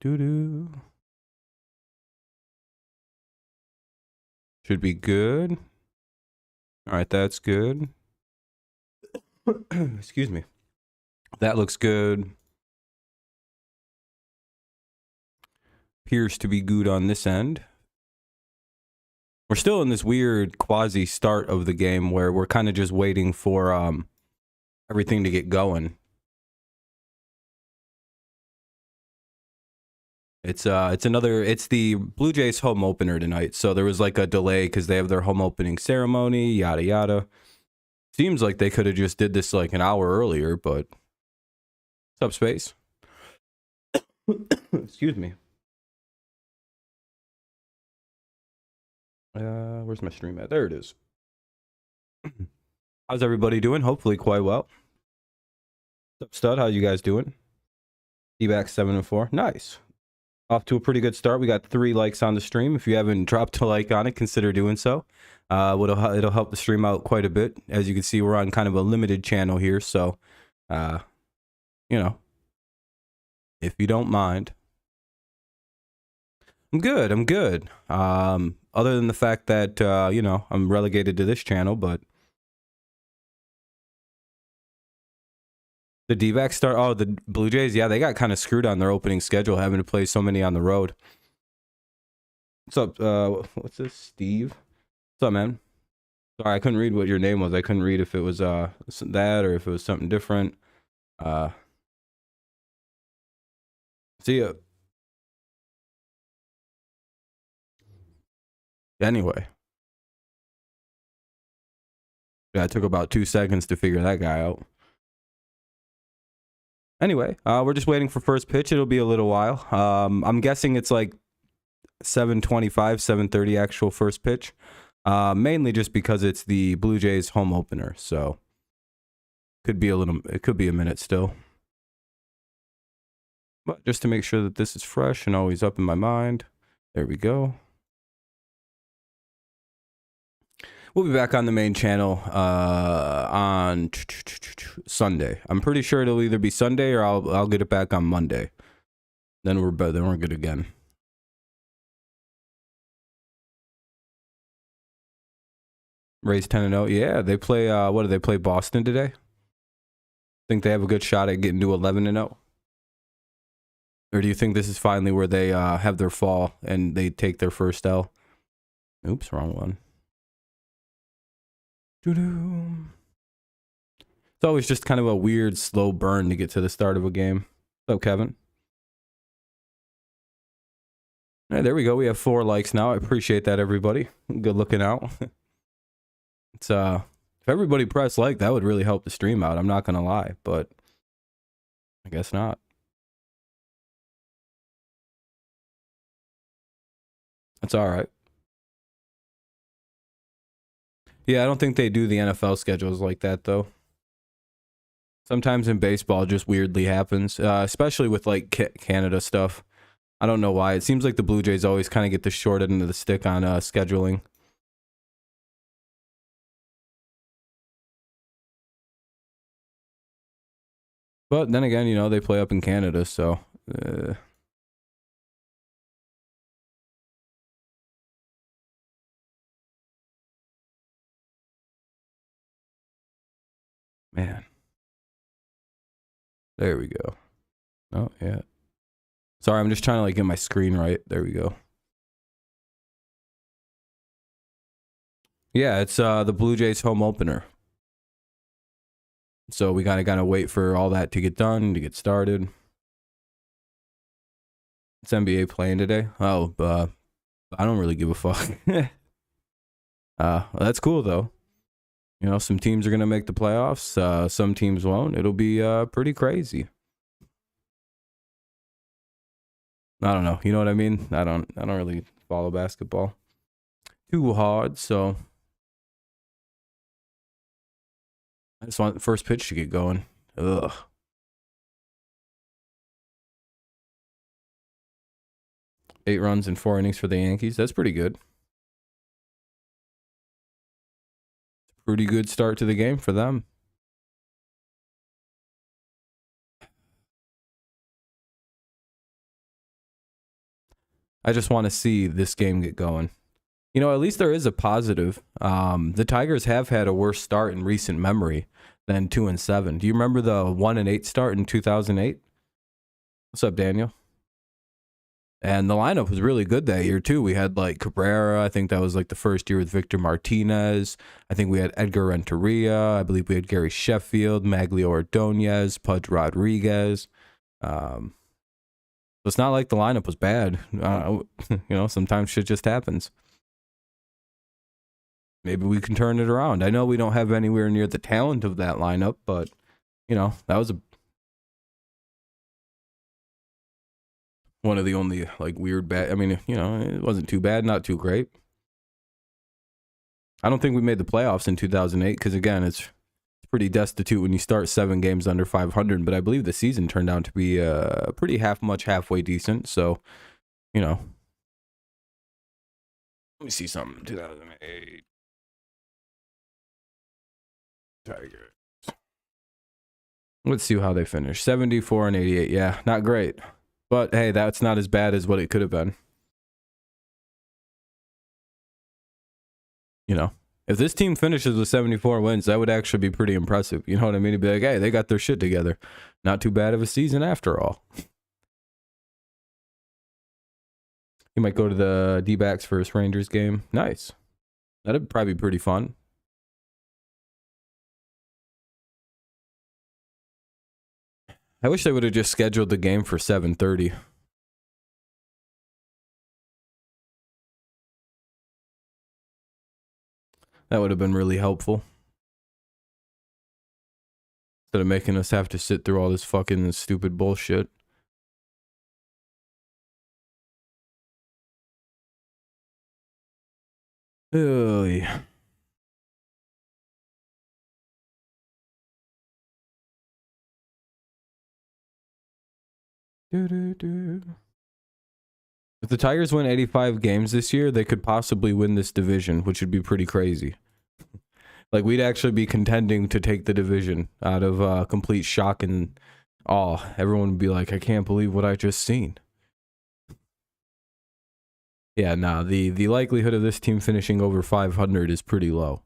Doo-doo. Should be good. All right, that's good. Excuse me. That looks good. Appears to be good on this end. We're still in this weird quasi start of the game where we're kind of just waiting for everything to get going. It's the Blue Jays home opener tonight. So there was like a delay because they have their home opening ceremony, yada yada. Seems like they could have just did this like an hour earlier, but what's up, Space? Excuse me. Where's my stream at? There it is. How's everybody doing? Hopefully quite well. What's up, Stud? How you guys doing? D-back 7-4. Nice. Off to a pretty good start. We got 3 likes on the stream. If you haven't dropped a like on it, consider doing so. It'll help the stream out quite a bit. As you can see, we're on kind of a limited channel here, so you know, if you don't mind. I'm good. Other than the fact that you know, I'm relegated to this channel, but the D-back start. Oh, the Blue Jays, yeah, they got kind of screwed on their opening schedule, having to play so many on the road. What's up? What's this, Steve? What's up, man? Sorry, I couldn't read what your name was. I couldn't read if it was that or if it was something different. See ya. Anyway, yeah, it took about 2 seconds to figure that guy out. Anyway, we're just waiting for first pitch. It'll be a little while. I'm guessing it's like 7:25, 7:30 actual first pitch. Mainly just because it's the Blue Jays home opener, so it could be a minute still. But just to make sure that this is fresh and always up in my mind. There we go. We'll be back on the main channel on Sunday. I'm pretty sure it'll either be Sunday or I'll get it back on Monday. Then we're good again. Rays 10-0. Yeah, they play. What do they play? Boston today. Think they have a good shot at getting to 11-0. Or do you think this is finally where they have their fall and they take their first L? Oops, wrong one. Doo-doo. It's always just kind of a weird, slow burn to get to the start of a game. What's up, Kevin? Hey, there we go. We have 4 likes now. I appreciate that, everybody. Good looking out. It's if everybody pressed like, that would really help the stream out. I'm not gonna lie, but I guess not. That's all right. Yeah, I don't think they do the NFL schedules like that, though. Sometimes in baseball, it just weirdly happens, especially with like Canada stuff. I don't know why. It seems like the Blue Jays always kind of get the short end of the stick on scheduling. But then again, you know, they play up in Canada, so... Man. There we go. Oh, yeah. Sorry, I'm just trying to like get my screen right. There we go. Yeah, it's the Blue Jays home opener. So we gotta wait for all that to get done, to get started. It's NBA playing today. Oh, I don't really give a fuck. Well, that's cool though. You know, some teams are gonna make the playoffs. Some teams won't. It'll be pretty crazy. I don't know. You know what I mean? I don't really follow basketball too hard, so I just want the first pitch to get going. Ugh. Eight runs in 4 innings for the Yankees. That's pretty good. Pretty good start to the game for them. I just want to see this game get going. You know, at least there is a positive. The Tigers have had a worse start in recent memory than 2-7. Do you remember the 1-8 start in 2008? What's up, Daniel? And the lineup was really good that year, too. We had, like, Cabrera. I think that was, like, the first year with Victor Martinez. I think we had Edgar Renteria. I believe we had Gary Sheffield, Maglio Ordonez, Pudge Rodriguez. It's not like the lineup was bad. You know, sometimes shit just happens. Maybe we can turn it around. I know we don't have anywhere near the talent of that lineup, but, you know, that was one of the only, like, weird bad. I mean, you know, it wasn't too bad, not too great. I don't think we made the playoffs in 2008 because, again, it's pretty destitute when you start 7 games under 500. But I believe the season turned out to be pretty halfway decent. So, you know. Let me see something. 2008. Tigers. Let's see how they finish. 74 and 88. Yeah, not great. But, hey, that's not as bad as what it could have been. You know, if this team finishes with 74 wins, that would actually be pretty impressive. You know what I mean? To be like, hey, they got their shit together. Not too bad of a season after all. You might go to the D-backs first Rangers game. Nice. That'd probably be pretty fun. I wish they would have just scheduled the game for 7:30. That would have been really helpful. Instead of making us have to sit through all this fucking stupid bullshit. Oh, yeah. If the Tigers win 85 games this year, they could possibly win this division, which would be pretty crazy. Like, we'd actually be contending to take the division out of complete shock and awe. Everyone would be like, I can't believe what I just seen. Yeah, nah, the likelihood of this team finishing over 500 is pretty low.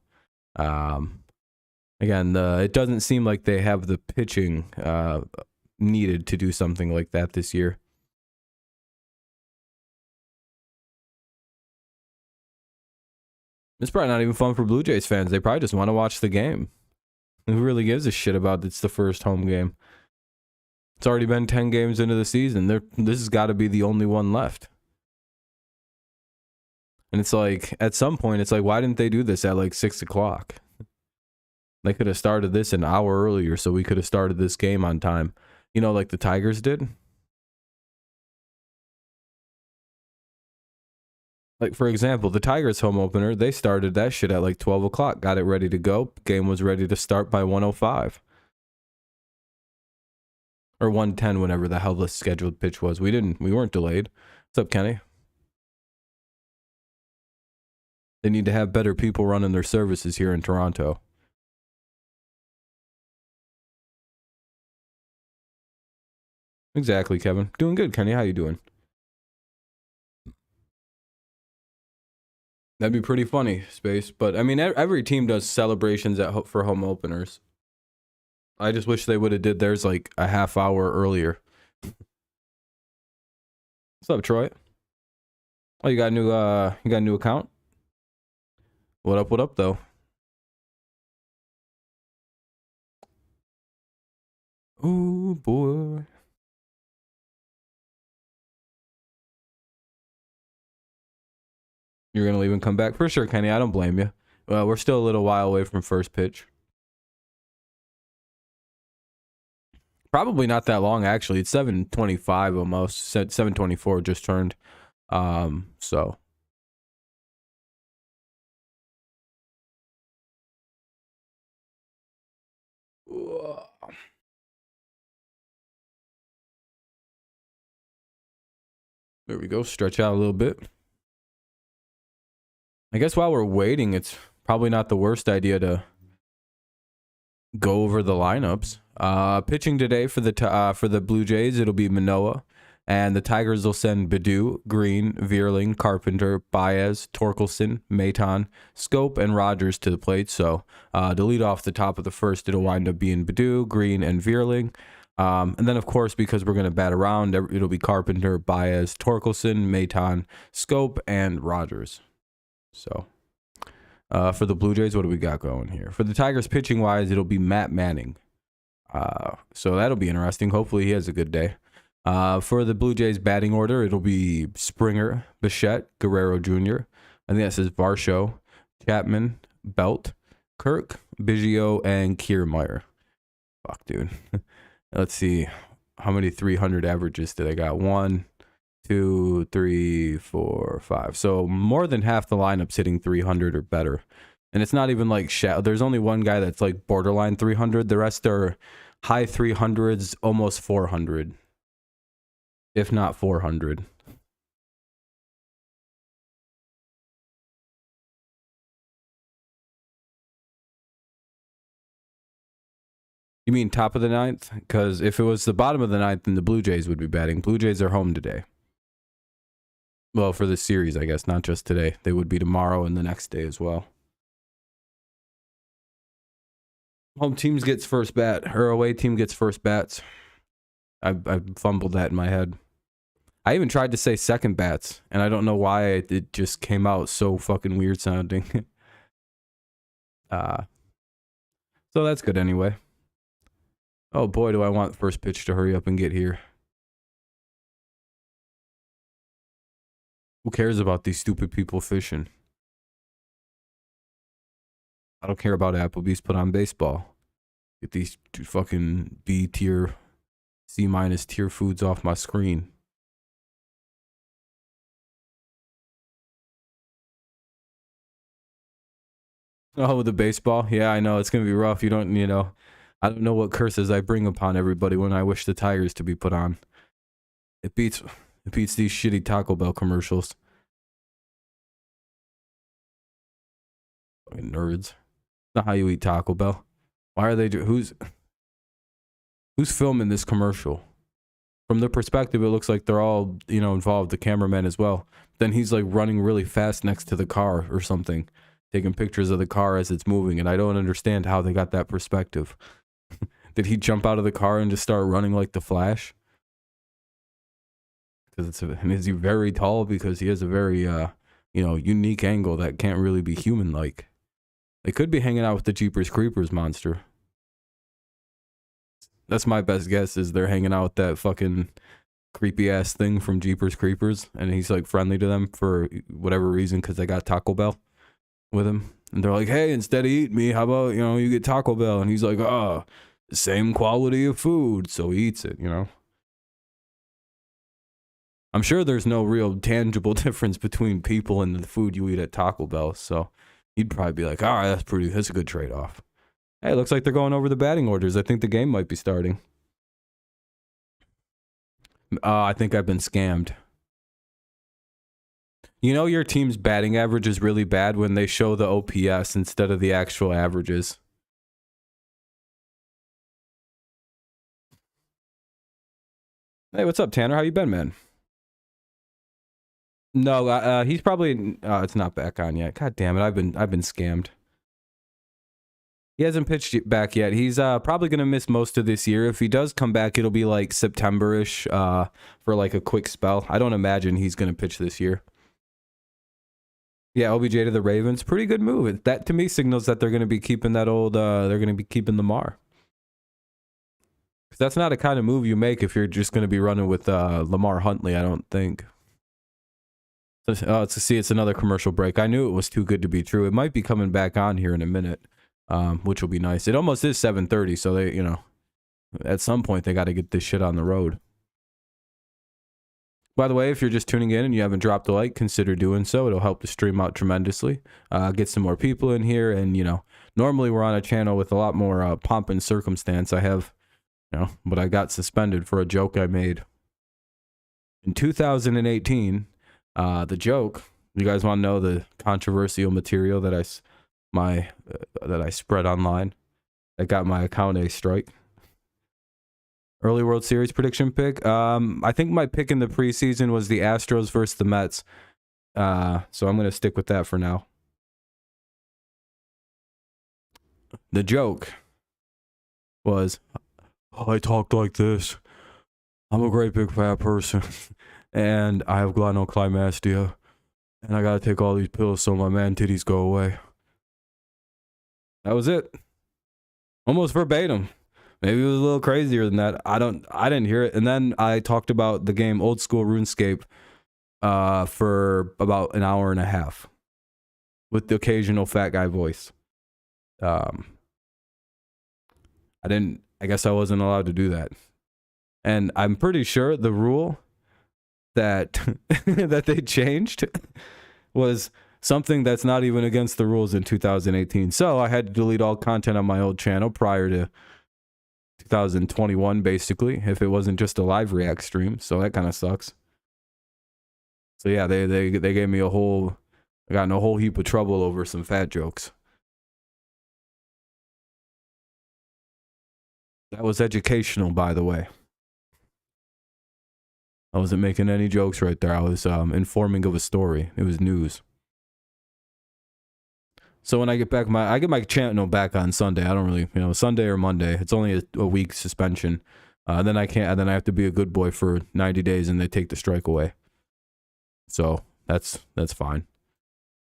Again, it doesn't seem like they have the pitching needed to do something like that this year. It's probably not even fun for Blue Jays fans. They probably just want to watch the game. Who really gives a shit about it's the first home game? It's already been 10 games into the season. This has got to be the only one left. And it's like, at some point, it's like, why didn't they do this at like 6 o'clock? They could have started this an hour earlier so we could have started this game on time. You know, like the Tigers did. Like, for example, the Tigers home opener, they started that shit at like 12 o'clock. Got it ready to go. Game was ready to start by 1:05. Or 1:10, whenever the hell the scheduled pitch was. We weren't delayed. What's up, Kenny? They need to have better people running their services here in Toronto. Exactly, Kevin. Doing good, Kenny. How you doing? That'd be pretty funny, Space. But, I mean, every team does celebrations for home openers. I just wish they would have did theirs like a half hour earlier. What's up, Troy? Oh, you got a new account? What up, though? Oh, boy. You're going to leave and come back? For sure, Kenny. I don't blame you. Well, we're still a little while away from first pitch. Probably not that long, actually. It's 7:25 almost. 7:24 just turned. So. There we go. Stretch out a little bit. I guess while we're waiting, it's probably not the worst idea to go over the lineups. Pitching today for the Blue Jays, it'll be Manoah And the Tigers will send Baду, Green, Vierling, Carpenter, Baez, Torkelson, Maton, Scope, and Rogers to the plate. So to lead off the top of the first, it'll wind up being Badu, Green, and Vierling. And then, of course, because we're going to bat around, it'll be Carpenter, Baez, Torkelson, Maton, Scope, and Rogers. So for the Blue Jays, what do we got going here? For the Tigers, pitching-wise, it'll be Matt Manning. So that'll be interesting. Hopefully he has a good day. For the Blue Jays batting order, it'll be Springer, Bichette, Guerrero Jr. I think that says Varsho, Chapman, Belt, Kirk, Biggio, and Kiermaier. Fuck, dude. Let's see. How many 300 averages did I got? 1, 2, 3, 4, 5. So more than half the lineup's hitting 300 or better. And it's not even like there's only one guy that's like borderline 300. The rest are high 300s, almost 400. If not 400. You mean top of the ninth? Because if it was the bottom of the ninth, then the Blue Jays would be batting. Blue Jays are home today. Well, for this series, I guess, not just today. They would be tomorrow and the next day as well. Home teams gets first bat, or away team gets first bats. I fumbled that in my head. I even tried to say second bats, and I don't know why it just came out so fucking weird sounding. So that's good anyway. Oh boy, do I want first pitch to hurry up and get here. Who cares about these stupid people fishing? I don't care about Applebee's. Put on baseball. Get these two fucking B tier, C minus tier foods off my screen. Oh, the baseball? Yeah, I know. It's going to be rough. I don't know what curses I bring upon everybody when I wish the Tigers to be put on. It beats these shitty Taco Bell commercials. Fucking nerds. Not how you eat Taco Bell. Why are they who's filming this commercial? From their perspective, it looks like they're all, involved, the cameraman as well. Then he's like running really fast next to the car or something, taking pictures of the car as it's moving, and I don't understand how they got that perspective. Did he jump out of the car and just start running like the Flash? And is he very tall? Because he has a very unique angle that can't really be human-like. They could be hanging out with the Jeepers Creepers monster. That's my best guess, is they're hanging out with that fucking creepy ass thing from Jeepers Creepers, and he's like friendly to them for whatever reason because they got Taco Bell with him. And they're like, hey, instead of eating me, how about, you get Taco Bell? And he's like, the same quality of food. So he eats it, I'm sure there's no real tangible difference between people and the food you eat at Taco Bell. So you'd probably be like, all right, that's a good trade-off. Hey, it looks like they're going over the batting orders. I think the game might be starting. I think I've been scammed. Your team's batting average is really bad when they show the OPS instead of the actual averages. Hey, what's up, Tanner? How you been, man? No, he's probably it's not back on yet. God damn it, I've been scammed. He hasn't pitched back yet. He's probably gonna miss most of this year. If he does come back, it'll be like September-ish for like a quick spell. I don't imagine he's gonna pitch this year. Yeah, OBJ to the Ravens, pretty good move. That to me signals that they're gonna be keeping that old. They're gonna be keeping Lamar. Because that's not a kind of move you make if you're just gonna be running with Lamar Huntley. I don't think. It's another commercial break. I knew it was too good to be true. It might be coming back on here in a minute, which will be nice. It almost is 7:30, so they, at some point they got to get this shit on the road. By the way, if you're just tuning in and you haven't dropped a like, consider doing so. It'll help the stream out tremendously. Get some more people in here, and normally we're on a channel with a lot more pomp and circumstance. I have, but I got suspended for a joke I made in 2018. The joke, you guys want to know the controversial material that I spread online that got my account a strike? Early World Series prediction pick. I think my pick in the preseason was the Astros versus the Mets. So I'm gonna stick with that for now. The joke was, I talked like this. I'm a great big fat person, and I have glycosmia, and I gotta take all these pills so my man titties go away. That was it. Almost verbatim. Maybe it was a little crazier than that. I didn't hear it. And then I talked about the game Old School RuneScape for about an hour and a half with the occasional fat guy voice. I guess I wasn't allowed to do that. And I'm pretty sure the rule that that they changed was something that's not even against the rules in 2018. So I had to delete all content on my old channel prior to 2021, basically, if it wasn't just a live react stream. So that kind of sucks. So yeah, they gave me I got in a whole heap of trouble over some fat jokes. That was educational, by the way. I wasn't making any jokes right there. I was informing of a story. It was news. So when I get back, I get my channel back on Sunday. I don't really, Sunday or Monday. It's only a week suspension. Then I have to be a good boy for 90 days, and they take the strike away. So that's fine.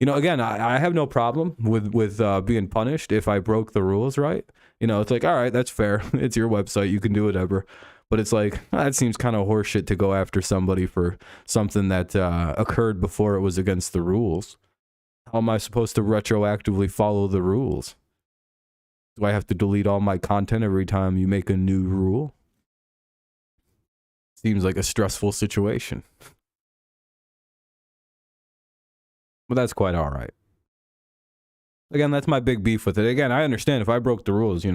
Again, I have no problem with being punished if I broke the rules, right? It's like, all right, that's fair. It's your website. You can do whatever. But it's like, that seems kind of horseshit to go after somebody for something that occurred before it was against the rules. How am I supposed to retroactively follow the rules? Do I have to delete all my content every time you make a new rule? Seems like a stressful situation. But that's quite all right. Again, that's my big beef with it. Again, I understand if I broke the rules, it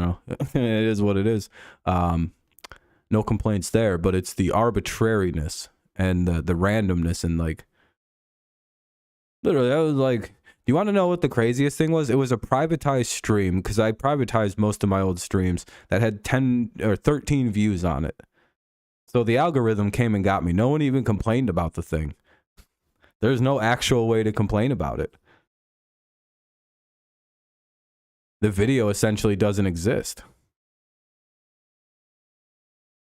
is what it is. No complaints there, but it's the arbitrariness and the randomness and like, literally, I was like, do you want to know what the craziest thing was? It was a privatized stream, because I privatized most of my old streams that had 10 or 13 views on it. So the algorithm came and got me. No one even complained about the thing. There's no actual way to complain about it. The video essentially doesn't exist.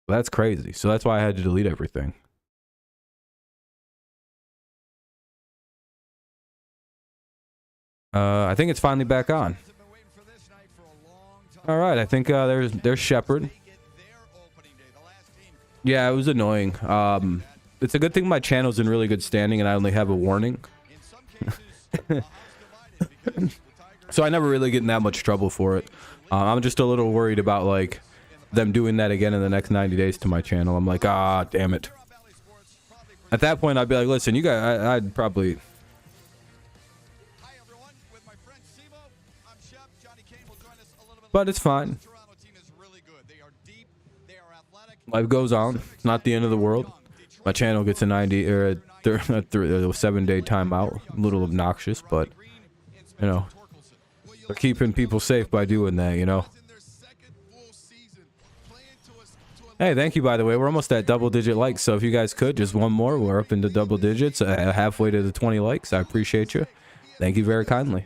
That's crazy. So that's why I had to delete everything. I think it's finally back on. All right, I think there's Shepard. Yeah, it was annoying. It's a good thing my channel's in really good standing and I only have a warning. So I never really get in that much trouble for it. I'm just a little worried about like them doing that again in the next 90 days to my channel. I'm like, ah, damn it. At that point, I'd be like, listen, you guys, I'd probably... But it's fine. Life goes on. It's not the end of the world. My channel gets a 90 or a 7-day timeout. A little obnoxious, but they're keeping people safe by doing that, Hey, thank you, by the way. We're almost at double-digit likes, so if you guys could, just one more. We're up into double digits, halfway to the 20 likes. I appreciate you. Thank you very kindly.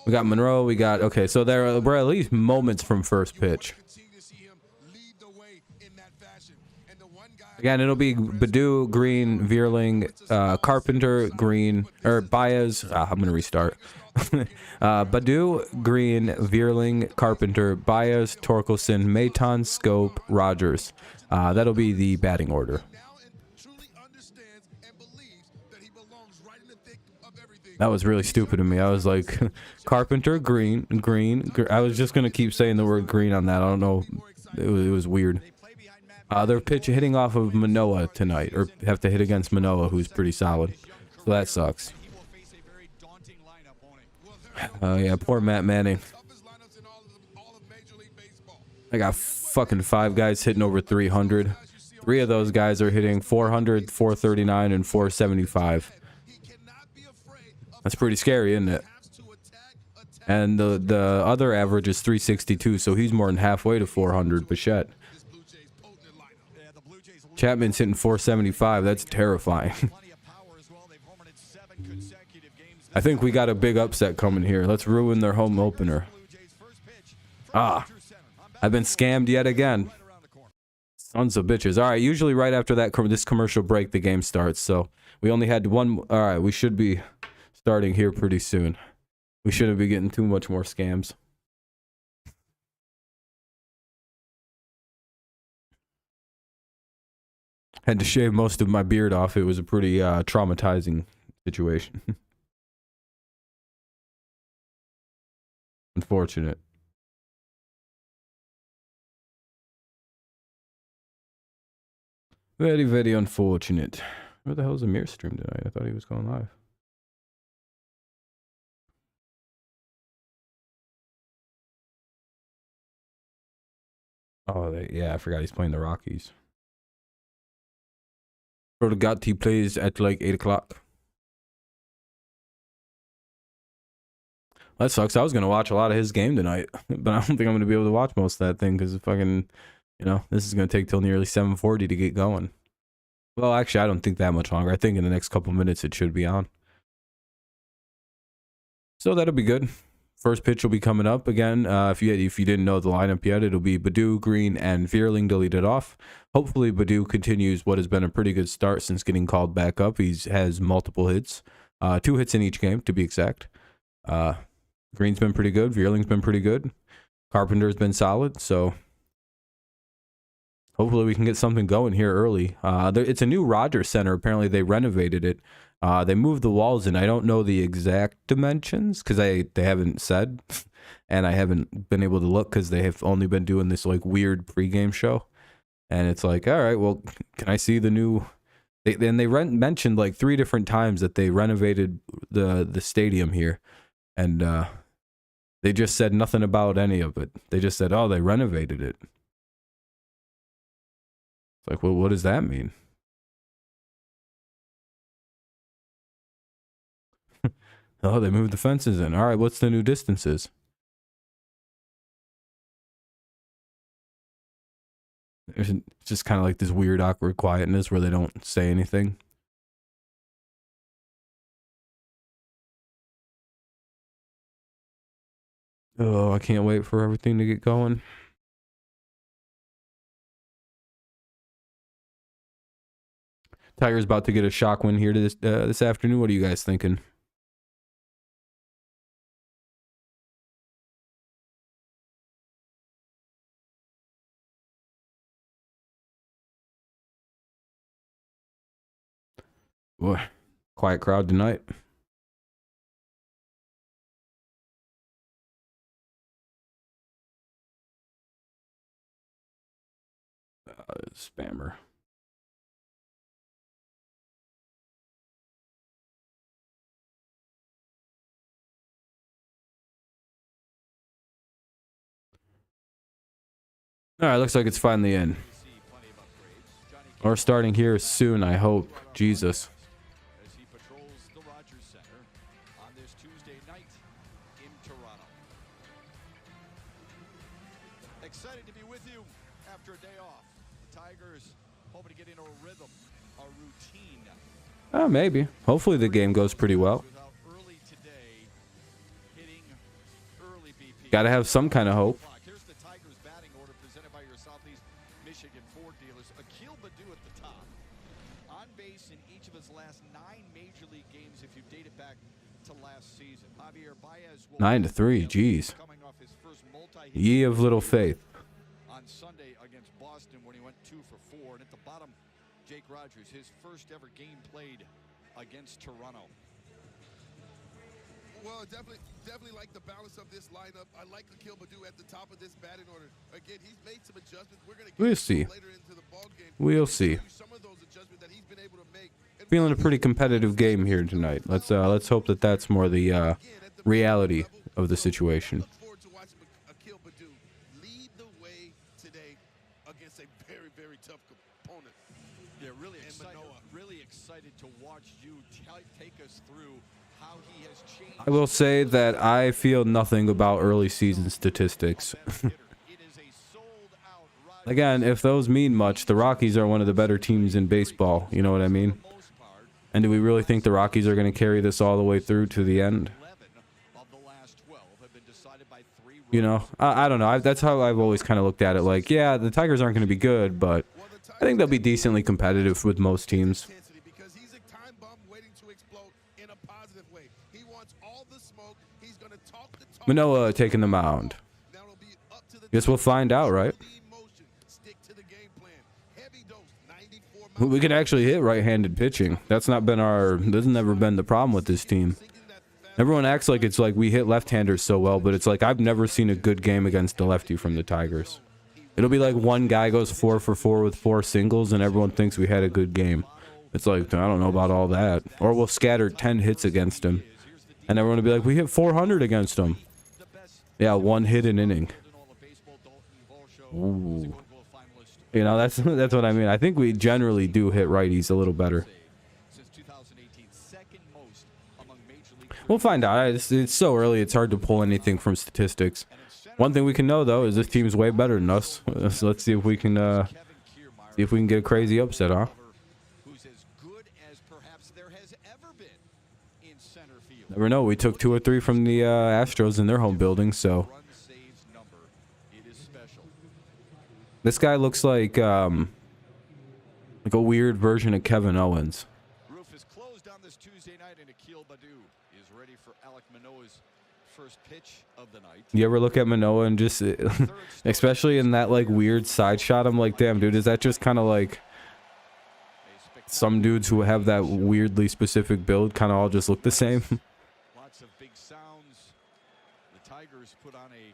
We got Monroe. We got... Okay, so we're at least moments from first pitch. Again, it'll be Badu, Green, Vierling, Carpenter, Green, or Baez. I'm going to restart. Badu, Green, Vierling, Carpenter, Baez, Torkelson, Maton, Scope, Rogers. That'll be the batting order. That was really stupid of me. I was like, Carpenter, Green. I was just going to keep saying the word Green on that. I don't know. It was weird. They're hitting off of Manoah tonight, or have to hit against Manoah, who's pretty solid. So that sucks. Yeah, poor Matt Manning. I got fucking 5 guys hitting over 300. 3 of those guys are hitting 400, 439, and 475. That's pretty scary, isn't it? And the other average is 362, so he's more than halfway to 400. Bichette. Chapman's hitting 475. That's terrifying. I think we got a big upset coming here. Let's ruin their home opener. Ah, I've been scammed yet again. Sons of bitches. All right, usually right after that this commercial break, the game starts. So we only had one. All right, we should be starting here pretty soon. We shouldn't be getting too much more scams. Had to shave most of my beard off. It was a pretty traumatizing situation. Unfortunate. Very, very unfortunate. Where the hell's Amir stream tonight? I thought he was going live. Oh, yeah, I forgot he's playing the Rockies. He plays at like 8 o'clock. That sucks. I was going to watch a lot of his game tonight, but I don't think I'm going to be able to watch most of that thing because fucking, you know, this is going to take till nearly 7:40 to get going. Well, actually, I don't think that much longer. I think in the next couple minutes it should be on. So that'll be good. First pitch will be coming up again. If you didn't know the lineup yet, it'll be Baddoo, Green, and Vierling deleted off. Hopefully, Baddoo continues what has been a pretty good start since getting called back up. He has multiple hits, 2 hits in each game to be exact. Green's been pretty good. Vierling's been pretty good. Carpenter's been solid. So hopefully we can get something going here early. It's a new Rogers Center. Apparently they renovated it. They moved the walls in. I don't know the exact dimensions because they haven't said, and I haven't been able to look because they have only been doing this like weird pregame show. And it's like, all right, well, can I see the new? They mentioned like 3 different times that they renovated the stadium here, and they just said nothing about any of it. They just said, oh, they renovated it. It's like, well, what does that mean? Oh, they moved the fences in. All right, what's the new distances? It's just kind of like this weird, awkward quietness where they don't say anything. Oh, I can't wait for everything to get going. Tiger's about to get a shock win here this afternoon. What are you guys thinking? Boy, quiet crowd tonight. Spammer. All right, looks like it's finally in. Or starting here soon, I hope. Jesus. As he patrols the Rogers Center on this Tuesday night in Toronto. Excited to be with you after a day off. The Tigers hoping to get into a rhythm, a routine. Oh, maybe. Hopefully the game goes pretty well. Early today, hitting early BP. Got to have some kind of hope. Here's the Tigers batting order presented by your Southeast Michigan Ford dealers. Akil Baddoo at the top. On base in each of his last 9 major league games if you date it back to last season. Javier Baez 9-3, jeez. coming off his first multi-hit Ye of little faith. on Sunday against Boston when he went 2 for 4. And at the bottom, Jake Rogers, his first ever game played against Toronto. Well, definitely like the balance of this lineup. I like Akil Baddoo at the top of this batting order. Again, he's made some adjustments. We're going to We'll see. later into the ball game. We'll see. Some of those adjustments that he's been able to make. Feeling a pretty competitive game here tonight. Let's hope that that's more the reality of the situation. Look forward to watching Akil Baddoo lead the way today against a very, very tough opponent. Yeah, really excited to watch you take us through how he has changed. I will say that I feel nothing about early season statistics. It is a sold-out ride. Again, if those mean much, the Rockies are one of the better teams in baseball. You know what I mean? For the most part, And do we really think the Rockies are going to carry this all the way through to the end? 11 of the last 12 have been decided by 3 You know, I don't know. That's how I've always kind of looked at it. Like, yeah, the Tigers aren't going to be good, but I think they'll be decently competitive with most teams. intensity because he's a time bomb waiting to explode in a positive way. He wants all the smoke. He's going to talk the talk. Manoah taking the mound. Now it'll be up to the Guess we'll find out, right? emotion. Stick to the game plan. Heavy dose, 94 We can actually hit right-handed pitching. That's not been that's never been the problem with this team. Everyone acts like it's like we hit left-handers so well, but it's like I've never seen a good game against a lefty from the Tigers. It'll be like one guy goes 4 for 4 with 4 singles, and everyone thinks we had a good game. It's like, I don't know about all that. Or we'll scatter 10 hits against him, and everyone will be like, we hit 400 against him. Yeah, 1 hit an inning. Ooh. You know, that's what I mean. I think we generally do hit righties a little better. Since 2018, second most among major league. We'll find out. It's so early, it's hard to pull anything from statistics. One thing we can know, though, is this team's way better than us. So let's see if we can get a crazy upset, huh? Who's as good as perhaps there has ever been in center field. Never know. We took 2 or 3 from the Astros in their home building, so Run saves number. It is special. this guy looks like a weird version of Kevin Owens. Roof is closed on this Tuesday night, and Akil Baddoo is ready for Alek Manoah's first pitch of the night. You ever look at Manoah and just, especially in that like weird side shot, I'm like, damn, dude, is that just kind of like some dudes who have that weirdly specific build kind of all just look the same? Lots of big sounds. The Tigers put on a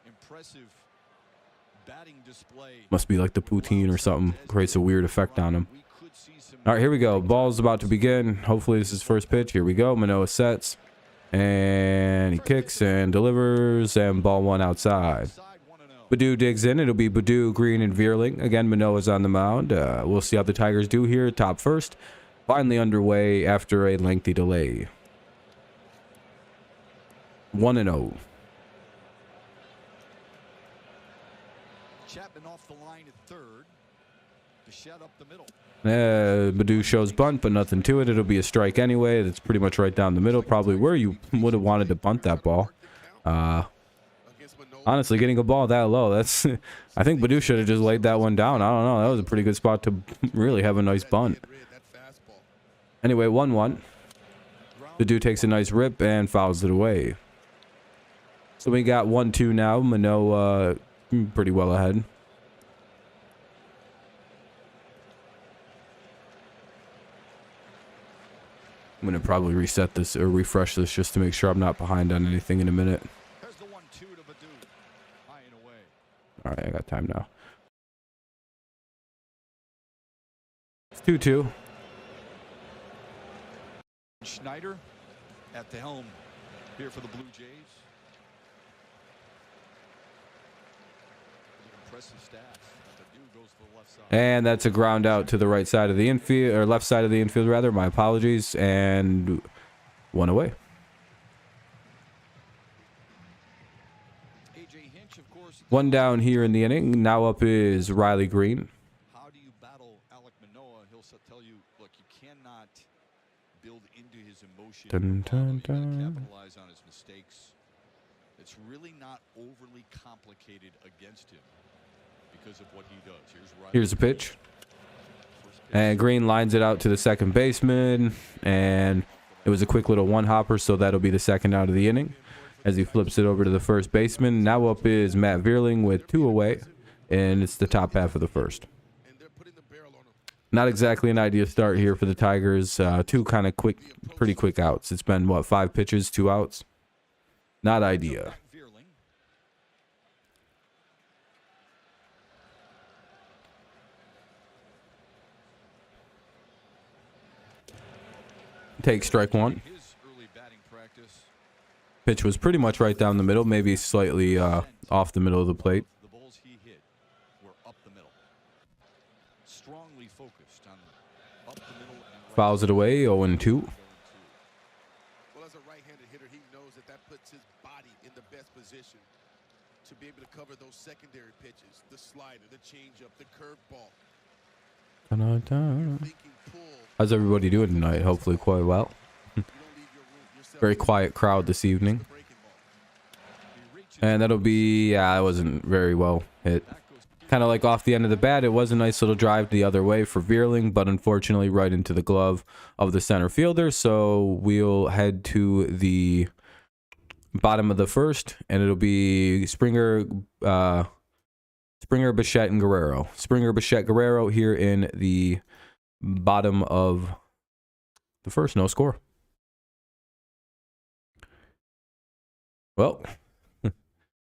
impressive batting display. Must be like the poutine or something. Creates a weird effect on him. We could see some All right, here we go. Ball's about to begin. Hopefully this is first pitch. Here we go. Manoah sets. And he kicks and delivers. And ball 1 outside. side 1-0. Baddoo digs in. It'll be Baddoo, Green, and Veerling. Again, Manoah's on the mound. We'll see how the Tigers do here. Top first. Finally underway after a lengthy delay. 1-0. Chapman off the line at third. Bichette up the middle. Baddoo shows bunt, but nothing to it. It'll be a strike anyway. That's pretty much right down the middle. Probably where you would have wanted to bunt that ball. Honestly, getting a ball that low, that's... I think Baddoo should have just laid that one down. I don't know. That was a pretty good spot to really have a nice bunt. Anyway, 1-1. Baddoo takes a nice rip and fouls it away. So we got 1-2 now. Manoah pretty well ahead. I'm going to probably reset this or refresh this just to make sure I'm not behind on anything in a minute. There's the 1-2 to Baddoo. High and away. All right, I got time now. It's 2-2. Schneider at the helm here for the Blue Jays. Impressive stats. Baddoo goes to the left side. And that's a ground out to the right side of the infield, or left side of the infield, rather. My apologies. And 1 away. AJ Hinch, of course. 1 down here in the inning. Now up is Riley Green. How do you battle Alek Manoah? He'll tell you, look, you cannot build into his emotion. Dun, dun, You gotta dun. capitalize on his mistakes. It's really not overly complicated against him because of what he does. Here's a pitch. First pitch. And Green lines it out to the second baseman. And it was a quick little one-hopper, so that'll be the second out of the inning as he flips it over to the first baseman. Now up is Matt Veerling with 2 away. And it's the top half of the first. And they're putting the barrel on him. Not exactly an ideal start here for the Tigers. 2 kind of pretty quick outs. It's been, what, 5 pitches, 2 outs? Not ideal. Matt Veerling. Take strike 1. His early batting practice. Pitch was pretty much right down the middle, maybe slightly off the middle of the plate. The balls he hit were up the middle. Strongly focused on up the middle. And right Fouls it away, 0-2. Well, Well, as a right-handed hitter, he knows that that puts his body in the best position to be able to cover those secondary pitches, the slider, the changeup, the curveball. How's everybody doing tonight? Hopefully quite well. Very quiet crowd this evening. And that'll be, yeah, it wasn't very well hit. Kind of like off the end of the bat, it was a nice little drive the other way for Veerling, but unfortunately right into the glove of the center fielder. So we'll head to the bottom of the first, and it'll be Springer, Bichette, and Guerrero. Springer, Bichette, Guerrero here in the bottom of the first. No score. Well,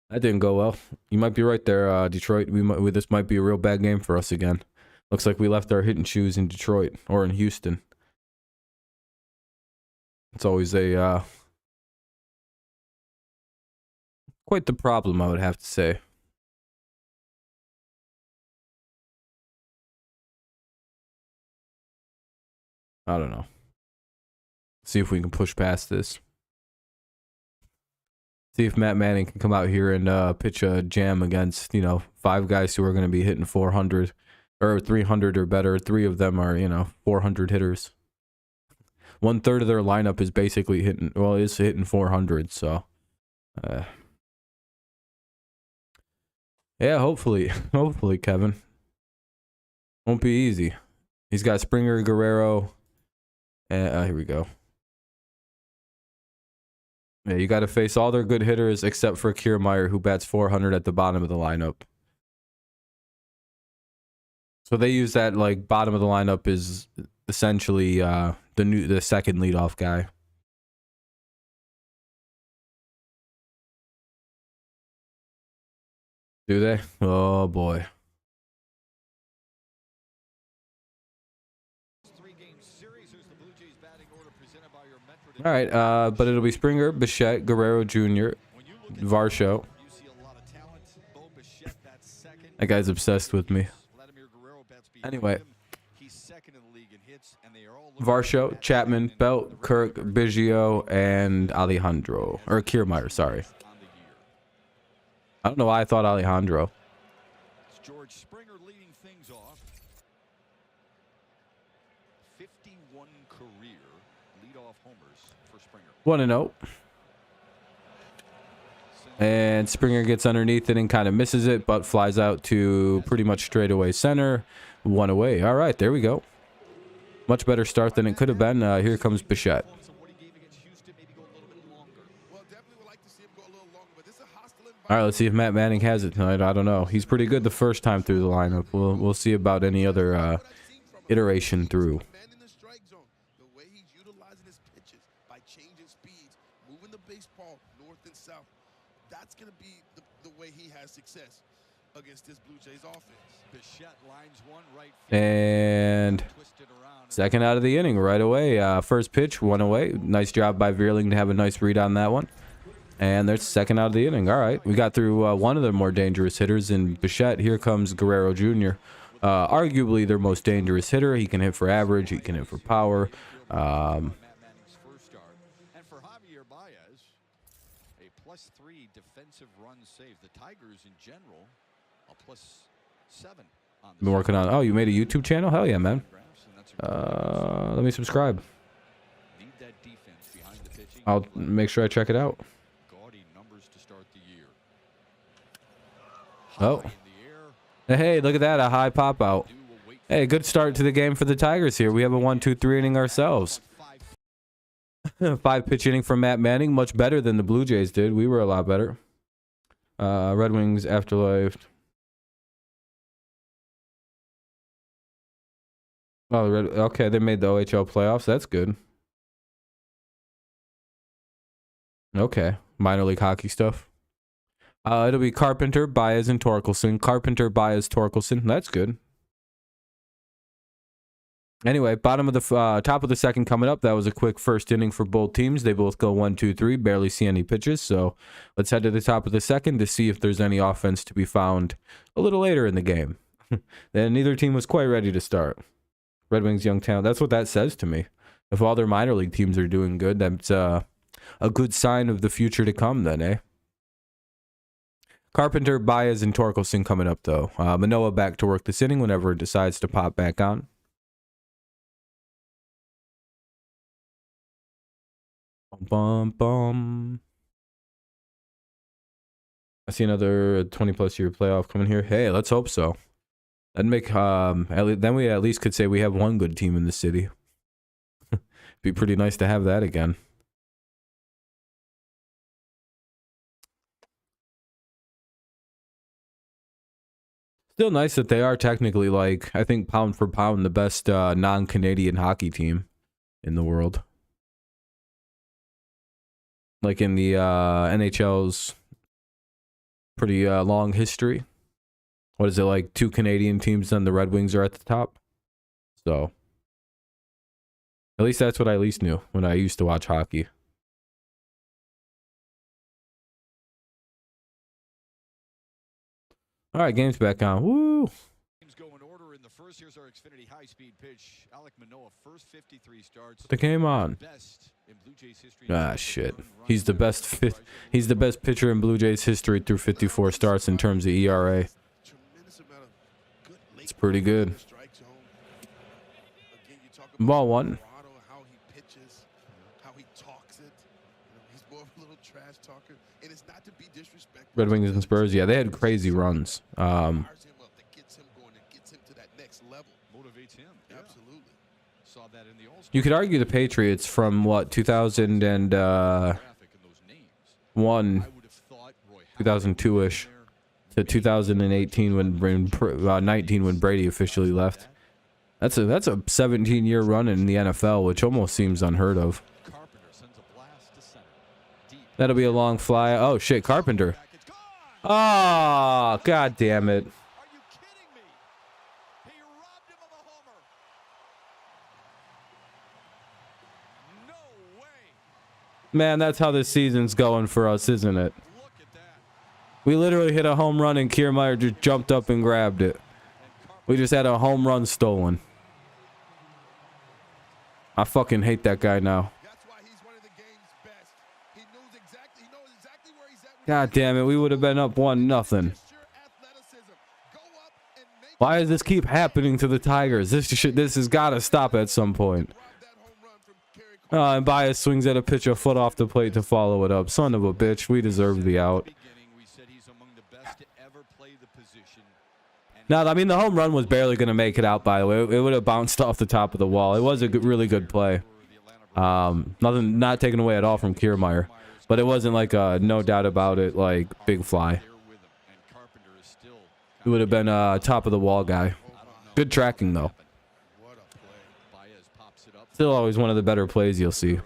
that didn't go well. You might be right there, Detroit. This might be a real bad game for us again. Looks like we left our hitting shoes in Detroit or in Houston. It's always a quite the problem, I would have to say. I don't know. See if we can push past this. See if Matt Manning can come out here and pitch a jam against, 5 guys who are going to be hitting 400 or 300 or better. 3 of them are, 400 hitters. 1/3 of their lineup is basically hitting 400. So, yeah, hopefully, Kevin. Won't be easy. He's got Springer, Guerrero, and here we go. Yeah, you got to face all their good hitters except for Kiermaier, who bats 400 at the bottom of the lineup. So they use that, like, bottom of the lineup is essentially the second leadoff guy. Do they? Oh boy. All right, but it'll be Springer, Bichette, Guerrero Jr., Varsho. That guy's obsessed with me. Anyway, Varsho, Chapman, Belt, Kirk, Biggio, and Alejandro. Or Kiermaier, sorry. I don't know why I thought Alejandro. George Springer leading things off. 51 career leadoff homers for Springer. 1-0. And Springer gets underneath it and kind of misses it, but flies out to pretty much straightaway center. 1 away. All right, there we go. Much better start than it could have been. Here comes Bichette. All right, let's see if Matt Manning has it tonight. I don't know. He's pretty good the first time through the lineup. We'll see about any other iteration through. The way he's utilizing his pitches by changing speeds, moving the baseball north and south. That's going to be the way he has success against this Blue Jays offense. Bichette lines one right. And second out of the inning right away. First pitch, 1 away. Nice job by Veerling to have a nice read on that one. And there's second out of the inning. All right, we got through one of the more dangerous hitters in Bichette. Here comes Guerrero Jr., arguably their most dangerous hitter. He can hit for average. He can hit for power. And for Javier Baez, a +3 defensive run save. The Tigers in general, a +7 on the Been working on. Oh, you made a YouTube channel? Hell yeah, man. Let me subscribe. I'll make sure I check it out. Oh. Hey, look at that. A high pop out. Hey, good start to the game for the Tigers here. We have a 1-2-3 inning ourselves. 5-pitch inning from Matt Manning. Much better than the Blue Jays did. We were a lot better. Red Wings afterlife. Oh, okay, they made the OHL playoffs. That's good. Okay, minor league hockey stuff. It'll be Carpenter, Baez, and Torkelson. Carpenter, Baez, Torkelson. That's good. Anyway, bottom of the top of the second coming up. That was a quick first inning for both teams. They both go 1-2-3. Barely see any pitches. So let's head to the top of the second to see if there's any offense to be found a little later in the game. Then neither team was quite ready to start. Red Wings young talent. That's what that says to me. If all their minor league teams are doing good, that's a good sign of the future to come then, eh? Carpenter, Baez, and Torkelson coming up, though. Manoah back to work this inning whenever it decides to pop back on. Bum, bum, bum. I see another 20-plus year playoff coming here. Hey, let's hope so. That'd make, then we at least could say we have one good team in the city. Be pretty nice to have that again. Still nice that they are technically, like, I think pound for pound, the best non-Canadian hockey team in the world. Like in the NHL's pretty long history. What is it, like 2 Canadian teams, then the Red Wings are at the top? So, at least that's what I at least knew when I used to watch hockey. All right, game's back on. Woo! Games go in order in the first. Here's our Xfinity high-speed pitch. Alek Manoah, first 53 starts. Put the game on. Best in Blue Jays history. Ah, shit. He's the best he's the best pitcher in Blue Jays history through 54 starts in terms of ERA. It's pretty good. Ball one. How he pitches, how he talks it. He's more of a little trash talker, and it's not to be disrespectful. Red Wings and Spurs, yeah, they had crazy runs. You could argue the Patriots from what 2001, 2002ish to 2018 when 19 when Brady officially left. That's a 17-year run in the NFL, which almost seems unheard of. That'll be a long fly. Oh shit, Carpenter. Oh, god damn it. Are you kidding me? He robbed him of a homer. No way. Man, that's how this season's going for us, isn't it? Look at that. We literally hit a home run and Kiermaier just jumped up and grabbed it. We just had a home run stolen. I fucking hate that guy now. That's why he's one of the game's best. He knows exactly where he's at. God damn it, we would have been up 1-0. Why does this keep happening to the Tigers? This has got to stop at some point. And Baez swings at a pitch a foot off the plate to follow it up. Son of a bitch, we deserve the out. Now, I mean, the home run was barely going to make it out, by the way. It would have bounced off the top of the wall. It was a really good play. Not taken away at all from Kiermaier. But it wasn't like a, no doubt about it, like, big fly. It would have been a top of the wall guy. Good tracking, though. Still always one of the better plays you'll see.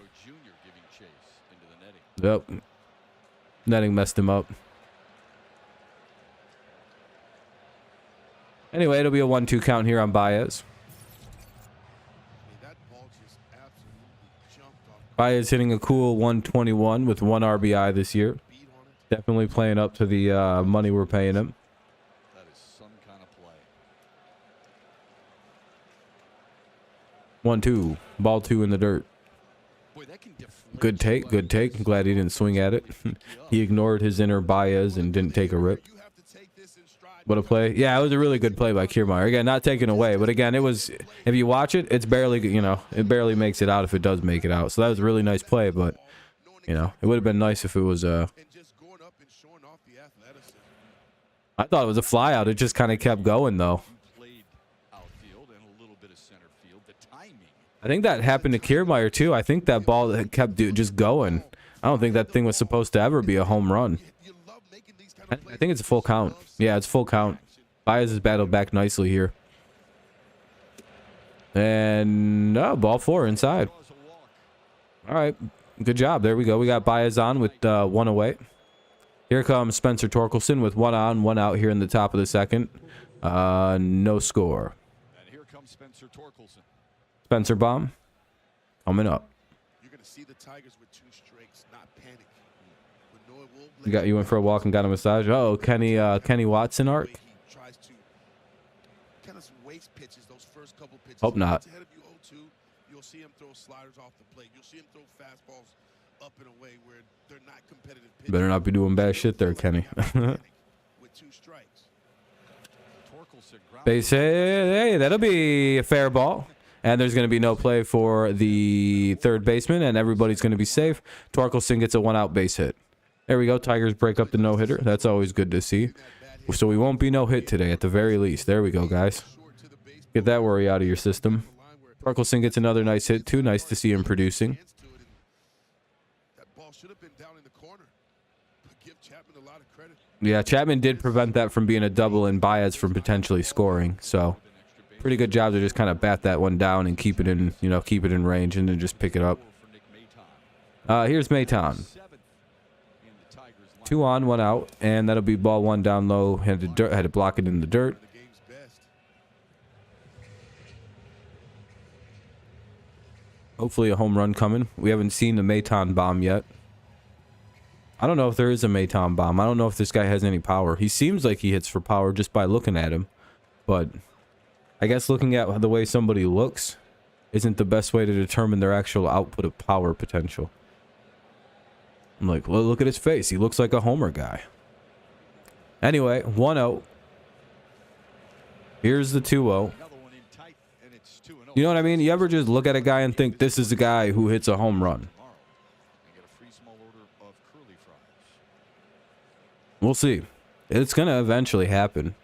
Yep. Netting messed him up. Anyway, it'll be a 1-2 count here on Baez. Baez hitting a cool 121 with 1 RBI this year. Definitely playing up to the money we're paying him. That is some kind of play. 1-2. Ball 2 in the dirt. Good take, good take. I'm glad he didn't swing at it. He ignored his inner Baez and didn't take a rip. What a play. Yeah, it was a really good play by Kiermaier. Again, not taken away, but again, it was, if you watch it, it's barely, you know, it barely makes it out if it does make it out. So that was a really nice play, but, you know, it would have been nice if it was, I thought it was a fly out. It just kind of kept going, though. I think that happened to Kiermaier, too. I think that ball kept just going. I don't think that thing was supposed to ever be a home run. I think it's a full count. Yeah, it's full count. Baez has battled back nicely here. And ball 4 inside. All right, good job. There we go. We got Baez on with 1 away. Here comes Spencer Torkelson with 1 on, 1 out here in the top of the second. No score. And here comes Spencer Torkelson. Spencer bomb coming up. You're going to see the Tigers with 2 strikes, not panic. You got you went for a walk and got a massage. Oh, Kenny Watson arc. Hope not. You'll see him throw sliders off the plate. You'll see him throw fastballs up in a way where they're not competitive. Better not be doing bad shit there, Kenny. With 2 strikes. Base hit. Hey, that'll be a fair ball. And there's going to be no play for the third baseman, and everybody's going to be safe. Torkelson gets a 1-out base hit. There we go. Tigers break up the no-hitter. That's always good to see. So we won't be no-hit today at the very least. There we go, guys. Get that worry out of your system. Torkelson gets another nice hit, too. Nice to see him producing. That ball should have been down in the corner. But give Chapman a lot of credit. Yeah, Chapman did prevent that from being a double and Baez from potentially scoring. So pretty good job to just kind of bat that one down and keep it in, you know, keep it in range and then just pick it up. Here's Maton. 2 on, 1 out, and that'll be ball 1 down low. Had to block it in the dirt. Hopefully a home run coming. We haven't seen the Maton bomb yet. I don't know if there is a Maton bomb. I don't know if this guy has any power. He seems like he hits for power just by looking at him. But I guess looking at the way somebody looks isn't the best way to determine their actual output of power potential. I'm like, well, look at his face. He looks like a homer guy. Anyway, 1-0. Here's the 2-0. You know what I mean? You ever just look at a guy and think this is the guy who hits a home run? We'll see. It's going to eventually happen.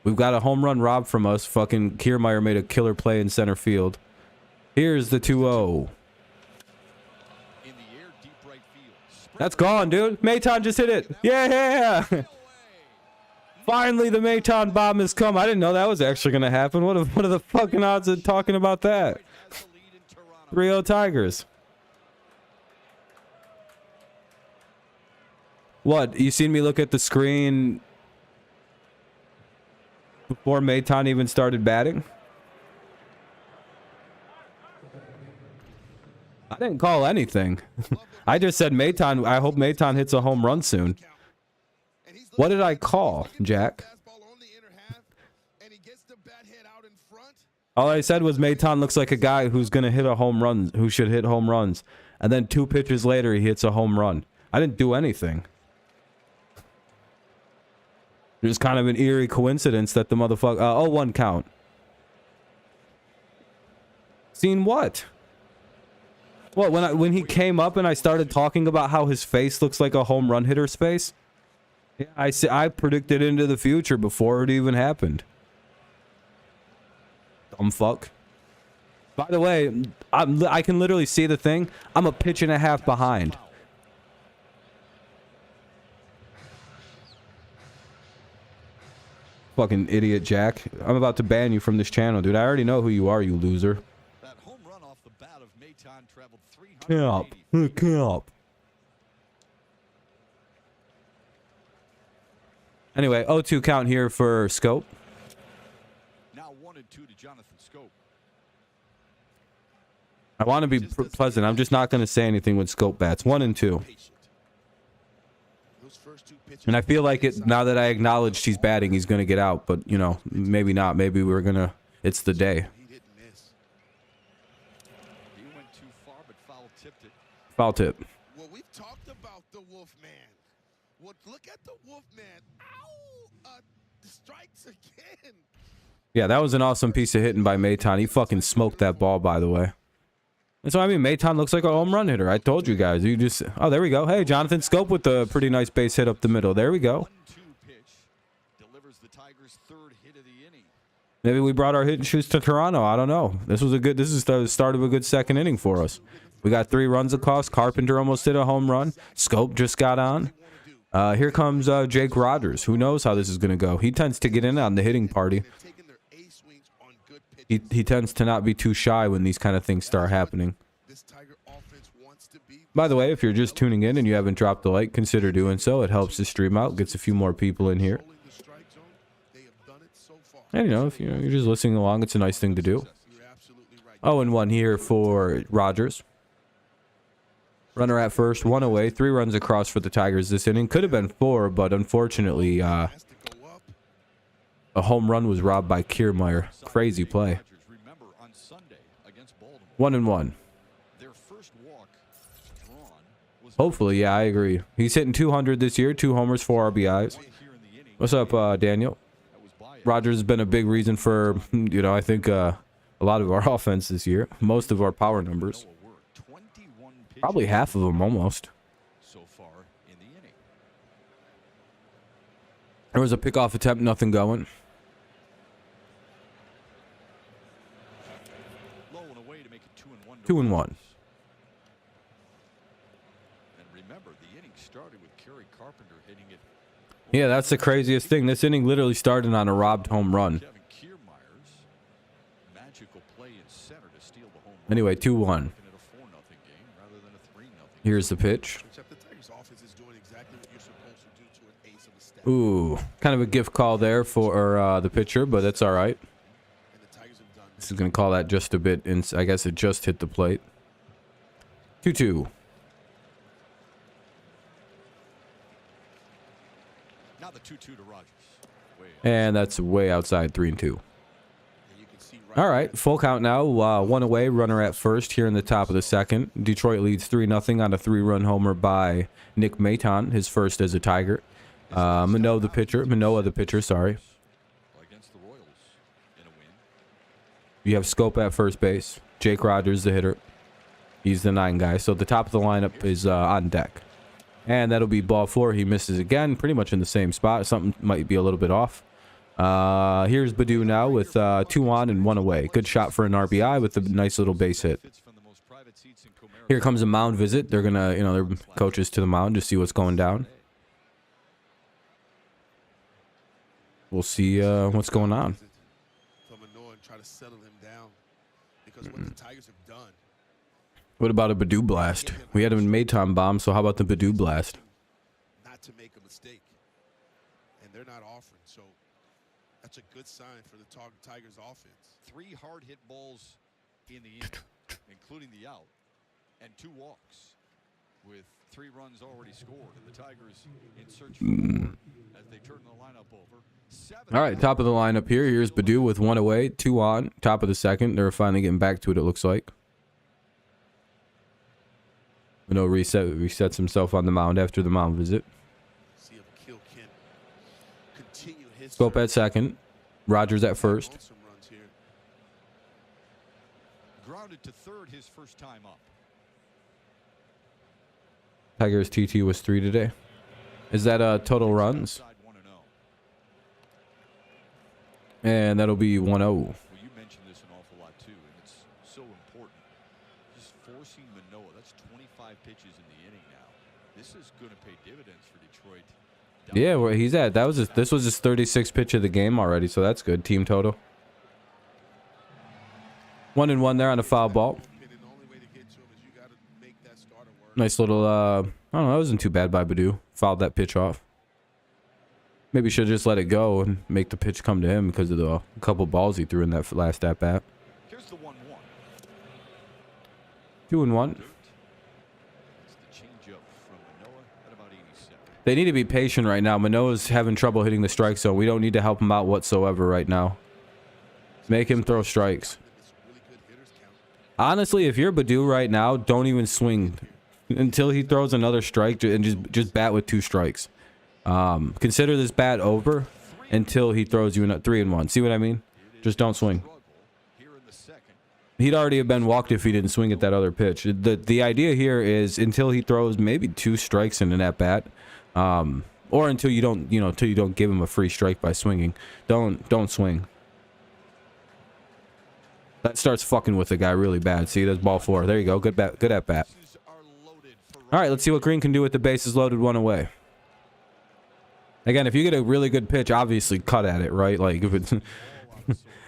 We've got a home run robbed from us. Fucking Kiermaier made a killer play in center field. Here's the 2-0. That's gone, dude. Maton just hit it. Yeah. Finally, the Maton bomb has come. I didn't know that was actually going to happen. What are the fucking odds of talking about that? 3-0 Tigers. What? You seen me look at the screen before Maton even started batting? I didn't call anything. I just said Maton. I hope Maton hits a home run soon. What did I call, Jack? All I said was Maton looks like a guy who's going to hit a home run, who should hit home runs. And then 2 pitches later, he hits a home run. I didn't do anything. There's kind of an eerie coincidence that the motherfucker... 0-1 count. Seen what? What, when he came up and I started talking about how his face looks like a home run hitter's face? Yeah, I predicted into the future before it even happened. Dumb fuck. By the way, I can literally see the thing. I'm a pitch and a half behind. Fucking idiot, Jack. I'm about to ban you from this channel, dude. I already know who you are, you loser. That home run off the bat of Maton traveled 380 feet. Cap. Anyway, 0-2 count here for Scope. Now 1-2 to Jonathan Scope. I want to be pleasant. I'm just not going to say anything with Scope bats. 1-2. And I feel like it now that I acknowledged he's batting, he's going to get out. But, you know, maybe not. Maybe we're going to... It's the day. He went too far, but foul tipped it. Foul tip. Well, we've talked about the Wolfman. Well, look at the Wolfman. Ow! Strikes again. Yeah, that was an awesome piece of hitting by Maton. He fucking smoked that ball, by the way. That's what I mean. Maton looks like a home run hitter. I told you guys. You just... Oh, there we go. Hey, Jonathan Scope with a pretty nice base hit up the middle. There we go. 1-2 pitch delivers the Tigers' 3rd hit of the inning. Maybe we brought our hitting shoes to Toronto. I don't know. This is the start of a good second inning for us. We got 3 runs across. Carpenter almost hit a home run. Scope just got on. Here comes Jake Rogers. Who knows how this is going to go? He tends to get in on the hitting party. He tends to not be too shy when these kind of things start happening. By the way, if you're just tuning in and you haven't dropped a like, consider doing so. It helps the stream out, gets a few more people in here. And, you know, if you're just listening along, it's a nice thing to do. 0-1 here for Rogers. Runner at first, 1 away, 3 runs across for the Tigers this inning. Could have been 4, but unfortunately, a home run was robbed by Kiermaier. Crazy play. 1-1. Their first walk Hopefully, yeah, I agree. He's hitting 200 this year, 2 homers, 4 RBIs. What's up, Daniel? Rogers has been a big reason for, I think a lot of our offense this year. Most of our power numbers. Probably half of them almost. There was a pickoff attempt, nothing going. Low and away to make it 2-1. 2-1. And remember, the inning started with Kerry Carpenter hitting it. Yeah, that's the craziest thing. This inning literally started on a robbed home run. Kevin Kiermaier's magical play in center to steal the home run. Anyway, 2-1. Making it a 4-0 game rather than a 3-0. Here's the pitch. Except the Tigers' offense is doing exactly what you're supposed to do to an ace of a step. Ooh, kind of a gift call there for the pitcher, but that's all right. And the Tigers have done This is going to call that just a bit. I guess it just hit the plate. 2-2. Now the 2-2 to Rogers. And that's way outside, 3-2. And you can see All right, full count now. 1 away, runner at first here in the top of the second. Detroit leads 3-0 on a 3-run homer by Nick Maton, his first as a Tiger. Manoah the pitcher, sorry. Against the Royals in a win. You have Scope at first base. Jake Rogers, the hitter. He's the 9 guy. So the top of the lineup is on deck. And that'll be ball 4. He misses again, pretty much in the same spot. Something might be a little bit off. Here's Baddoo now with 2 on and 1 away. Good shot for an RBI with a nice little base hit. Here comes a mound visit. They're going to, their coaches to the mound to see what's going down. We'll see what's going on. from Manoah and try to settle him down because what the Tigers have done. What about a Baddoo blast? We had a Maton bomb, so how about the Baddoo blast? Not to make a mistake, and they're not offering, so that's a good sign for the Tigers offense. 3 hard hit balls in the inning, including the out, and 2 walks, with 3 runs already scored, and the Tigers in search for more as they turn the lineup over. All right, top of the lineup here. Here's Baddoo with 1 away, 2 on, top of the second. They're finally getting back to it, it looks like. Manoah resets himself on the mound after the mound visit. See if Kill can continue his Scope at second. Rogers at first. Some runs here. Grounded to third his first time up. Tigers TT was 3 today. Is that total runs? Side 1-0. And that'll be 1-0. Well, you mentioned this an awful lot too, and it's so important. Just forcing Manoah. That's 25 pitches in the inning now. This is going to pay dividends for Detroit. Yeah, where he's at. This was his 36th pitch of the game already, so that's good. Team total. 1-1 there on a foul ball. And the only way to get to him is you got to make that starter work. Nice little, I don't know, that wasn't too bad by Baddoo. Fouled that pitch off. Maybe should have just let it go and make the pitch come to him because of the couple balls he threw in that last at-bat. Here's the 1-1. 2-1. It's the changeup from Manoah at about 87. They need to be patient right now. Manoah's having trouble hitting the strike zone. We don't need to help him out whatsoever right now. Make him throw strikes. This really good hitters count. Honestly, if you're Baddoo right now, don't even swing until he throws another strike and just bat with 2 strikes. Consider this bat over until he throws you in a 3-1. See what I mean? Just don't swing. Here in the second. He'd already have been walked if he didn't swing at that other pitch. The idea here is until he throws maybe 2 strikes in an at bat, or until you don't give him a free strike by swinging. Don't swing. That starts fucking with the guy really bad. See, that's ball 4. There you go. Good bat. Good at bat. Bases are loaded for All right, let's see what Green can do with the bases loaded, 1 away. Again, if you get a really good pitch, obviously cut at it, right? Like if it's,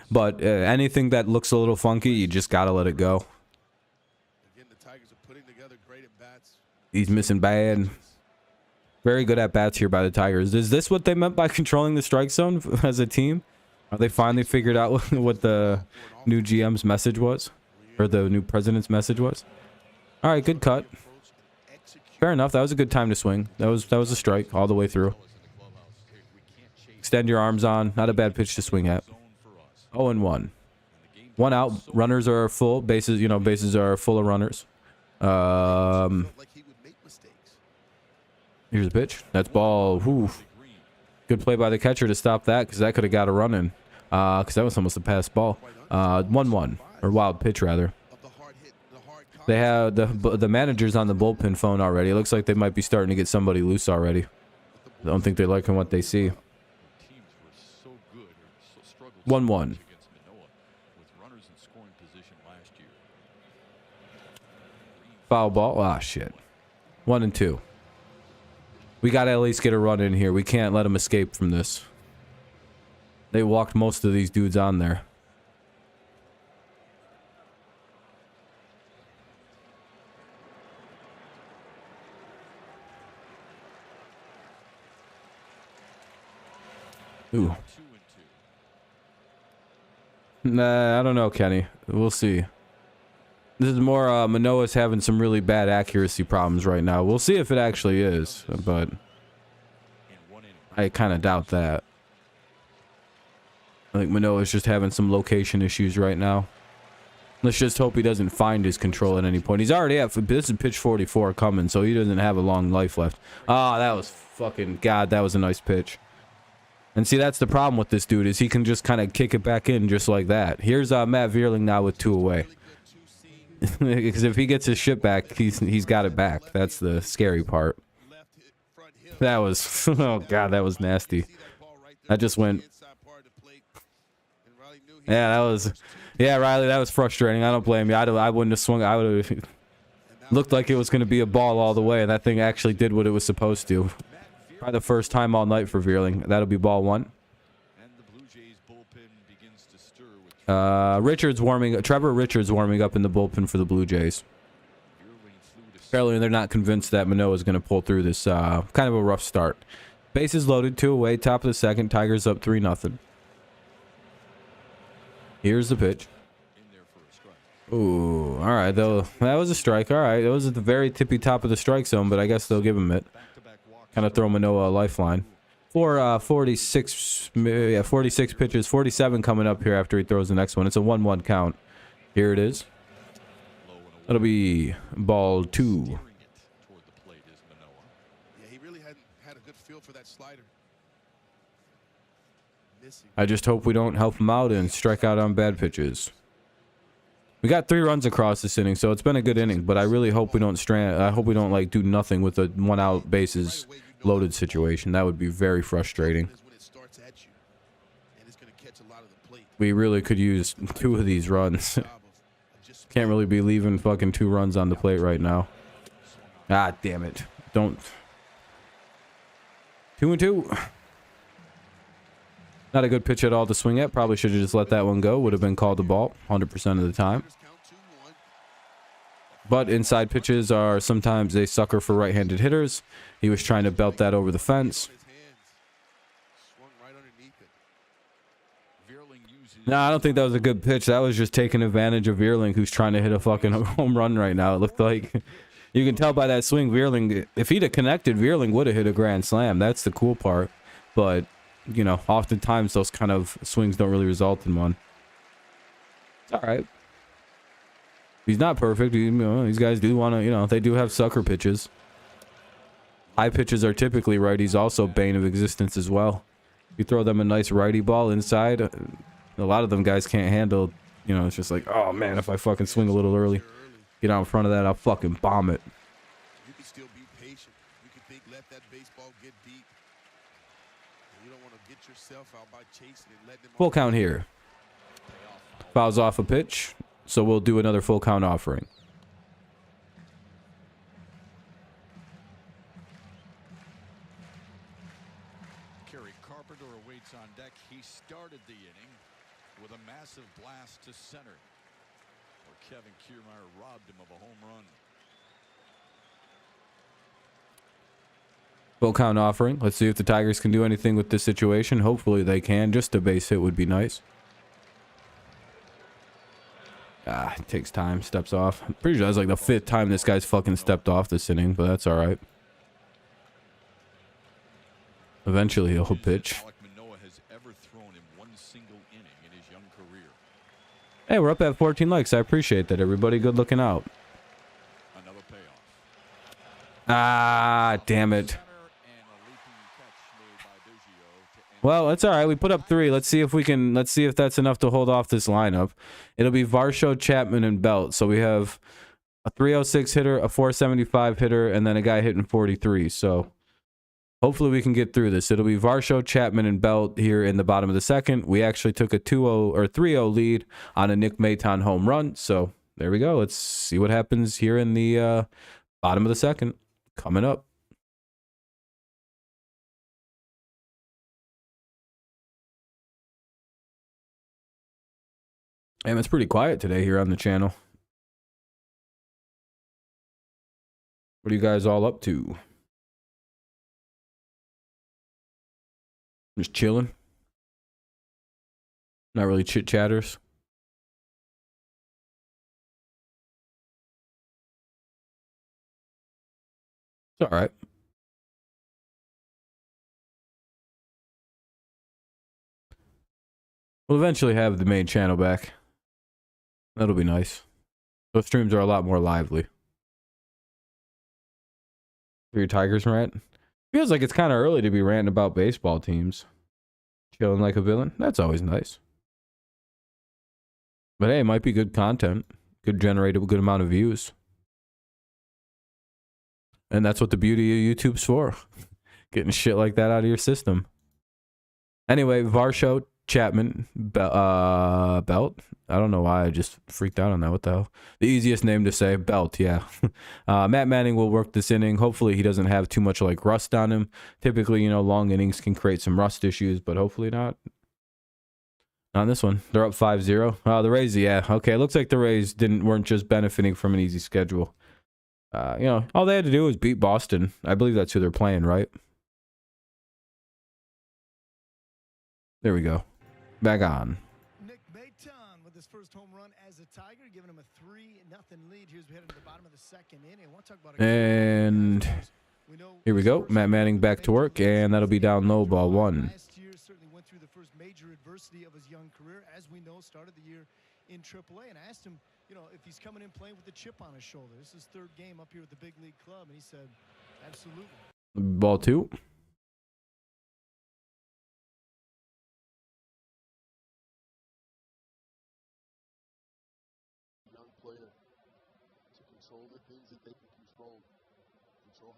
but anything that looks a little funky, you just gotta let it go. Again, the Tigers are putting together great at bats. He's missing bad. Very good at bats here by the Tigers. Is this what they meant by controlling the strike zone as a team? Are they finally figured out what the new GM's message was, or the new president's message was? All right, good cut. Fair enough. That was a good time to swing. That was a strike all the way through. Extend your arms on. Not a bad pitch to swing at. 0-1. 1 out. Runners are full. Bases are full of runners. Felt like he would make mistakes. Here's a pitch. That's ball. Whew. Good play by the catcher to stop that, because that could have got a run in. Because that was almost a pass ball. 1-1, or wild pitch rather. They have the managers on the bullpen phone already. It looks like they might be starting to get somebody loose already. I don't think they're liking what they see. 1-1. Foul ball. Ah, shit. 1-2. We got to at least get a run in here. We can't let them escape from this. They walked most of these dudes on there. Ooh. Nah, I don't know, Kenny. We'll see. This is more, Manoah's having some really bad accuracy problems right now. We'll see if it actually is, but I kind of doubt that. I think Manoah's just having some location issues right now. Let's just hope he doesn't find his control at any point. He's already at, this is pitch 44 coming, so he doesn't have a long life left. Ah, that was fucking, God, that was a nice pitch. And see, that's the problem with this dude, is he can just kind of kick it back in just like that. Here's Matt Vierling now with 2 away. Because if he gets his shit back, he's got it back. That's the scary part. That was, oh God, that was nasty. I just went. Yeah, that was, yeah, Riley, that was frustrating. I don't blame you. I wouldn't have swung. I would have looked like it was going to be a ball all the way, and that thing actually did what it was supposed to. Probably the first time all night for Vierling. That'll be ball 1. Trevor Richards warming up in the bullpen for the Blue Jays. Apparently they're not convinced that Manoah is going to pull through this kind of a rough start. Bases loaded, 2 away, top of the second. Tigers up 3-0. Here's the pitch. Ooh, all right, though. That was a strike. All right, it was at the very tippy top of the strike zone, but I guess they'll give him it. Kind of throw Manoah a lifeline. 46 pitches, 47 coming up here after he throws the next one. It's a 1-1 count. Here it is. That'll be ball 2. Yeah, he really had a good feel for that slider. I just hope we don't help him out and strike out on bad pitches. We got 3 runs across this inning, so it's been a good inning, but I really hope we don't I hope we don't like do nothing with a 1-out bases loaded situation. That would be very frustrating. We really could use 2 of these runs. Can't really be leaving fucking 2 runs on the plate right now. Ah, damn it. Don't. 2-2. Not a good pitch at all to swing at. Probably should have just let that one go. Would have been called a ball 100% of the time. But inside pitches are sometimes a sucker for right-handed hitters. He was trying to belt that over the fence. No, I don't think that was a good pitch. That was just taking advantage of Vierling, who's trying to hit a fucking home run right now. It looked like, you can tell by that swing, Vierling, if he'd have connected, Vierling would have hit a grand slam. That's the cool part. But, you know, oftentimes those kind of swings don't really result in one. It's all right. He's not perfect. You know, these guys do want to, you know, they do have sucker pitches. High pitches are typically righties, also bane of existence as well. You throw them a nice righty ball inside, a lot of them guys can't handle, you know, it's just like, oh man, if I fucking swing a little early, get out in front of that, I'll fucking bomb it. You can still be patient. You can think, let that baseball get deep. You don't want to get yourself out by chasing and letting them. Full count here. Fouls off a pitch. So we'll do another full count offering. Kerry Carpenter awaits on deck. He started the inning with a massive blast to center, where Kevin Kiermaier robbed him of a home run. Full count offering. Let's see if the Tigers can do anything with this situation. Hopefully they can. Just a base hit would be nice. Ah, it takes time. Steps off. I'm pretty sure that's like the 5th time this guy's fucking stepped off this inning, but that's all right. Eventually he'll pitch. Hey, we're up at 14 likes. I appreciate that, everybody. Good looking out. Ah, damn it. Well, that's all right. We put up 3. Let's see if we can. Let's see if that's enough to hold off this lineup. It'll be Varsho, Chapman, and Belt. So we have a 306 hitter, a 475 hitter, and then a guy hitting 43. So hopefully we can get through this. It'll be Varsho, Chapman, and Belt here in the bottom of the second. We actually took a 2-0 or 3-0 lead on a Nick Maton home run. So there we go. Let's see what happens here in the bottom of the second. Coming up. And it's pretty quiet today here on the channel. What are you guys all up to? Just chilling? Not really chit-chatters? It's all right. We'll eventually have the main channel back. That'll be nice. Those streams are a lot more lively. For your Tigers rant? Feels like it's kind of early to be ranting about baseball teams. Chilling like a villain? That's always nice. But hey, it might be good content. Could generate a good amount of views. And that's what the beauty of YouTube's for. Getting shit like that out of your system. Anyway, Varsho, Chapman, Belt. I don't know why I just freaked out on that. What the hell? The easiest name to say, Belt, yeah. Matt Manning will work this inning. Hopefully he doesn't have too much like rust on him. Typically, you know, long innings can create some rust issues, but hopefully not. Not on this one. They're up 5-0. Oh, the Rays, yeah. Okay, looks like the Rays weren't just benefiting from an easy schedule. You know, all they had to do was beat Boston. I believe that's who they're playing, right? There we go. Back on. Nick Maton with his first home run as a Tiger, giving him a 3-0 lead. Here's we headed to the bottom of the second inning. We'll talk about and here we go. Matt Manning back to work, and that'll be down low, ball 1. Last year certainly went through the first major adversity of his young career. As we know, started the year in AAA, and I asked him, you know, if he's coming in playing with a chip on his shoulder. This is his 3rd game up here with the big league club, and he said, absolutely. Ball 2.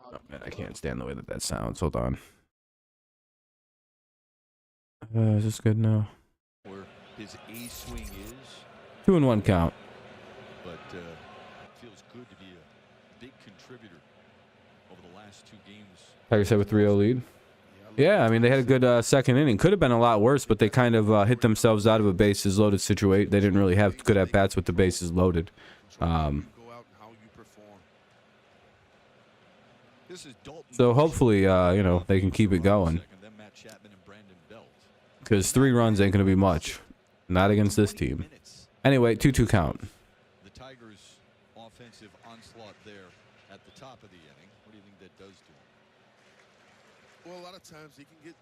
Oh man, I can't stand the way that sounds. Hold on. Is this good now? Where his A swing is. 2-1 count. But feels good to be a big contributor over the last 2 games. Tigers have a 3-0 lead. Yeah, I mean, they had a good second inning. Could have been a lot worse, but they kind of hit themselves out of a bases loaded situation. They didn't really have good at-bats with the bases loaded. So hopefully, you know, they can keep it going. Because 3 runs ain't going to be much. Not against this team. Anyway, 2-2 count. The Tigers' offensive onslaught there at the top of the inning. What do you think that does to him? Well, a lot of times he can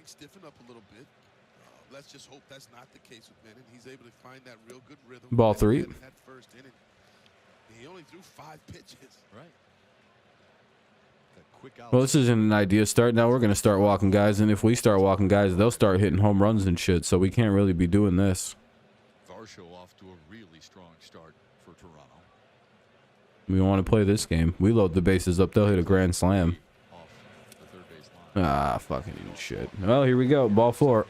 stiffen up a little bit. Let's just hope that's not the case with Manning. He's able to find that real good rhythm. Ball 3. That first inning. He only threw 5 pitches. Right. Well, this isn't an idea start. Now we're going to start walking guys, and if we start walking guys, they'll start hitting home runs and shit, so we can't really be doing this. Varsho off to a really strong start for Toronto. We want to play this game. We load the bases up, they'll hit a grand slam. Off the third base line. Ah, fucking shit. Well, here we go. Ball 4.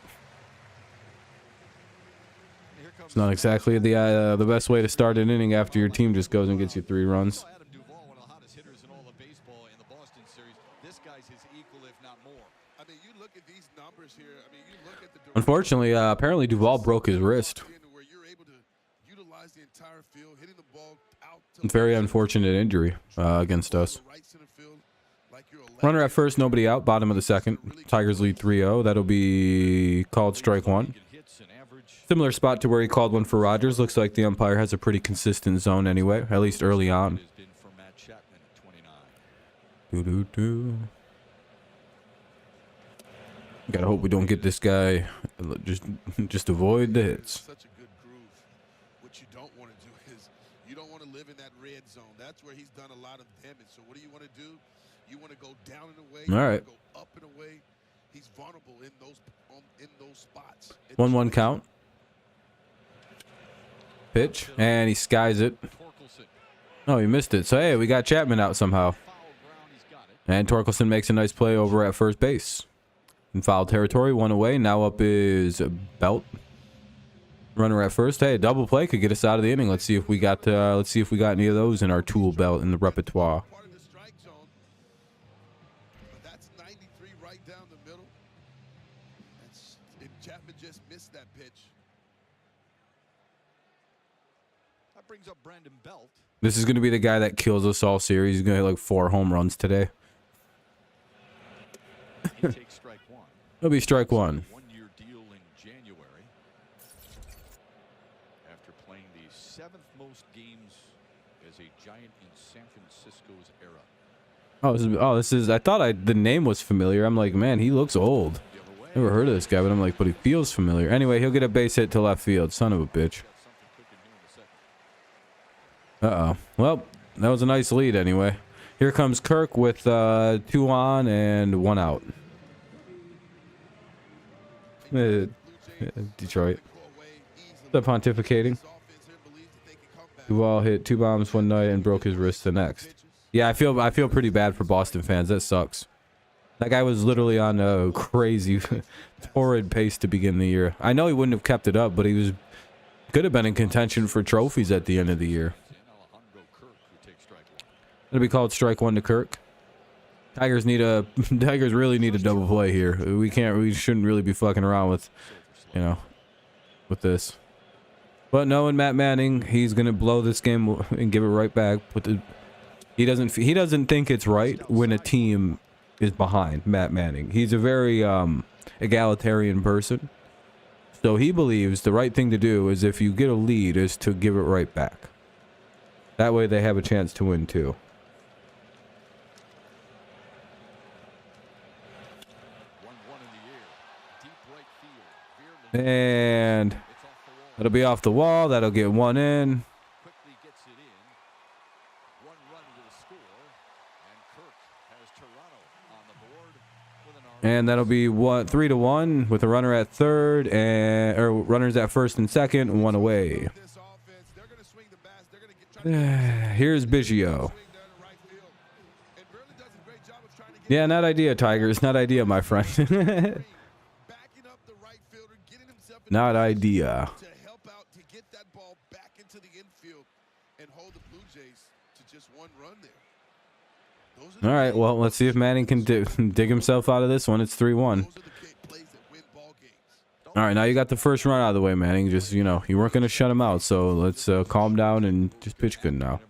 It's not exactly the best way to start an inning after your team just goes and gets you 3 runs. Unfortunately, apparently Duvall broke his wrist. Very unfortunate injury against us. Runner at first, nobody out. Bottom of the second. Tigers lead 3-0. That'll be called strike 1. Similar spot to where he called one for Rogers. Looks like the umpire has a pretty consistent zone anyway, at least early on. Doo-doo-doo. Gotta hope we don't get this guy. Just avoid the hits. Such a good groove. What you don't want to do is you don't want to live in that red zone. That's where he's done a lot of damage. So what do you want to do? You want to go down and away. All right. Go up and away. He's vulnerable in those spots. 1-1 count. Pitch, and he skies it. Oh, he missed it. So, hey, we got Chapman out somehow. And Torkelson makes a nice play over at first base. In foul territory, 1 away. Now up is Belt. Runner at first. Hey, a double play could get us out of the inning. Let's see if we got any of those in our tool belt in the repertoire. Part of the strike zone. But that's 93 right down the middle. And Chapman just missed that pitch. That brings up Brandon Belt. This is going to be the guy that kills us all series. He's going to hit like 4 home runs today. He takes strike one. It'll be strike one. 1-year deal in January. After playing the 7th most games as a Giant in San Francisco's era. This is. I thought the name was familiar. I'm like, man, he looks old. Never heard of this guy, but I'm like, but he feels familiar. Anyway, he'll get a base hit to left field. Son of a bitch. Uh-oh. Well, that was a nice lead anyway. Here comes Kirk with 2 on and 1 out. Detroit. The pontificating. Duvall hit 2 bombs one night and broke his wrist the next. Yeah, I feel pretty bad for Boston fans. That sucks. That guy was literally on a crazy, torrid pace to begin the year. I know he wouldn't have kept it up, but he could have been in contention for trophies at the end of the year. It'll be called strike 1 to Kirk. Tigers really need a double play here. We shouldn't really be fucking around with, with this. But knowing Matt Manning, he's gonna blow this game and give it right back. He doesn't think it's right when a team is behind Matt Manning. He's a very egalitarian person. So he believes the right thing to do is if you get a lead is to give it right back. That way they have a chance to win too. And it'll be off the wall. That'll get 1 in. Quickly gets it in. 1 run with a score. And Kirk has Toronto on the board with an And that'll be 3-1 with a runner at third or runners at first and second and 1 away. Here's Biggio. Yeah, not idea, Tigers. Not idea, my friend. Not idea. To help out to get that ball back into the infield and hold the Blue Jays to just 1 run there. All right, well, let's see if Manning can dig himself out of this one. It's 3-1. All right, now you got the first run out of the way, Manning. Just, you weren't going to shut him out, so let's calm down and just pitch good now.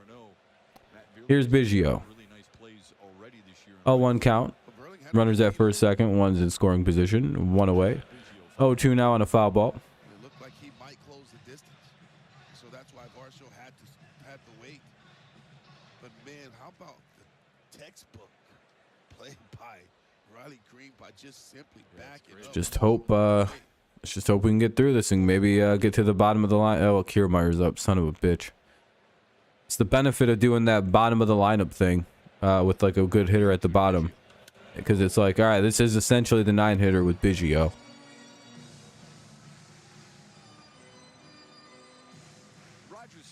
Here's Biggio. 0-1 count. Runners at first, second. 1's in scoring position. 1 away. 0-2 now on a foul ball. It looked like he might close the distance, so that's why Varsho had to wait. But man, how about the textbook play by Riley Green by just simply backing up? Just hope, let's just hope we can get through this and maybe get to the bottom of the line. Oh, Kiermaier's up, son of a bitch. It's the benefit of doing that bottom of the lineup thing with like a good hitter at the bottom, because it's like, all right, this is essentially the 9-hitter with Biggio.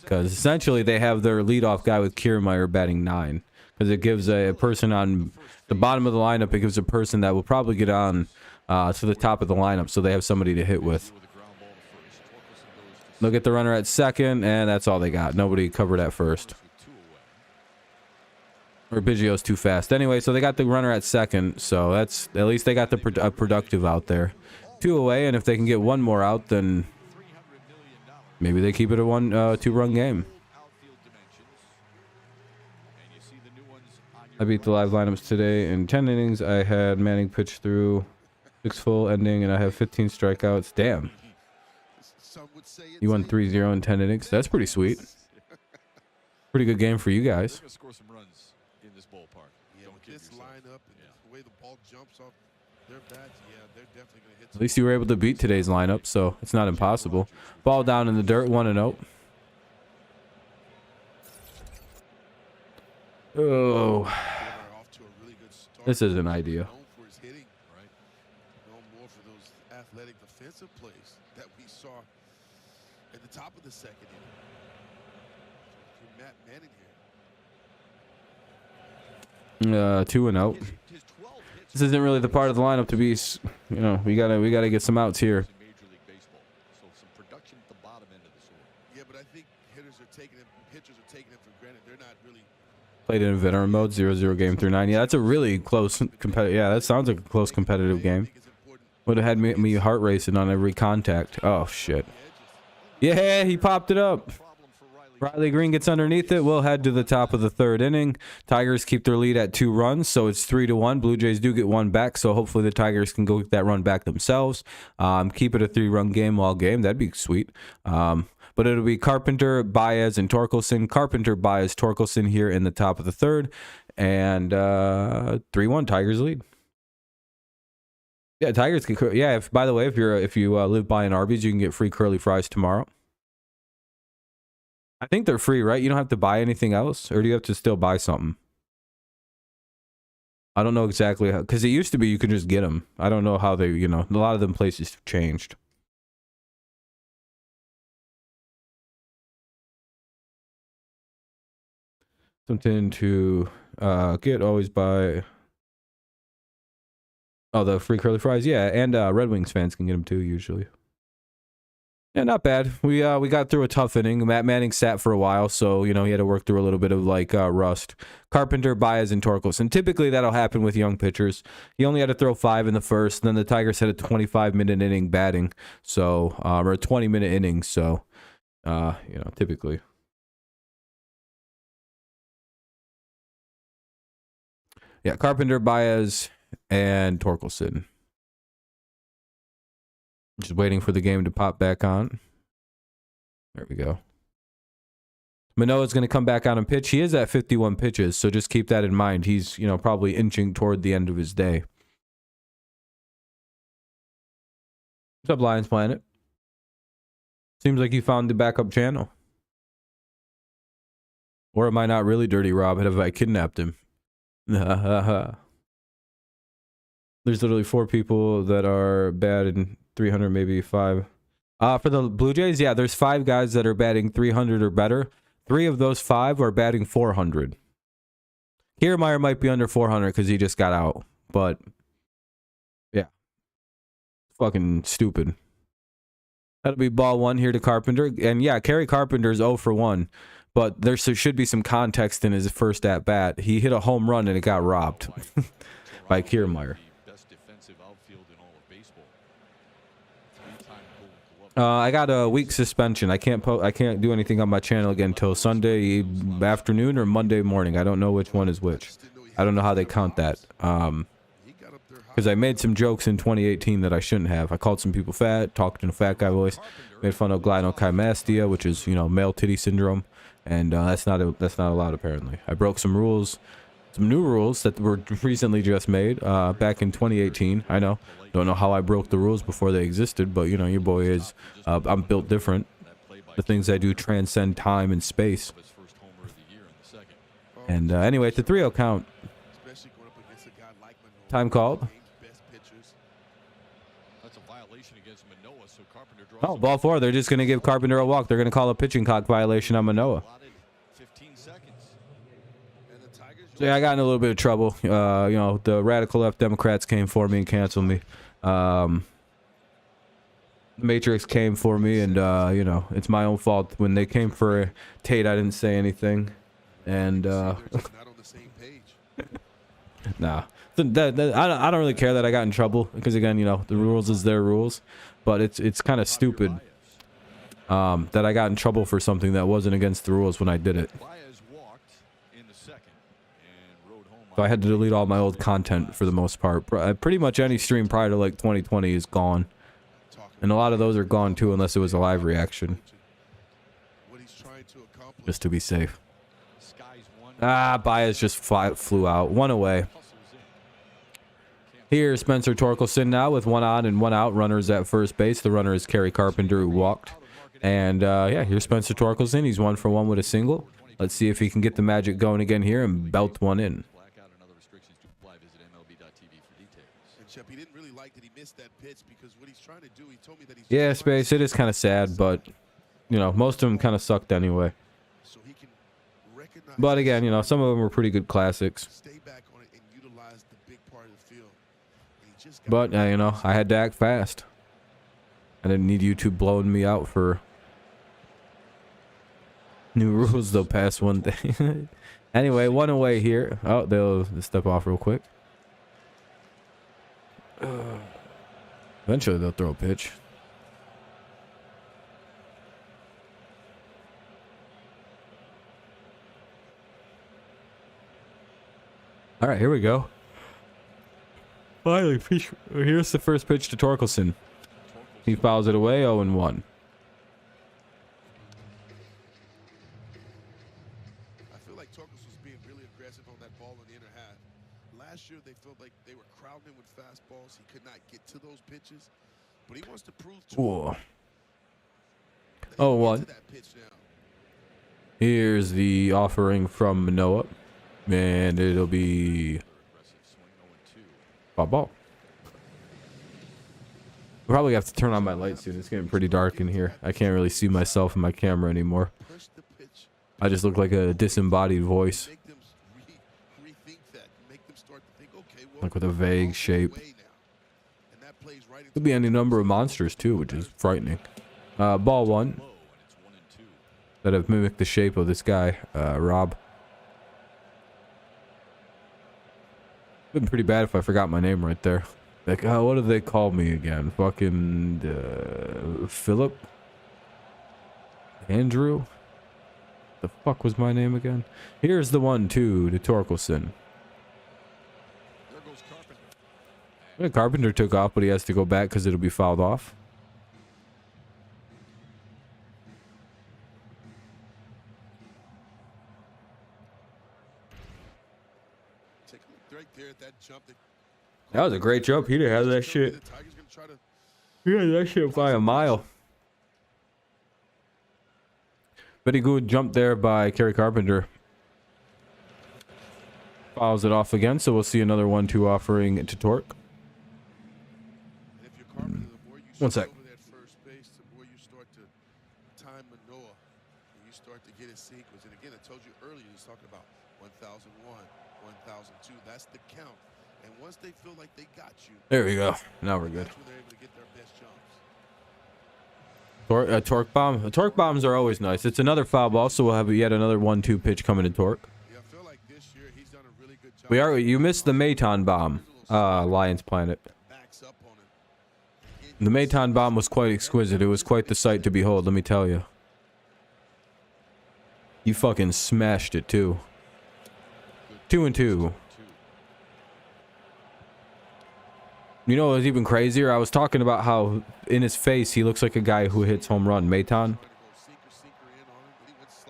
Because essentially they have their leadoff guy with Kiermaier batting 9. Because it gives a person on the bottom of the lineup, it gives a person that will probably get on to the top of the lineup, so they have somebody to hit with. They'll get the runner at second, and that's all they got. Nobody covered at first. Or Biggio's too fast. Anyway, so they got the runner at second, so that's at least they got the productive out there. 2 away, and if they can get 1 more out, then maybe they keep it a 2-run game. I beat the live lineups today in 10 innings. I had Manning pitch through 6 full ending, and I have 15 strikeouts. Damn. You won 3-0 in 10 innings. That's pretty sweet. Pretty good game for you guys. At least you were able to beat today's lineup, so it's not impossible. Ball down in the dirt, 1-0. Oh, this is an idea. aggressive plays that we saw at the top of the second inning. Matt Manning here. 2-0. This isn't really the part of the lineup to be, you know, we gotta get some outs here. Major League Baseball. So some production at the bottom end of the sword. Yeah, but I think pitchers are taking it for granted. They're not really. Played in veteran mode, 0-0 game through 9. Yeah, that's a really close competitive. Yeah, that sounds like a close competitive game. Would have had me heart racing on every contact. Oh shit. Yeah, he popped it up. Riley Green gets underneath it. We'll head to the top of the third inning. Tigers keep their lead at 2 runs, so it's 3-1. Blue Jays do get one back, so hopefully the Tigers can go get that run back themselves. Keep it a 3-run game all game. That'd be sweet. But it'll be Carpenter, Baez, and Torkelson. Carpenter, Baez, Torkelson here in the top of the third. And 3-1, Tigers lead. Yeah, Tigers can. Yeah, by the way, if you live by an Arby's, you can get free curly fries tomorrow. I think they're free, right? You don't have to buy anything else, or do you have to still buy something? I don't know exactly how, because it used to be you could just get them. I don't know how they, you know, a lot of them places have changed. Something to get, always buy. Oh, the free curly fries, yeah, and Red Wings fans can get them too usually. Yeah, not bad. We got through a tough inning. Matt Manning sat for a while, so you know he had to work through a little bit of like rust. Carpenter, Baez, and Torkelson. Typically that'll happen with young pitchers. He only had to throw 5 in the first. Then the Tigers had a 25-minute inning batting, so or a 20-minute inning. So you know, typically. Yeah, Carpenter, Baez, and Torkelson. Just waiting for the game to pop back on. There we go. Manoah's going to come back on and pitch. He is at 51 pitches, so just keep that in mind. He's, you know, probably inching toward the end of his day. What's up, Lions Planet? Seems like you found the backup channel. Or am I not really Dirty Rob? Have I kidnapped him? There's literally 4 people that are bad and 300, maybe 5. For the Blue Jays, yeah, there's 5 guys that are batting 300 or better. 3 of those 5 are batting 400. Kiermaier might be under 400 because he just got out. But, yeah. Fucking stupid. That'll be ball 1 here to Carpenter. And, yeah, Kerry Carpenter's 0 for 1. But there should be some context in his first at-bat. He hit a home run and it got robbed by Kiermaier. I got a week suspension. I can't do anything on my channel again until Sunday afternoon or Monday morning. I don't know which one is which. I don't know how they count that. Because I made some jokes in 2018 that I shouldn't have. I called some people fat, talked in a fat guy voice, made fun of gynecomastia, which is, you know, male titty syndrome, and that's not allowed apparently. I broke some rules. Some new rules that were recently just made back in 2018. I know. Don't know how I broke the rules before they existed, but, you know, your boy is... I'm built different. The things I do transcend time and space. And anyway, it's a 3-0 count. Time called. Oh, ball 4. They're just going to give Carpenter a walk. They're going to call a pitching clock violation on Manoah. So yeah, I got in a little bit of trouble. You know, the radical left Democrats came for me and canceled me. The Matrix came for me, and you know, it's my own fault. When they came for Tate, I didn't say anything, and nah, I don't really care that I got in trouble because, again, you know, the rules is their rules, but it's kind of stupid that I got in trouble for something that wasn't against the rules when I did it. So I had to delete all my old content for the most part. Pretty much any stream prior to like 2020 is gone. And a lot of those are gone too, unless it was a live reaction. Just to be safe. Baez just flew out. 1 away. Here's Spencer Torkelson now with 1 on and 1 out. Runners at first base. The runner is Kerry Carpenter, who walked. And yeah, here's Spencer Torkelson. He's 1 for 1 with a single. Let's see if he can get the magic going again here and belt one in. like that he missed that pitch because what he's trying to do, he told me that he's Yeah, Space, it is kind of sad, but, you know, most of them kind of sucked anyway. so he can recognize But again, you know, some of them were pretty good classics. stay back on it and utilize the big part of the field. And he just But, you know, I had to act fast. I didn't need YouTube blowing me out for new rules. They'll pass one thing. Anyway, one away here. Oh, they'll step off real quick. Eventually, they'll throw a pitch. All right, here we go. Finally, here's the first pitch to Torkelson. He fouls it away, 0-1. I feel like Torkelson was being really aggressive on that ball in the inner half. Last year, they felt like they were crowding him with fastballs. He could not get to those pitches, but he wants to prove to Ooh. him that he can 0-1. get to that pitch now. Here's the offering from Manoah, and it'll be foul ball. I'll probably have to turn on my light soon. It's getting pretty dark in here. I can't really see myself in my camera anymore. Push the pitch. I just look like a disembodied voice, Make them rethink that. Make them start to think, okay, well, like with a vague shape. way now. And that plays right into Could be any number of monsters too, which is frightening. Ball one. That have mimicked the shape of this guy, Rob. Been pretty bad if I forgot my name right there. Like, oh, what do they call me again? Fucking Philip? Andrew? The fuck was my name again? Here's the 1-2 to Torkelson. There goes Carpenter. Yeah, Carpenter took off, but he has to go back because it'll be fouled off. Take a look right there at that jump. That was a great jump. He didn't have that shit. The Tigers gonna try to He had that shit by a mile. Very good jump there by Kerry Carpenter. Fouls it off again, so we'll see another 1-2 offering to Torque. And if you're Carpenter, the more you One sit sec. over that first base, the more you start to time Manoah, and you start to get his sequence. And again, I told you earlier, he's talking about 1001, 1002. That's the count. And once they feel like they got you, There we go. Now we're good. that's when they're able to get their best jumps. Torque bomb. The torque bombs are always nice. It's another foul ball, so we'll have yet another 1-2 pitch coming to Torque. Yeah, I feel like this year he's done a really good job. We are. You missed the Maton bomb, Lions Planet. Backs up on it. The Maton bomb was quite exquisite. It was quite the sight to behold, let me tell you. You fucking smashed it too. 2-2. You know what was even crazier? I was talking about how in his face he looks like a guy who hits home run, Maton.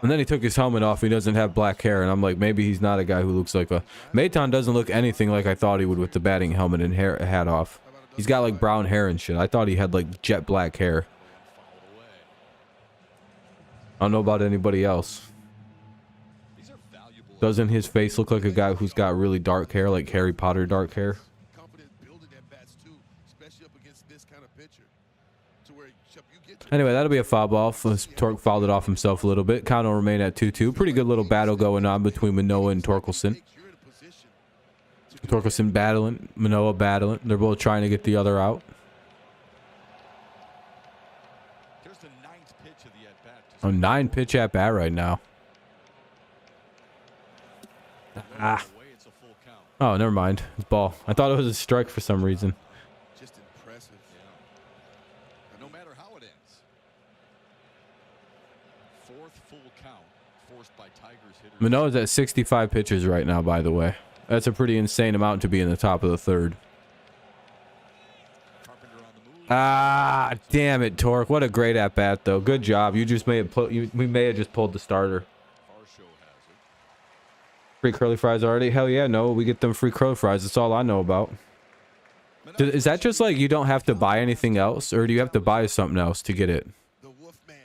And then he took his helmet off. He doesn't have black hair, and I'm like, maybe he's not a guy who looks like a. Maton doesn't look anything like I thought he would with the batting helmet and hat off. He's got like brown hair and shit. I thought he had like jet black hair. I don't know about anybody else. Doesn't his face look like a guy who's got really dark hair, like Harry Potter dark hair? Anyway, that'll be a foul ball. Torque fouled it off himself a little bit. Count will remain at 2-2. Pretty good little battle going on between Manoah and Torkelson. Torkelson battling, Manoah battling. They're both trying to get the other out. Here's the 9th pitch of the at-bat. A 9-pitch at bat right now. Ah. It's a full count. Oh, never mind. It's ball. I thought it was a strike for some reason. Just impressive. Yeah. No matter how it ends. 4th full count forced by Tigers hitters. Manoah's at 65 pitches right now, by the way. That's a pretty insane amount to be in the top of the third. Carpenter on the move. Ah, damn it, Torque. What a great at bat, though. Good job. You just may have we may have just pulled the starter. Varsho has it. Free curly fries already? Hell yeah, no. We get them free curly fries. That's all I know about. Is that just like you don't have to buy anything else, or do you have to buy something else to get it? The Wolfman.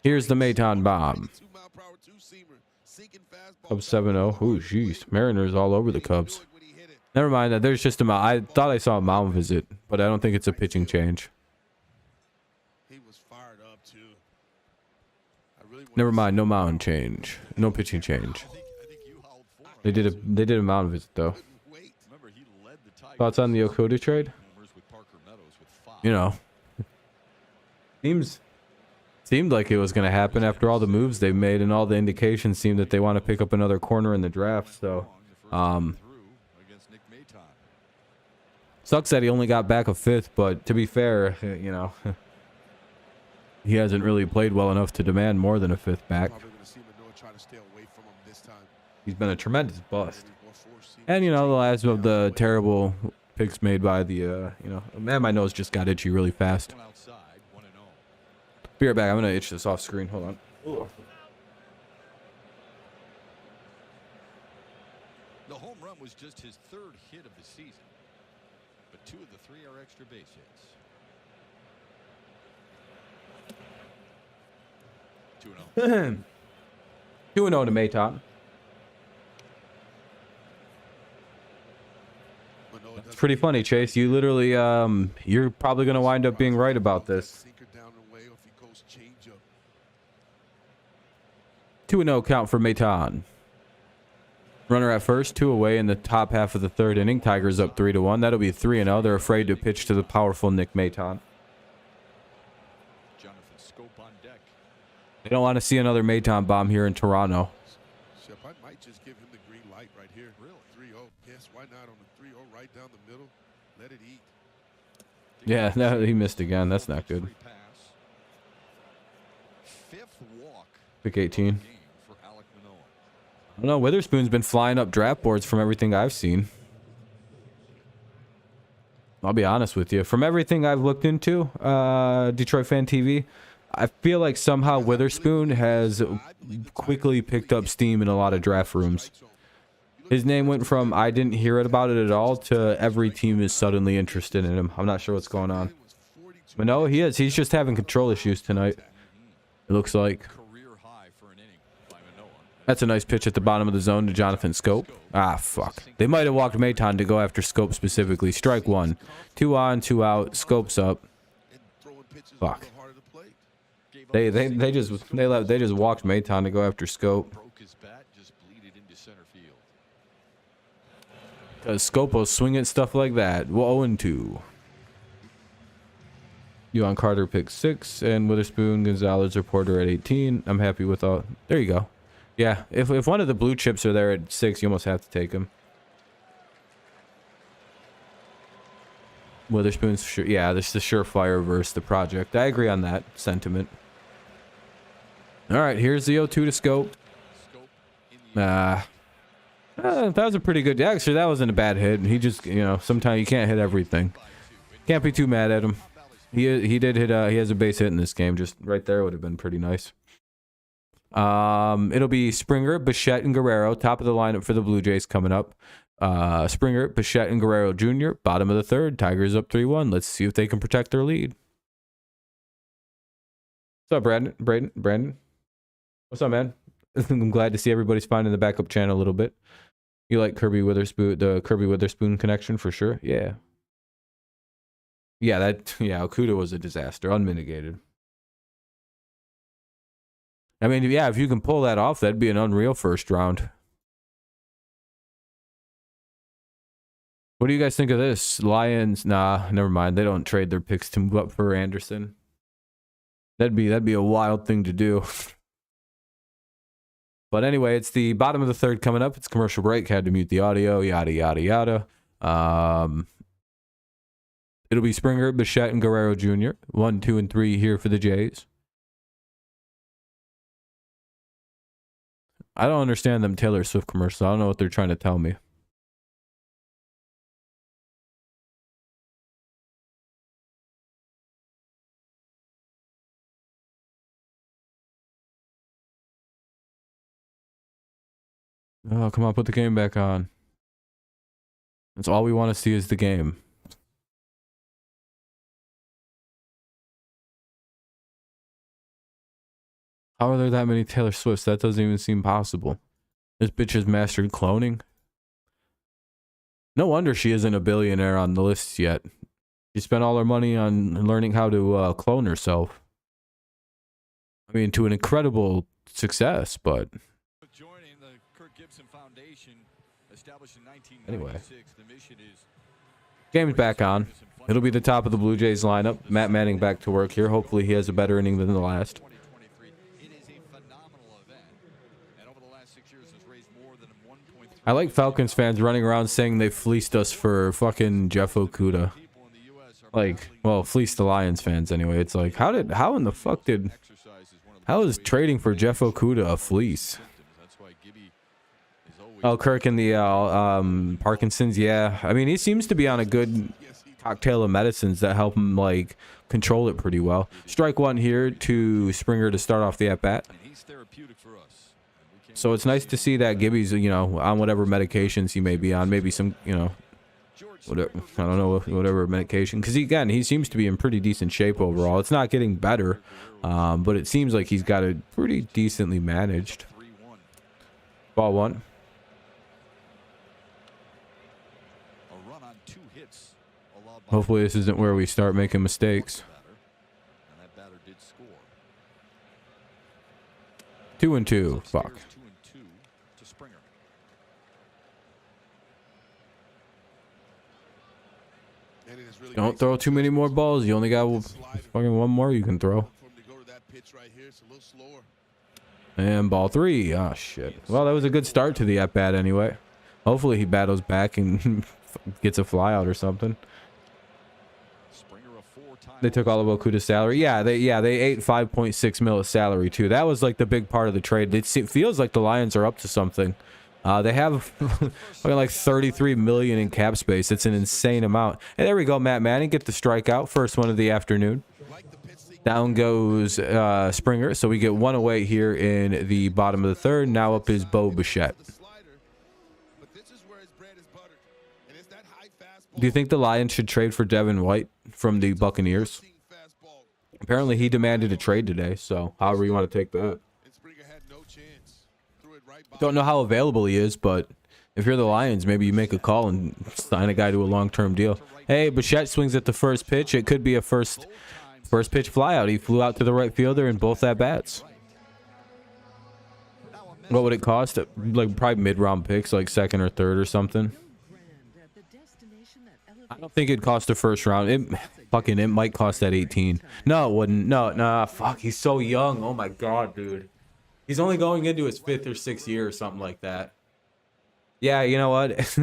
Here's the Maton bomb. 2 mile per hour, 2 two-seamer, sinking fastball. Cubs 7-0. Ooh, jeez. Mariners all over the Cubs. Never mind that. There's just a mound. I thought I saw a mound visit, but I don't think it's a pitching change. He was fired up too. Never mind. No mound change. No pitching change. They did a mound visit though. Thoughts on the Okuda trade? You know, seemed like it was going to happen after all the moves they've made, and all the indications seem that they want to pick up another corner in the draft. So, sucks that he only got back a fifth, but to be fair, you know, he hasn't really played well enough to demand more than a fifth back. He's been a tremendous bust. And, you know, the last of the terrible picks made by the, you know, man, my nose just got itchy really fast. Be right back. I'm going to itch this off screen. Hold on. The home run was just his third hit of the season, but 2 of the 3 are extra base hits. 2-0. 2-0 to Mayton. It's pretty funny, Chase. You literally, you're probably going to wind up being right about this. 2-0 count for Mayton. Runner at first, 2 away in the top half of the third inning. Tigers up 3-1. That'll be 3-0. They're afraid to pitch to the powerful Nick Mayton. They don't want to see another Mayton bomb here in Toronto. Shep, I might just give him the green light right here. Really? 3-0. Yes, why not on the 3-0 right down the middle? Let it eat. Yeah, no, he missed again. That's not good. Pick 18. I don't know. Witherspoon's been flying up draft boards from everything I've seen. I'll be honest with you. From everything I've looked into, Detroit Fan TV, I feel like somehow Witherspoon has quickly picked up steam in a lot of draft rooms. His name went from I didn't hear about it at all to every team is suddenly interested in him. I'm not sure what's going on. But no, he is. He's just having control issues tonight. It looks like. That's a nice pitch at the bottom of the zone to Jonathan Scope. Ah, fuck. They might have walked Mayton to go after Scope specifically. Strike 1. 2 on, 2 out. Scope's up. Fuck. They just walked Mayton to go after Scope. Because Scope will swing at stuff like that. Well, 0-2. Yohan Carter picked 6, and Witherspoon, Gonzalez, Reporter at 18. I'm happy with all. There you go. Yeah, if one of the blue chips are there at 6, you almost have to take him. Witherspoon's sure. Yeah, this is the surefire versus the project. I agree on that sentiment. All right, here's the 0-2 to Scope. That was a pretty good. Actually, that wasn't a bad hit. He just, you know, sometimes you can't hit everything. Can't be too mad at him. He did hit. He has a base hit in this game. Just right there would have been pretty nice. It'll be Springer, Bichette, and Guerrero. Top of the lineup for the Blue Jays coming up. Springer, Bichette, and Guerrero Jr. Bottom of the third. Tigers up 3-1. Let's see if they can protect their lead. What's up, Brandon? What's up, man? I'm glad to see everybody's finding the backup channel a little bit. You like Kirby Witherspoon, the Kirby Witherspoon connection for sure. Yeah. Yeah, Okuda was a disaster, unmitigated. I mean, yeah, if you can pull that off, that'd be an unreal first round. What do you guys think of this? Lions, nah, never mind. They don't trade their picks to move up for Anderson. That'd be a wild thing to do. But anyway, it's the bottom of the third coming up. It's commercial break. Had to mute the audio. Yada yada yada. It'll be Springer, Bichette, and Guerrero Jr. 1, 2, and 3 here for the Jays. I don't understand them Taylor Swift commercials. I don't know what they're trying to tell me. Oh, come on, put the game back on. That's all we want to see is the game. How are there that many Taylor Swifts? That doesn't even seem possible. This bitch has mastered cloning. No wonder she isn't a billionaire on the list yet. She spent all her money on learning how to clone herself. I mean, to an incredible success, but Joining the Kirk Gibson Foundation, established in 1996, anyway. the mission is Game's back on. It'll be the top of the Blue Jays lineup. Matt Manning back to work here. Hopefully he has a better inning than the last. 2023. It is a phenomenal event, and over the last 6 years has raised more than 1.3. I like Falcons fans running around saying they fleeced us for fucking Jeff Okuda. People in the U.S. are Like, well, fleeced the Lions fans anyway. It's like, how in the fuck did, how is trading for Jeff Okuda a fleece? That's why Gibby is always Oh, Kirk and the Parkinson's, yeah. I mean, he seems to be on a good cocktail of medicines that help him, like, control it pretty well. Strike one here to Springer to start off the at-bat. and he's therapeutic for us. So it's nice to see that Gibby's, you know, on whatever medications he may be on. Maybe some, you know, whatever, I don't know, whatever medication. Because, again, he seems to be in pretty decent shape overall. It's not getting better, but it seems like he's got it pretty decently managed. 3-1. Ball one. A run on 2 hits allowed by Hopefully this isn't where we start making mistakes. and that batter did score. 2-2. Fuck. 2-2 to Springer. And it is really Don't great throw too many more balls. You only got fucking one more you can throw. for him to go to that pitch right here. It's a little slower. And ball 3. Oh, shit. Well, that was a good start to the at-bat anyway. Hopefully he battles back and gets a fly out or something. Springer a 4-time They took all of Okuda's salary. Yeah, they ate 5.6 mil of salary too. That was like the big part of the trade. It feels like the Lions are up to something. They have fucking like 33 million in cap space. It's an insane amount. And there we go. Matt Manning get the strikeout. First one of the afternoon. Like the pitch sequence. Down goes Springer. So we get one away here in the bottom of the third. Now up is Bo Bichette. The slider, but this is where his bread is buttered. And it's that high fastball. Do you think the Lions should trade for Devin White from the Buccaneers? Fastball. Apparently he demanded a trade today. So however you want to take that. And Springer had no chance. Threw it right by. Don't know how available he is, but if you're the Lions, maybe you make a call and sign a guy to a long-term deal. Hey, Bichette swings at the first pitch. It could be a first pitch flyout. He flew out to the right fielder in both at-bats. What would it cost? Like probably mid-round picks, like second or third or something. I don't think it'd cost a first round. It might cost that 18. No, it wouldn't. No, fuck. He's so young. Oh my god, dude. He's only going into his 5th or 6th year or something like that. Yeah, you know what?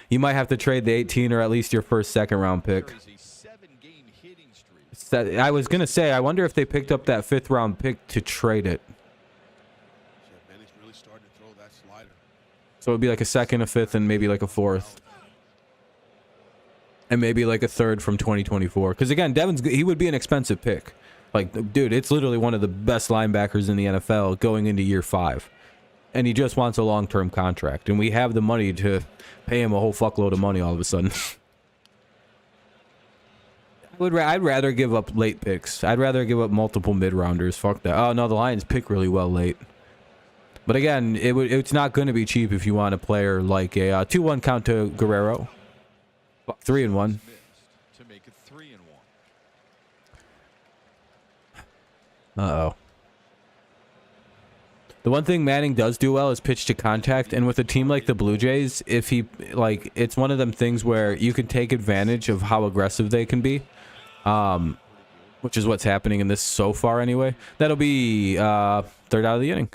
You might have to trade the 18 or at least your first, second round pick. There is a 7-game hitting streak. I was gonna say, I wonder if they picked up that 5th round pick to trade it. Yeah, Manning's really starting to throw that slider. So it'd be like a 2nd, a 5th, and maybe like a 4th. And maybe like a 3rd from 2024. Because again, he would be an expensive pick. Like, dude, it's literally one of the best linebackers in the NFL going into year 5. And he just wants a long-term contract. And we have the money to pay him a whole fuckload of money all of a sudden. I'd rather give up late picks. I'd rather give up multiple mid-rounders. Fuck that. Oh, no, the Lions pick really well late. But again, it's not going to be cheap if you want a player like a 2-1 count to Guerrero. 3-1. Missed to make it 3-1. Uh-oh. The one thing Manning does do well is pitch to contact, and with a team like the Blue Jays, if he, like, it's one of them things where you can take advantage of how aggressive they can be, which is what's happening in this so far anyway. That'll be 3rd out of the inning.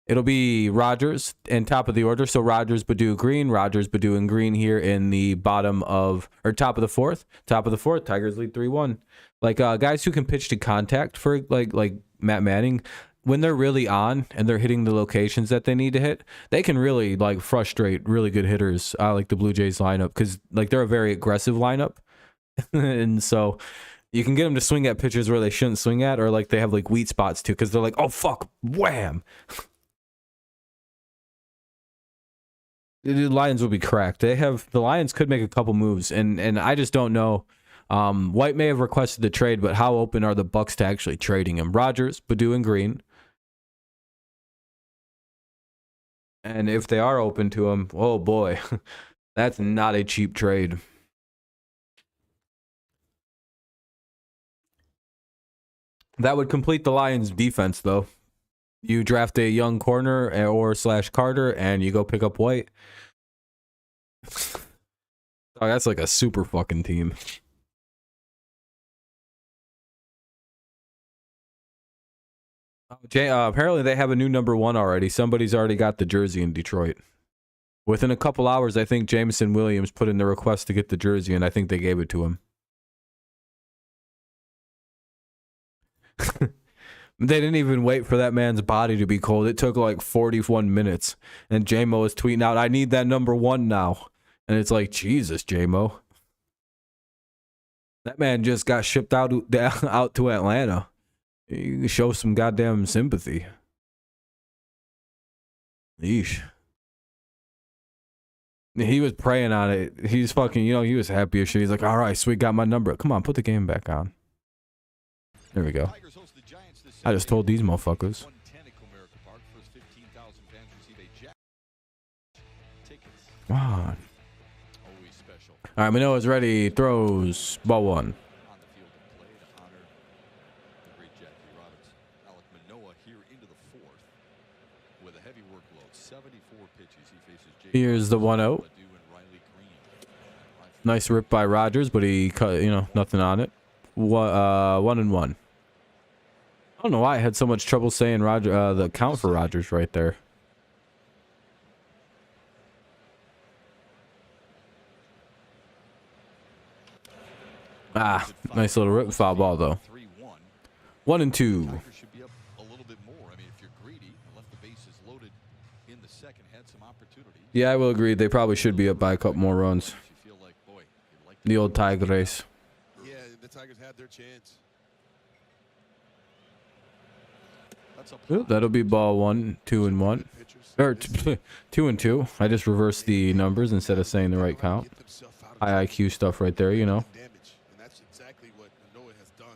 It'll be Rogers and top of the order. So Rogers, Baddoo, Green. Rogers, Baddoo, and Green here in the bottom of, or top of the 4th. Top of the 4th. Tigers lead 3-1. Like guys who can pitch to contact for like Matt Manning, when they're really on and they're hitting the locations that they need to hit, they can really like frustrate really good hitters like the Blue Jays lineup, because like they're a very aggressive lineup. And so you can get them to swing at pitches where they shouldn't swing at, or like they have like weak spots too, because they're like, oh fuck, wham. The Lions will be cracked. The Lions could make a couple moves, and I just don't know. White may have requested the trade, but how open are the Bucks to actually trading him? Rogers, Baddoo, and Green. And if they are open to him, oh boy, that's not a cheap trade. That would complete the Lions defense though. You draft a young corner or slash Carter and you go pick up White. Oh, that's like a super fucking team. Apparently they have a new number 1 already. Somebody's already got the jersey in Detroit. Within a couple hours, I think Jameson Williams put in the request to get the jersey, and I think they gave it to him. They didn't even wait for that man's body to be cold. It took like 41 minutes. And J-Mo is tweeting out, I need that number 1 now. And it's like, Jesus, J-Mo. That man just got shipped out to Atlanta. You can show some goddamn sympathy. Yeesh. He was praying on it. He's fucking, he was happy as shit. He's like, all right, sweet, got my number. Come on, put the game back on. There we go. I just told these motherfuckers. Come on. All right, Manoah's ready. Throws. Ball 1. Here's the 1-0. Nice rip by Rogers, but he cut, nothing on it. 1-1. I don't know why I had so much trouble saying the count for Rogers right there. Ah, nice little rip foul ball though. 1-2. Yeah, I will agree. They probably should be up by a couple more runs. The old Tigers. Yeah, the Tigers had their chance. Ooh, that'll be ball 1, 2-1. Or 2-2. I just reversed the numbers instead of saying the right count. High IQ stuff right there, And that's exactly what Manoah has done.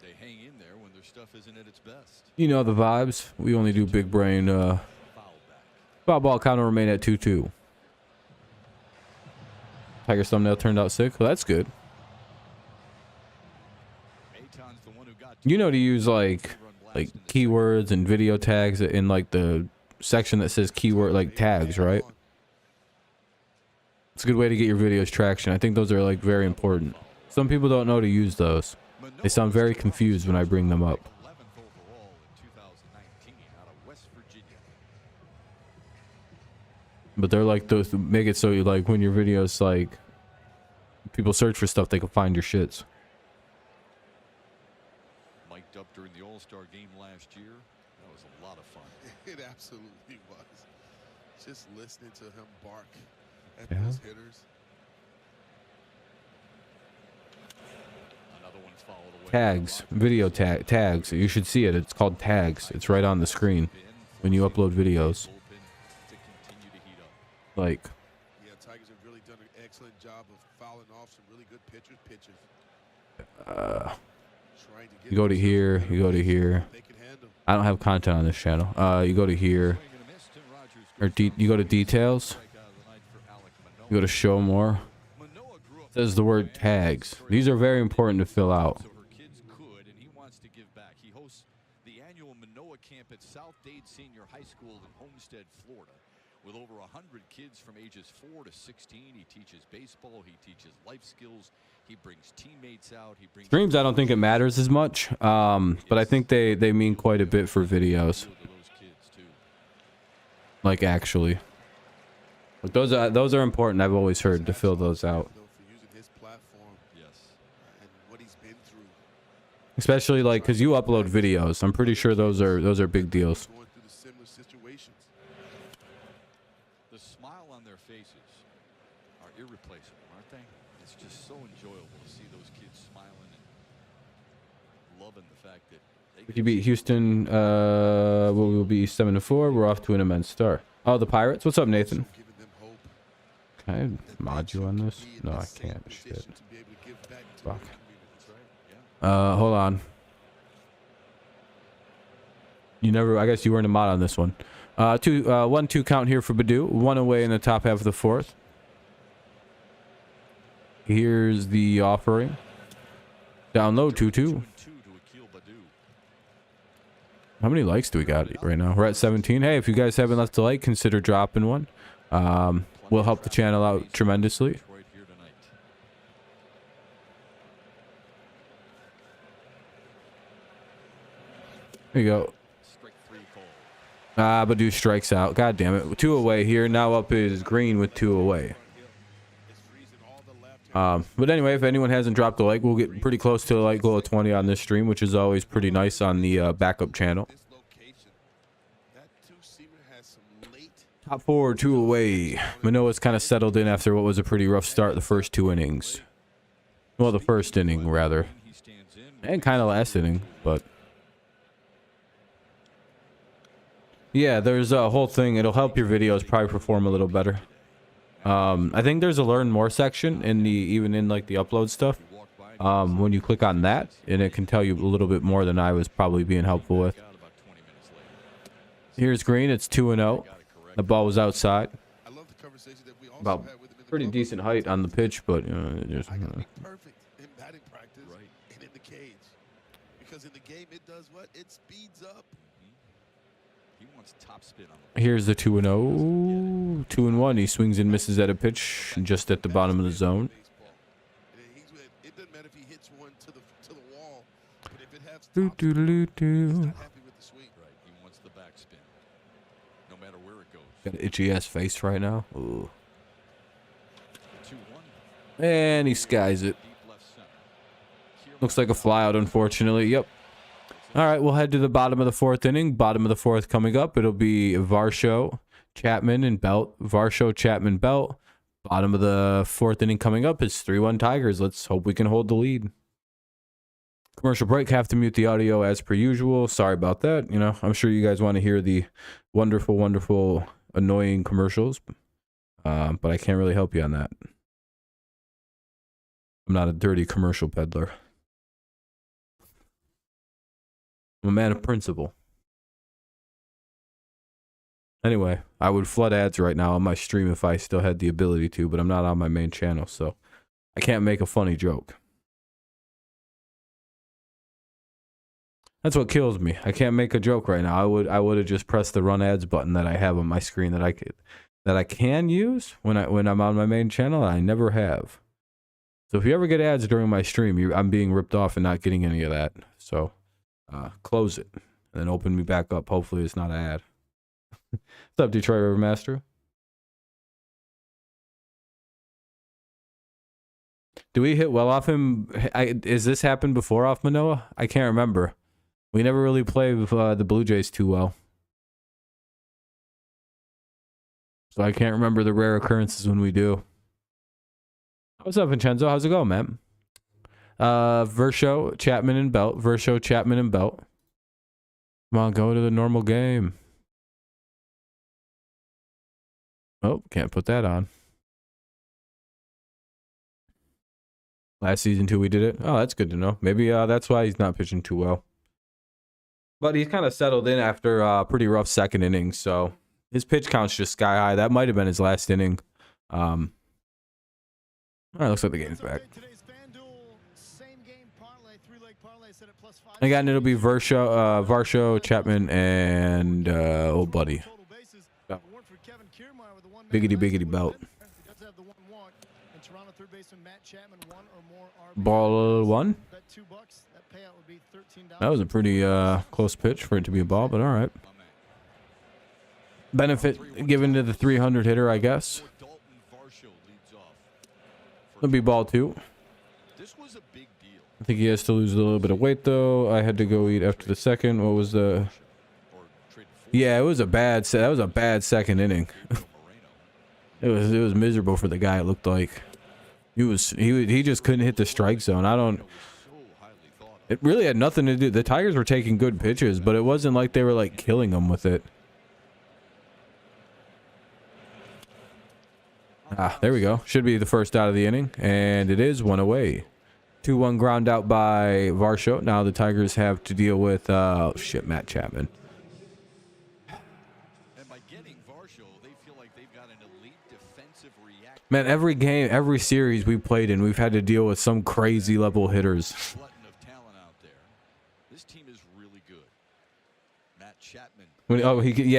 They hang in there when their stuff isn't at its best. You know the vibes. We only do big brain. Foul ball count will remain at 2-2. Tiger's thumbnail turned out sick. Well, that's good. You know to use like keywords and video tags in like the section that says keyword like tags, right? It's a good way to get your videos traction. I think those are like very important. Some people don't know to use those. They sound very confused when I bring them up. But they're like those make it so you like when your videos like people search for stuff, they can find your shits. Mic'd up during the All-Star game last year. That was a lot of fun. It absolutely was. Just listening to him bark at those hitters. Another one's followed away. Tags, video tags. You should see it. It's called tags. It's right on the screen when you upload videos. Like, yeah, Tigers have really done an excellent job of fouling off some really good pitchers. You go to here. You go to here. I don't have content on this channel. You go to here, or you go to details. You go to show more. It says the word tags. These are very important to fill out. He hosts the annual Manoah camp at South Dade Senior High School in Homestead, Florida. With over 100 kids from ages 4 to 16, he teaches baseball, he teaches life skills, he brings teammates out, he brings Streams, I don't think it matters as much, but I think they mean quite a bit for videos. Like actually, like those are important. I've always heard to fill those out. Especially like because you upload videos, I'm pretty sure those are big deals. The smile on their faces are irreplaceable, aren't they? It's just so enjoyable to see those kids smiling and loving the fact that If you beat Houston, we'll be 7-4. We're off to an immense start. Oh, the Pirates. What's up, Nathan? Can I mod you on this? No, I can't. Shit. Fuck. Hold on. You never. I guess you weren't a mod on this one. 1-2 count here for Badu. 1 away in the top half of the 4th. Here's the offering. Down low, 2-2. How many likes do we got right now? We're at 17. Hey, if you guys haven't left a like, consider dropping one. Will help the channel out tremendously. There you go. Badu strikes out. God damn it. 2 away here. Now up is Green with 2 away. But anyway, if anyone hasn't dropped a like, we'll get pretty close to a like goal of 20 on this stream, which is always pretty nice on the backup channel. Top 4, 2 away. Manoah's kind of settled in after what was a pretty rough start the first 2 innings. Well, the first inning, rather. And kind of last inning, but... yeah, there's a whole thing. It'll help your videos probably perform a little better. I think there's a learn more section in the even in like the upload stuff. When you click on that, and it can tell you a little bit more than I was probably being helpful with. Here's Green. It's 2-0. The ball was outside. About pretty decent height on the pitch, but just perfect in batting practice and in the cage. Because in the game it does what? It speeds up. He wants top spin on the here's the 2-0. 2-1. He swings and misses at a pitch just at the bottom of the zone. It doesn't matter if he hits one to the wall, but if it has Doo, doo, doo, doo. he's not happy with the swing. right. He wants the backspin, no matter where it goes. Got an itchy ass face right now. Ooh. 2-1. And he skies it. Deep left center. Looks like a flyout, unfortunately. Yep. All right, we'll head to the bottom of the 4th inning. Bottom of the 4th coming up. It'll be Varsho, Chapman, and Belt. Varsho, Chapman, Belt. Bottom of the 4th inning coming up is 3-1 Tigers. Let's hope we can hold the lead. Commercial break. Have to mute the audio as per usual. Sorry about that. You know, I'm sure you guys want to hear the wonderful, wonderful, annoying commercials. But I can't really help you on that. I'm not a dirty commercial peddler. I'm a man of principle. Anyway, I would flood ads right now on my stream if I still had the ability to, but I'm not on my main channel, so I can't make a funny joke. That's what kills me. I can't make a joke right now. I would have just pressed the run ads button that I have on my screen that I can use when I'm on my main channel. I never have. So if you ever get ads during my stream, I'm being ripped off and not getting any of that. So close it and then open me back up. Hopefully it's not an ad. What's up, Detroit Rivermaster? Do we hit well off him? Is this happened before off Manoah? I can't remember. We never really play with the Blue Jays too well. So I can't remember the rare occurrences when we do. What's up, Vincenzo? How's it going, man? Varsho, Chapman, and Belt. Varsho, Chapman, and Belt. Come on, go to the normal game. Oh, can't put that on. Last season, too, we did it. Oh, that's good to know. Maybe that's why he's not pitching too well. But he's kind of settled in after a pretty rough second inning, so his pitch count's just sky high. That might have been his last inning. All right, looks like the game's back. Again, it'll be Varsho, Chapman, and old buddy. Biggity Belt. Ball 1. That was a pretty close pitch for it to be a ball, but all right. Benefit given to the 300 hitter, I guess. It'll be ball 2. I think he has to lose a little bit of weight, though. I had to go eat after the second. What was the... yeah, it was a bad... that was a bad second inning. It was miserable for the guy, it looked like. He just couldn't hit the strike zone. It really had nothing to do... the Tigers were taking good pitches, but it wasn't like they were, like, killing them with it. There we go. Should be the first out of the inning, and it is 1 away. 2-1 ground out by Varsho. Now the Tigers have to deal with, Matt Chapman. getting Varsho, they feel like they've got an elite defensive reaction. Man, every game, every series we played in, we've had to deal with some crazy level hitters. Glutton of talent out there. This team is really good. Matt Chapman.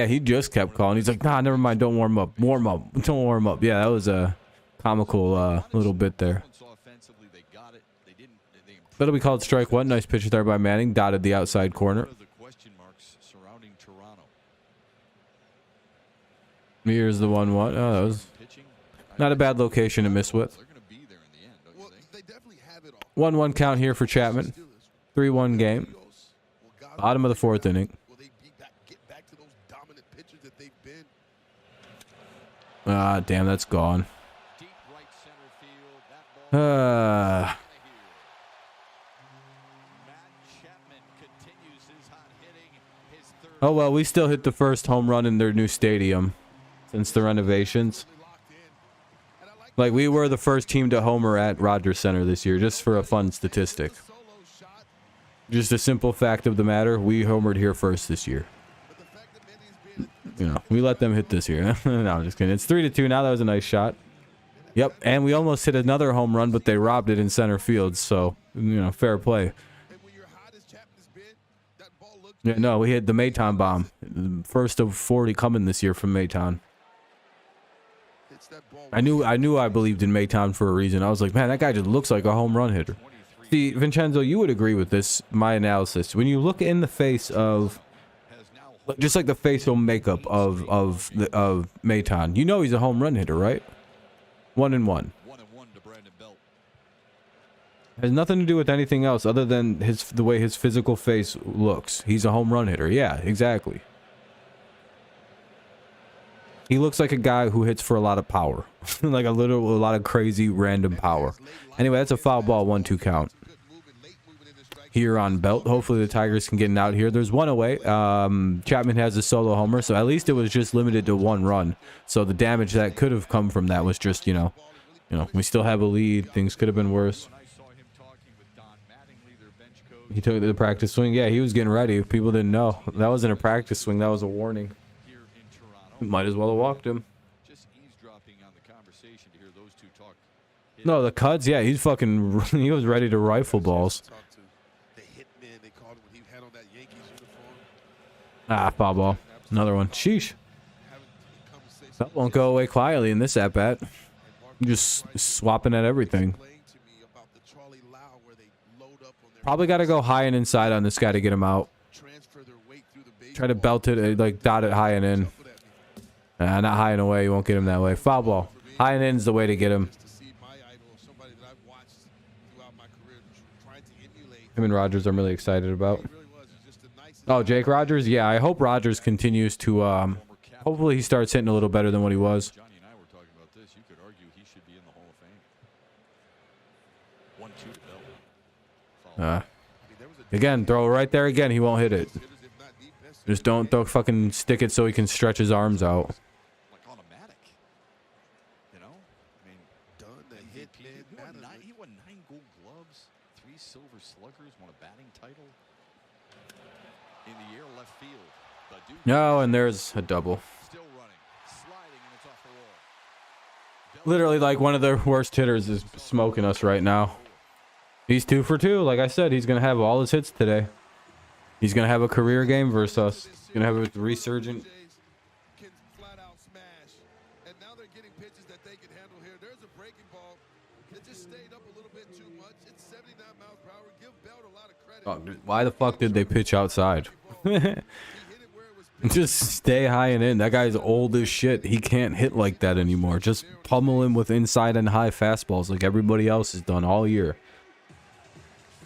He just kept calling. He's like, nah, never mind. Don't warm up. Warm up. Don't warm up. Yeah, that was a comical little bit there. Offensively, they got it. They didn't. They That'll be called strike one. Nice pitch there by Manning. Dotted the outside corner. the question marks surrounding Toronto. Here's the 1-1. Oh, that was Pitching. not a bad location to miss with. They're going to be there in the end, don't Well, you think? they definitely have it all. 1-1 count here for Chapman. 3-1 game. Bottom of the fourth inning. Will they get back to those dominant pitchers that they've been? Ah, damn, that's gone. Deep right center field. That ball Uh, out of here. Matt Chapman continues his hot hitting. His third. oh, well, we still hit the first home run in their new stadium since the renovations. Locked in. And I like Like, we were the first team to homer at Rogers Center this year, just for a fun statistic. the solo shot, Just a simple fact of the matter, we homered here first this year. but the fact that Manny's being You know, we let them hit this year. No, I'm just kidding. It's 3-2 now. That was a nice shot. Yep, and we almost hit another home run, but they robbed it in center field, so, you know, fair play. and when you're hot as Chapman's been, that ball looks Yeah, no, we hit the Maytown bomb. First of 40 coming this year from Maytown. hits that ball. I knew I believed in Maytown for a reason. I was like, man, that guy just looks like a home run hitter. See, Vincenzo, you would agree with this, my analysis. When you look in the face of, has now just like the facial makeup of Maytown, you know he's a home run hitter, right? 1-1. 1-1 to Brandon Belt. Has nothing to do with anything else other than the way his physical face looks. He's a home run hitter. Yeah, exactly. He looks like a guy who hits for a lot of power. Like a lot of crazy random power. Anyway, that's a foul ball, 1-2 count. Here on Belt. Hopefully the Tigers can get an out here. There's one away. Chapman has a solo homer, so at least it was just limited to 1 run. So the damage that could have come from that was just, you know, we still have a lead. Things could have been worse. When I saw him talking with Don Mattingly, their bench coach, He took the practice swing. Yeah, he was getting ready. People didn't know. That wasn't a practice swing. That was a warning. here in Toronto, Might as well have walked him. just eavesdropping on the conversation to hear those two talk. No, the Cuds, yeah, he's fucking, he was ready to rifle balls. Talk to the hitman, they called him when he had on that Yankees uniform. Ah, foul ball. Another one. Sheesh. Having conversations That won't go away quietly in this at-bat. and Mark Just swapping at everything. explained to me about the Charlie Lau where they load up on their Probably got to go high and inside on this guy to get him out. transfer their weight through the base. Try to belt it, like dot it high and in. Not high and away. You won't get him that way. Foul ball. High and in is the way to get him. To see my idol, somebody that I've watched throughout my career, trying to emulate. Him and Rogers I'm really excited about. He really was. He's just a nice. Oh, Jake Rogers? Yeah, I hope Rogers continues to, hopefully he starts hitting a little better than what he was. Johnny and I were talking about this. You could argue he should be in the Hall of Fame. 1-2 to Belt. Foul. I mean, there was a Again, throw it right there again. He won't hit it. hitters, if not the best Just don't fucking stick it so he can stretch his arms out. Like automatic. You know? I mean, done. The MVP. hitman matters. He won 9 gold gloves, 3 silver sluggers, won a batting title. In the air left field. Badu No, and there's a double. still running. Sliding, and it's off the wall. Belt Literally, like, one of their worst hitters is smoking us right now. He's 2 for 2. Like I said, he's going to have all his hits today. He's going to have a career game versus us. He's going to have a resurgent. Can flat out smash. And now they're getting pitches that they can handle here. There's a breaking ball. It just stayed up a little bit too much. It's 79 miles per hour. Give Belt a lot of credit. Oh, dude, why the fuck did they pitch outside? He hit it where it was pitched. Just stay high and in. That guy's old as shit. He can't hit like that anymore. Just pummel him with inside and high fastballs like everybody else has done all year.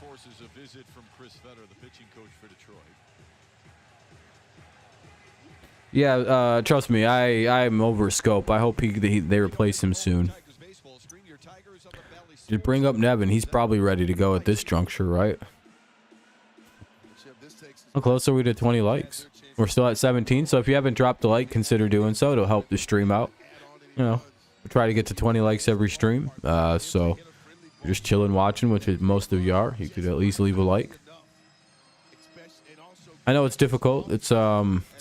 forces a visit from Chris Fetter, the pitching coach for Detroit. Yeah, trust me, I'm over Scope. I hope they replace him soon. Tigers baseball. Stream your Tigers up at Valley Just bring up Nevin. He's probably ready to go at this juncture, right? This takes us How close are we to 20 likes? We're still at 17, so if you haven't dropped a like, consider doing so. It'll help the stream out. You know, we try to get to 20 likes every stream. So you're just chilling watching, which is most of you are. You could at least leave a like. and also I know it's difficult. It's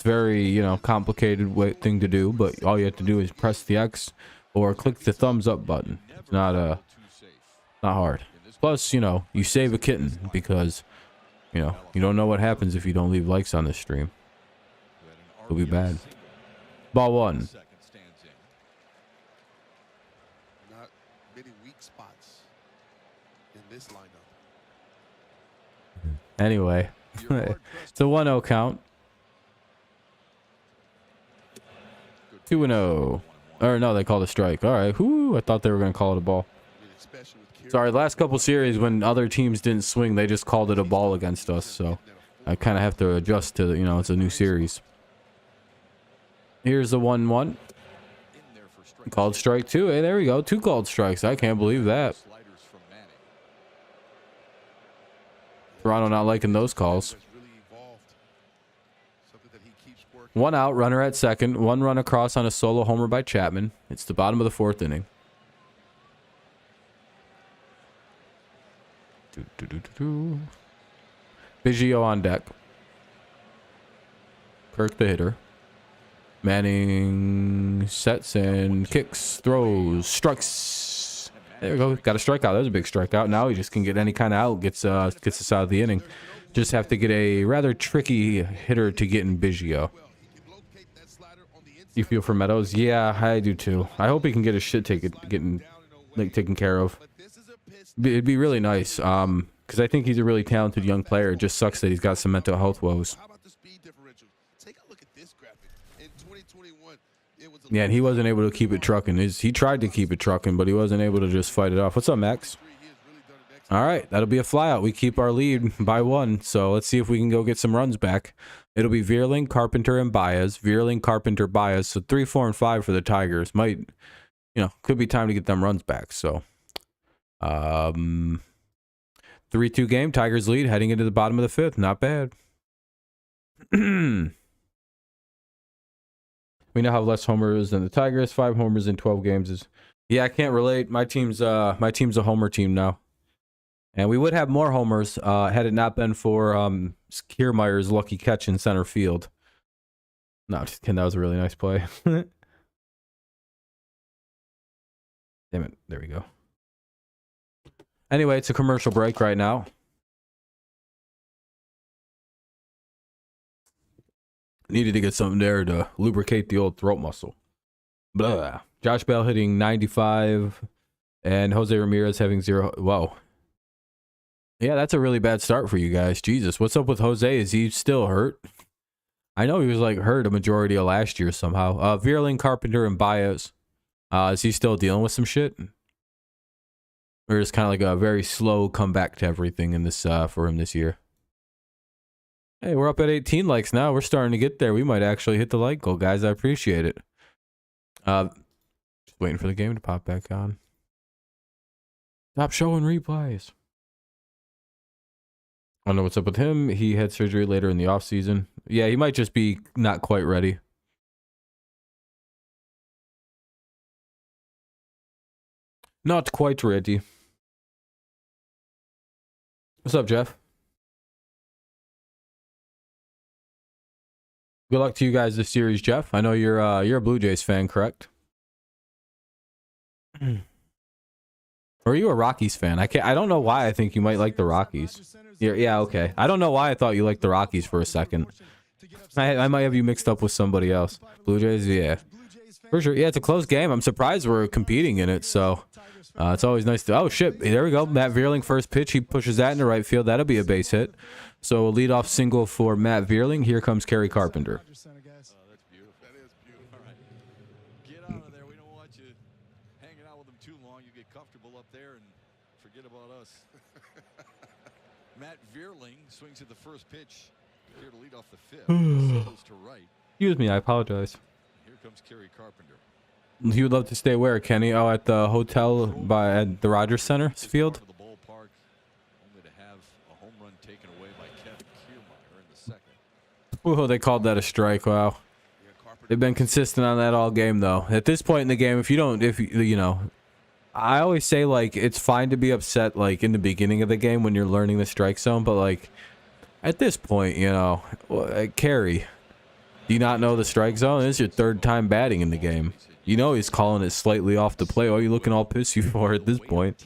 very, you know, complicated thing to do, but all you have to do is press the X or click the thumbs up button. It's not not hard. Plus, you know, you save a kitten because, you know, you don't know what happens if you don't leave likes on this stream. It'll be bad. Ball one. Not many weak spots in this lineup. Anyway, it's a 1-0 count. 2-0. Or no, they called a strike. All right. Whoo, I thought they were going to call it a ball. Sorry, last couple series when other teams didn't swing, they just called it a ball against us. So I kind of have to adjust to, you know, it's a new series. Here's the 1-1. Called strike 2. Hey, there we go. 2 called strikes. I can't believe that. Toronto not liking those calls. 1 out, runner at second. 1 run across on a solo homer by Chapman. It's the bottom of the 4th inning. Biggio on deck. Kirk the hitter. Manning sets and kicks, throws, strikes. There we go. Got a strikeout. That was a big strikeout. Now he just can get any kind of out. Gets us out of the inning. Just have to get a rather tricky hitter to get in Biggio. You feel for Meadows? Yeah, I do too. I hope he can get his shit taken care of. It'd be really nice. Because I think he's a really talented young player. It just sucks that he's got some mental health woes. Yeah, and he wasn't able to keep it trucking. He tried to keep it trucking, but he wasn't able to just fight it off. What's up, Max? All right, that'll be a flyout. We keep our lead by 1, so let's see if we can go get some runs back. It'll be Vierling, Carpenter, and Baez. Vierling, Carpenter, Baez. So 3, 4, and 5 for the Tigers. Might, you know, could be time to get them runs back. So, 3-2 game. Tigers lead heading into the bottom of the 5th. Not bad. We now have less homers than the Tigers. 5 homers in 12 games is. Yeah, I can't relate. My team's a homer team now. And we would have more homers had it not been for Kiermaier's lucky catch in center field. No, just kidding. That was a really nice play. Damn it. There we go. Anyway, it's a commercial break right now. Needed to get something there to lubricate the old throat muscle. Blah. Josh Bell hitting 95 and Jose Ramirez having 0. Whoa. Yeah, that's a really bad start for you guys. Jesus, what's up with Jose? Is he still hurt? I know he was like hurt a majority of last year somehow. Vierling, Carpenter, and Baez. Is he still dealing with some shit? Or just kind of like a very slow comeback to everything in this for him this year? Hey, we're up at 18 likes now. We're starting to get there. We might actually hit the like goal, guys. I appreciate it. Just waiting for the game to pop back on. Stop showing replays. I don't know what's up with him. He had surgery later in the offseason. Yeah, he might just be not quite ready. Not quite ready. What's up, Jeff? Good luck to you guys this series, Jeff. I know you're a Blue Jays fan, correct? Or are you a Rockies fan? I don't know why I think you might like the Rockies. Yeah, okay. I don't know why I thought you liked the Rockies for a second. I might have you mixed up with somebody else. Blue Jays, yeah. For sure. Yeah, it's a close game. I'm surprised we're competing in it, so it's always nice to... Oh, shit. There we go. Matt Vierling, first pitch. He pushes that into right field. That'll be a base hit. So a leadoff single for Matt Vierling. Here comes Kerry Carpenter. Matt Vierling swings at the first pitch here to lead off the 5th. To right. Excuse me, I apologize. Here comes Kerry Carpenter. He would love to stay where, Kenny? Oh, at the hotel at the Rogers Center field? The ballpark, only to have a home run taken away by Kevin Kiermaier in the 2nd. Oh, they called that a strike. Wow. They've been consistent on that all game, though. At this point in the game, you know, I always say, like, it's fine to be upset, like, in the beginning of the game when you're learning the strike zone, but, like, At this point, you know, Carey, do you not know the strike zone? This is your third time batting in the game. You know he's calling it slightly off the plate. What are you looking all pissy for at this point?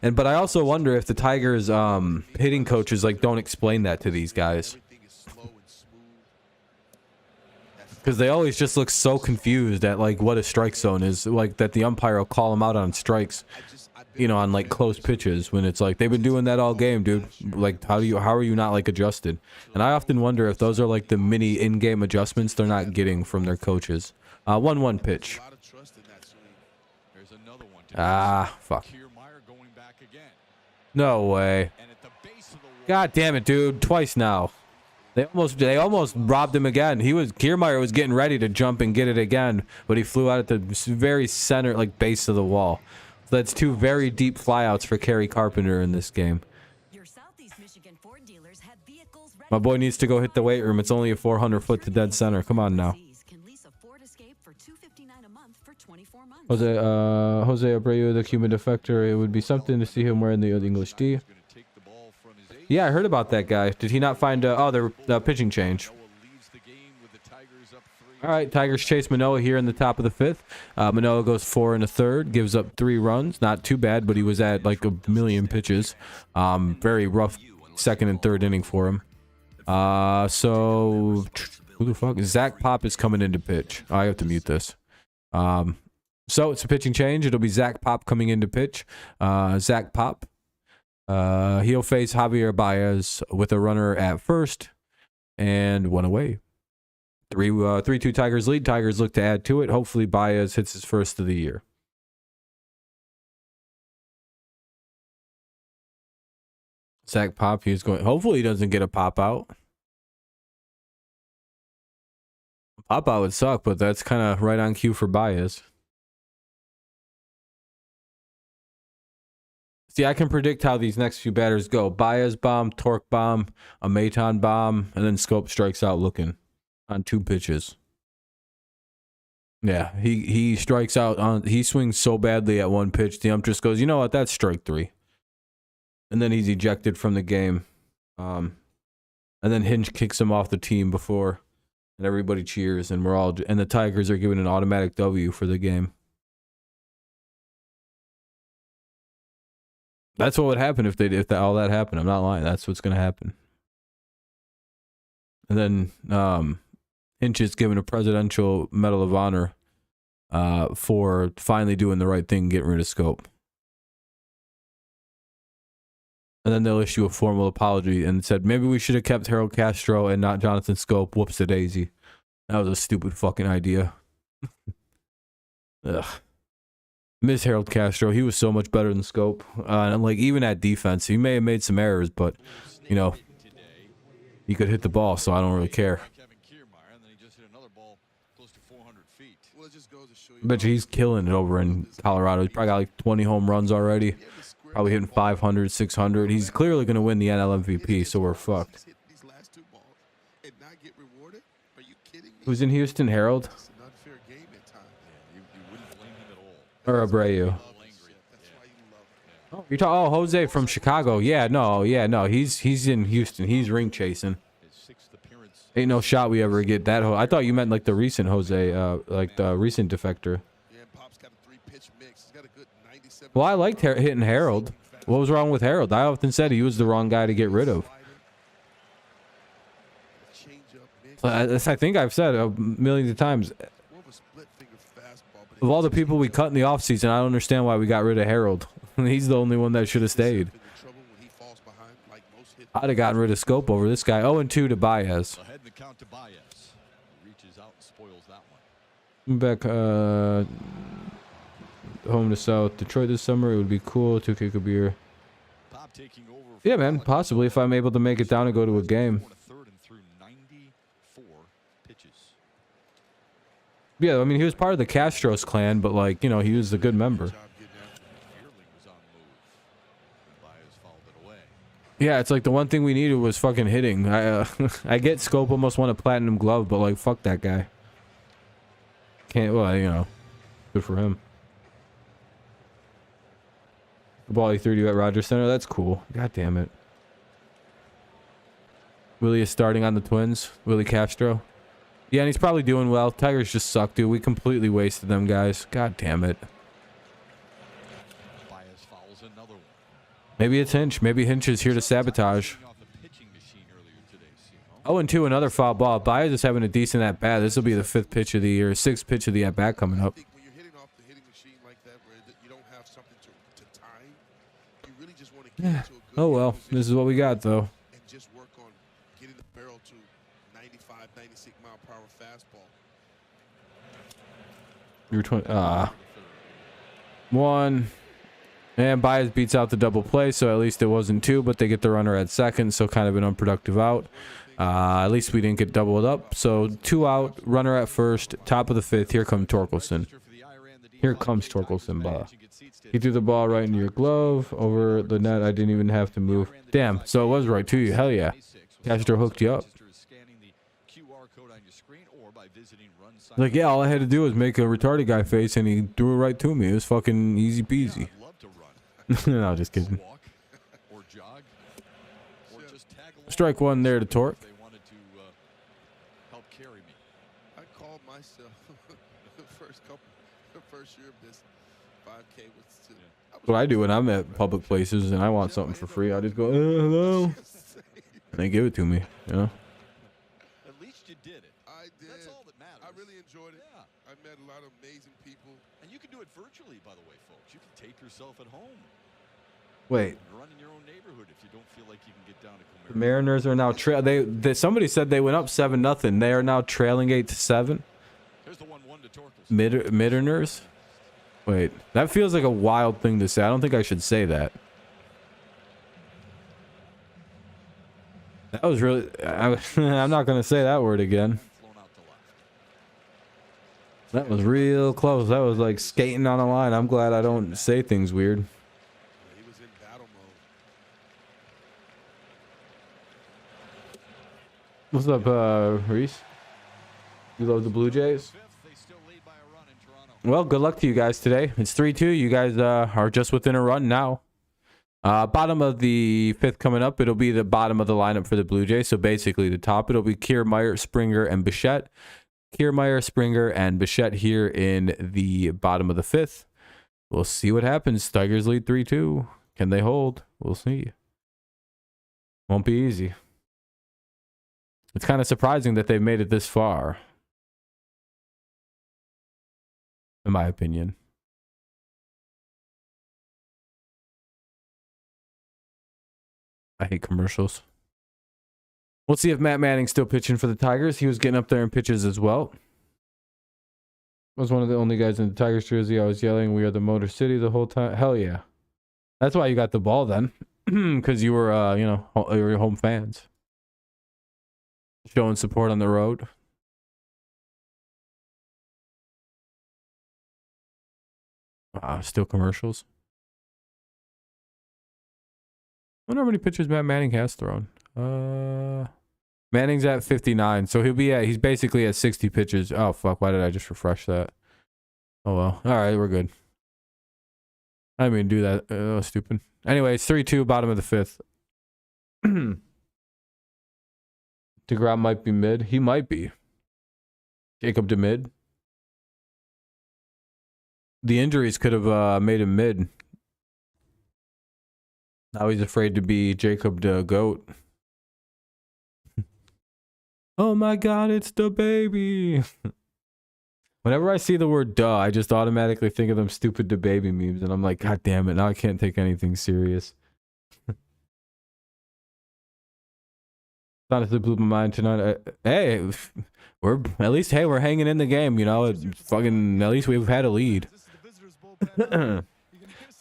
But I also wonder if the Tigers hitting coaches like don't explain that to these guys. Because they always just look so confused at like what a strike zone is, like that the umpire will call them out on strikes, you know, on like close pitches when it's like they've been doing that all game, dude. Like how are you not like adjusted? And I often wonder if those are like the mini in-game adjustments they're not getting from their coaches. 1-1 pitch. Ah, fuck. No way. God damn it, dude. Twice now. They almost robbed him again. Kiermaier was getting ready to jump and get it again, but he flew out at the very center, like base of the wall. So that's two very deep flyouts for Kerry Carpenter in this game. My boy needs to go hit the weight room. It's only a 400-foot to dead center. Come on now. Jose Abreu, the Cuban defector. It would be something to see him wearing the English D. Yeah, I heard about that guy. Did he not find the pitching change? All right, Tigers chase Manoah here in the top of the fifth. Manoah goes 4 1/3, gives up 3 runs. Not too bad, but he was at like a million pitches. Very rough second and third inning for him. So who the fuck? Zach Pop is coming in to pitch. I have to mute this. So it's a pitching change. It'll be Zach Pop coming in to pitch. Zach Pop. He'll face Javier Baez with a runner at first and 1 away. 3-2 Tigers lead. Tigers look to add to it. Hopefully Baez hits his first of the year. Zach Pop, he's going. Hopefully he doesn't get a pop out. Pop out would suck, but that's kind of right on cue for Baez. See, I can predict how these next few batters go. Baez bomb, Torque bomb, a Maton bomb, and then Scope strikes out looking on 2 pitches. Yeah, he strikes out on. He swings so badly at 1 pitch, the ump just goes, you know what? That's strike 3, and then he's ejected from the game. And then Hinch kicks him off the team before, and everybody cheers, and and the Tigers are given an automatic W for the game. That's what would happen if all that happened. I'm not lying. That's what's going to happen. And then Hinch is given a Presidential Medal of Honor for finally doing the right thing, getting rid of Scope. And then they'll issue a formal apology and said, maybe we should have kept Harold Castro and not Jonathan Scope. Whoops-a-daisy. That was a stupid fucking idea. Ugh. Miss Harold Castro. He was so much better than Scope. And like even at defense, he may have made some errors, but you know, he could hit the ball, so I don't really care. I bet you he's killing it over in Colorado. He's probably got like 20 home runs already. Probably hitting 500, 600. He's clearly going to win the NL MVP, so we're fucked. Who's in Houston? Harold? Or Abreu? Oh, you're talking? Oh, Jose from Chicago. Yeah, no. He's in Houston. He's ring chasing. Ain't no shot we ever get that. I thought you meant like the recent Jose, like the recent defector. Well, I liked hitting Harold. What was wrong with Harold? I often said he was the wrong guy to get rid of. I think I've said millions of times. Of all the people we cut in the offseason, I don't understand why we got rid of Harold. He's the only one that should have stayed. I'd have gotten rid of Scope over this guy. 0-2 to Baez. Back home to South Detroit this summer. It would be cool to kick a beer. Yeah, man. Possibly if I'm able to make it down and go to a game. Yeah, I mean, he was part of the Castros clan, but, like, you know, he was a good member. Yeah, it's like the one thing we needed was fucking hitting. I get Scope almost won a platinum glove, but, like, fuck that guy. Can't, well, you know, good for him. The ball he threw to you at Rogers Center. That's cool. God damn it. Willie is starting on the Twins. Willie Castro. Yeah, and he's probably doing well. Tigers just suck, dude. We completely wasted them, guys. God damn it. Maybe it's Hinch. Maybe Hinch is here to sabotage. 0-2, another foul ball. Baez is having a decent at bat. This will be the 5th pitch of the year, 6th pitch of the at bat coming up. When you're hitting off the hitting machine like that, where you don't have something to time, you really just want to get into a good Oh well, this is what we got though. and just work on getting the barrel to 95, 96 mile per hour fastball. You're 20. One. And Baez beats out the double play, so at least it wasn't 2, but they get the runner at second, so kind of an unproductive out. At least we didn't get doubled up. So 2 out, runner at first, top of the 5th. Here comes Torkelson. Here comes Torkelson. He threw the ball right into your glove over the net. I didn't even have to move. Damn, so it was right to you. Hell yeah. Castro hooked you up. Like, yeah, all I had to do was make a retarded guy face, and he threw it right to me. It was fucking easy peasy. No, just kidding. Strike 1 there to Torque. I called myself the first year of this 5K was to. What I do when I'm at public places and I want something for free, I just go, hello, and they give it to me, you know? At least you did it. I did. That's all that matters. I really enjoyed it. Yeah. I met a lot of amazing people. And you can do it virtually, by the way, folks. You can tape yourself at home. Wait. Run in your own neighborhood if you don't feel like you can get down to The Mariners are now somebody said they went up 7-0. They are now trailing 8-7. Here's the 1-1 to Torkelson. Mariners? Wait, that feels like a wild thing to say. I don't think I should say that. That was really... I'm not going to say that word again. That was real close. That was like skating on a line. I'm glad I don't say things weird. He was in battle mode. What's up, Reese? You love the Blue Jays? Well, good luck to you guys today. It's 3-2. You guys are just within a run now. Bottom of the 5th coming up. It'll be the bottom of the lineup for the Blue Jays. So basically the top, it'll be Kiermaier, Springer, and Bichette. Kiermaier, Springer, and Bichette here in the bottom of the 5th. We'll see what happens. Tigers lead 3-2. Can they hold? We'll see. Won't be easy. It's kind of surprising that they've made it this far, in my opinion. I hate commercials. We'll see if Matt Manning's still pitching for the Tigers. He was getting up there in pitches as well. Was one of the only guys in the Tigers jersey. I was yelling, "We are the Motor City" the whole time. Hell yeah. That's why you got the ball then. Because you were, you were home fans. Showing support on the road. Still commercials. I wonder how many pitches Matt Manning has thrown. Manning's at 59, so he's basically at 60 pitches. Oh fuck, why did I just refresh that? Oh well. Alright, we're good. I didn't mean to do that. Oh, stupid. Anyway, it's 3-2, bottom of the 5th. DeGrom might be mid. He might be. Jacob to mid. The injuries could have made him mid. Now he's afraid to be Jacob the GOAT. Oh my god, it's the baby. Whenever I see the word duh, I just automatically think of them stupid the baby memes. And I'm like, god damn it, now I can't take anything serious. Honestly blew my mind tonight. Hey, we're hanging in the game, you know. At least we've had a lead.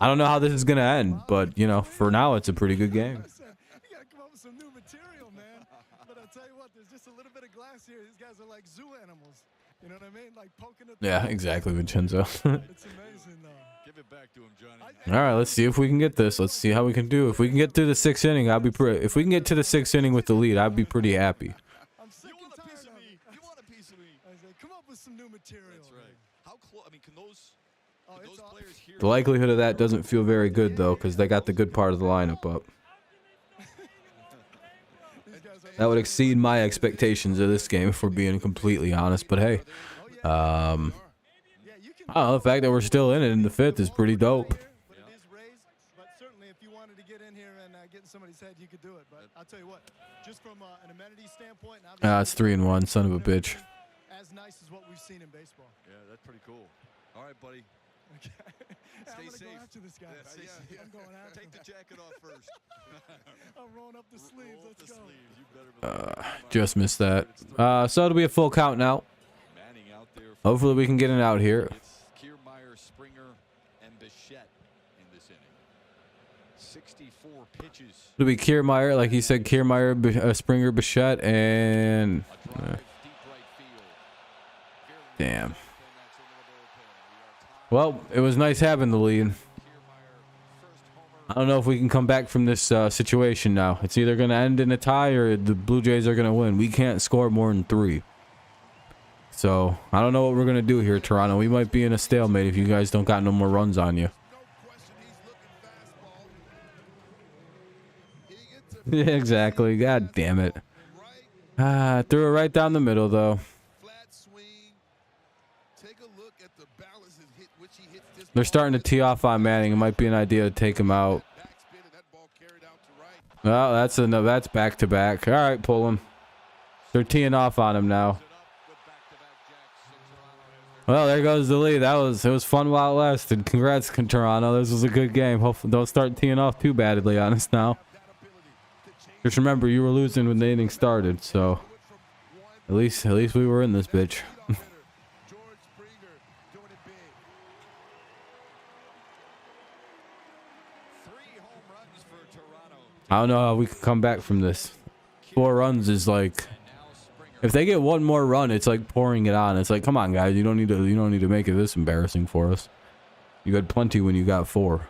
I don't know how this is gonna end, but you know, for now it's a pretty good game. You gotta come up with some new material, man. But I'll tell you what, there's just a little bit of glass here. These guys are like zoo animals. You know what I mean? Like poking at. Yeah, exactly, Vincenzo. It's amazing, though. Give it back to him, Johnny. All right, let's see if we can get this. Let's see how we can do. If we can get through the 6th inning, if we can get to the 6th inning with the lead, I'd be pretty happy. I'm sick and tired of it. You want a piece of me? I said, come up with some new material. That's right. How close? I mean, can those Those players here The likelihood of that doesn't feel very good, though, because they got the good part of the lineup up. That would exceed my expectations of this game, if we're being completely honest. But hey, I don't know, the fact that we're still in it in the 5th is pretty dope. But certainly, if you wanted to get in here and get in somebody's head, you could do it. But I'll tell you what, just from an amenity standpoint, It's 3-1, son of a bitch. As nice as what we've seen in baseball. Yeah, that's pretty cool. All right, buddy. Okay. I'm Stay gonna safe. go after this guy. Yeah, stay safe. I'm going after Take the jacket off first. I'm rolling up the sleeves. Roll up Let's the go. sleeves. You better believe it. Just missed that. So it'll be a full count now. Manning out there for Hopefully we can get it out here. It's Kiermaier, Springer, and Bichette in this inning. 64 pitches. It'll be Kiermaier, like he said, Kiermaier, Springer, Bichette, and... A drive deep right field. damn. Well, it was nice having the lead. I don't know if we can come back from this situation now. It's either going to end in a tie or the Blue Jays are going to win. We can't score more than 3. So, I don't know what we're going to do here, Toronto. We might be in a stalemate if you guys don't got no more runs on you. Yeah, exactly. God damn it. Threw it right down the middle, though. They're starting to tee off on Manning. It might be an idea to take him out. Well, that's back to back. All right, pull him. They're teeing off on him now. Well, there goes the lead. It was fun while it lasted. Congrats, Toronto. This was a good game. Hopefully, don't start teeing off too badly on us now. Just remember, you were losing when the inning started, so at least we were in this bitch. I don't know how we can come back from this. 4 runs is like, if they get 1 more run, it's like pouring it on. It's like, come on, guys, you don't need to make it this embarrassing for us. You had plenty when you got 4.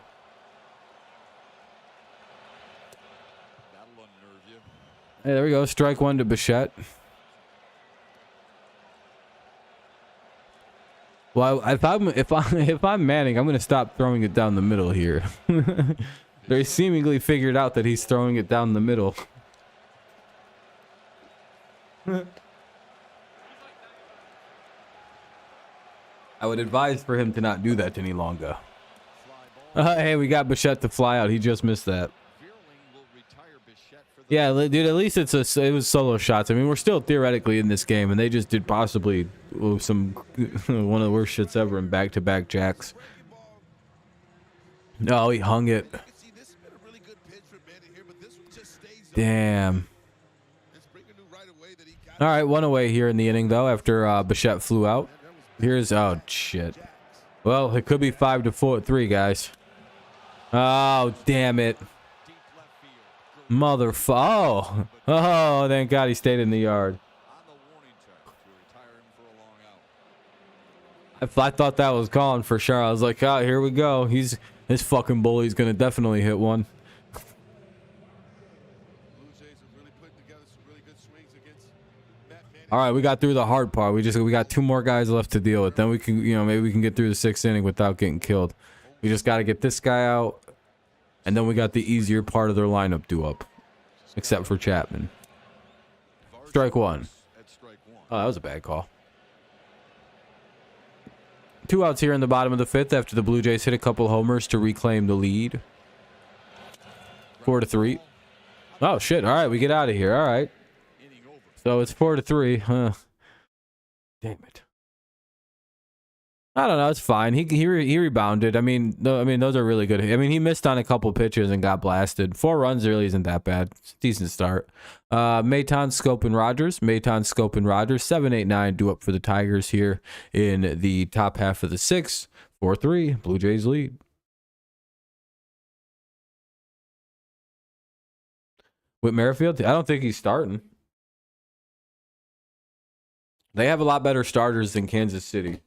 Hey, there we go. Strike 1 to Bichette. Well, if I'm Manning, I'm gonna stop throwing it down the middle here. They seemingly figured out that he's throwing it down the middle. I would advise for him to not do that any longer. Hey, we got Bichette to fly out. He just missed that. Yeah, dude, at least it was solo shots. I mean, we're still theoretically in this game, and they just did possibly one of the worst shits ever in back-to-back jacks. Oh, he hung it. Damn. All right, 1 away here in the inning, though, after Bichette flew out. Here's... oh, shit. Well, it could be 5-4-3, guys. Oh, damn it. Motherfucker. Oh, thank God he stayed in the yard. I thought that was calling for sure. I was like, oh, here we go. This fucking bully's going to definitely hit one. All right, we got through the hard part. We got 2 more guys left to deal with. Then we can, maybe we can get through the 6th inning without getting killed. We just got to get this guy out, and then we got the easier part of their lineup due up, except for Chapman. Strike 1. Oh, that was a bad call. 2 outs here in the bottom of the 5th after the Blue Jays hit a couple homers to reclaim the lead. 4-3. Oh shit! All right, we get out of here. All right. So it's 4-3, huh? Damn it. I don't know. It's fine. He rebounded. I mean, those are really good. I mean, he missed on a couple pitches and got blasted. 4 runs really isn't that bad. It's a decent start. Maton, Scope, and Rogers. Maton, Scope, and Rogers. 7, 8, 9 due up for the Tigers here in the top half of the 6th. 4-3. Blue Jays lead. With Merrifield, I don't think he's starting. They have a lot better starters than Kansas City.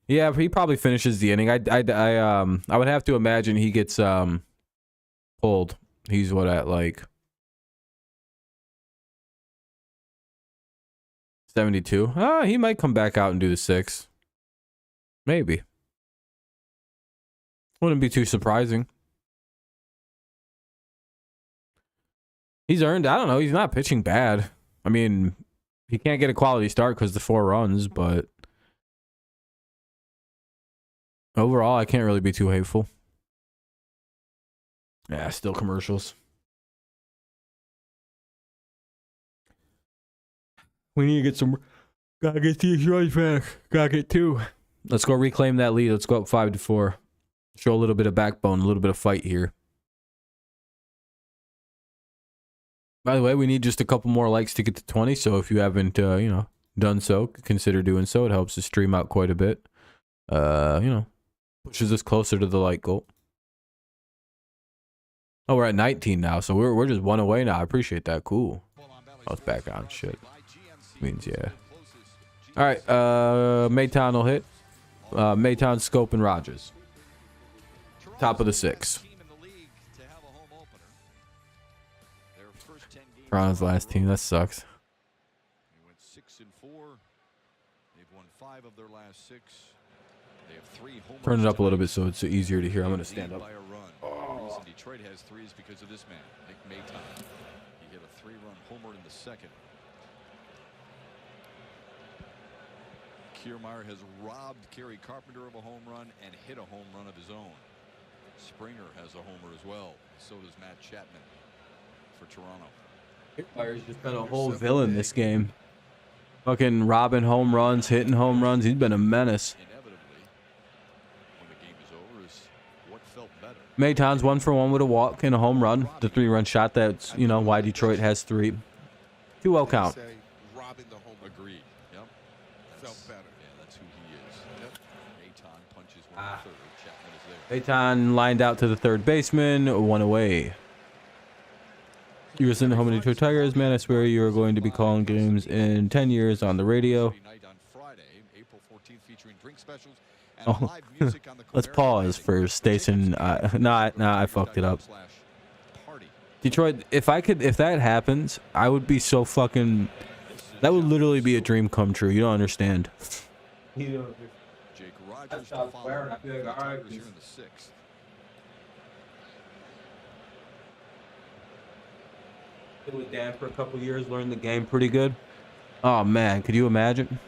Yeah, he probably finishes the inning. I would have to imagine he gets pulled. He's what at like 72. He might come back out and do the 6. Maybe. Wouldn't be too surprising. He's earned, I don't know, he's not pitching bad. I mean, he can't get a quality start because the 4 runs, but overall, I can't really be too hateful. Yeah, still commercials. We need to get some. Gotta get these runs back. Gotta get 2. Let's go reclaim that lead. Let's go up 5-4. Show a little bit of backbone, a little bit of fight here. By the way, we need just a couple more likes to get to 20. So if you haven't, done so, consider doing so. It helps the stream out quite a bit. Pushes us closer to the like goal. Oh, we're at 19 now, so we're just 1 away now. I appreciate that. Cool. I was back on shit. Means yeah. All right, Maytown will hit. Maytown, Scope, and Rogers. Top of the 6. Toronto's last team. That sucks. They went 6-4. They've won 5 of their last 6. They have 3 homers. Turn it up a little bit so it's easier to hear. I'm gonna stand up. The reason Detroit has 3 is because of this man, Nick Maytown. He hit a 3-run homer in the 2nd. Kiermaier has robbed Kerry Carpenter of a home run and hit a home run of his own. Springer has a homer as well. So does Matt Chapman for Toronto. Kiermaier's just been a whole villain this game. Fucking robbing home runs, hitting home runs. He's been a menace. Inevitably, when the game is over, is what felt better. Maytown's 1 for 1 with a walk and a home run. The 3-run shot. That's why Detroit has 3. 2-0 count. Robbing the home. Agreed. Yep. Felt better. Yeah, that's who he is. Yep. Mayton punches one to third. Chapman is there. Mayton lined out to the third baseman. 1 away. You were sitting at home in Detroit Tigers, man. I swear you are going to be calling games in 10 years on the radio. Oh, let's pause for station. I fucked it up. Detroit, if that happens, I would be so fucking. That would literally be a dream come true. You don't understand. Jake Rogers to follow. The Tigers here in the 6th. Been with Dan for a couple years, learned the game pretty good. Oh man, could you imagine?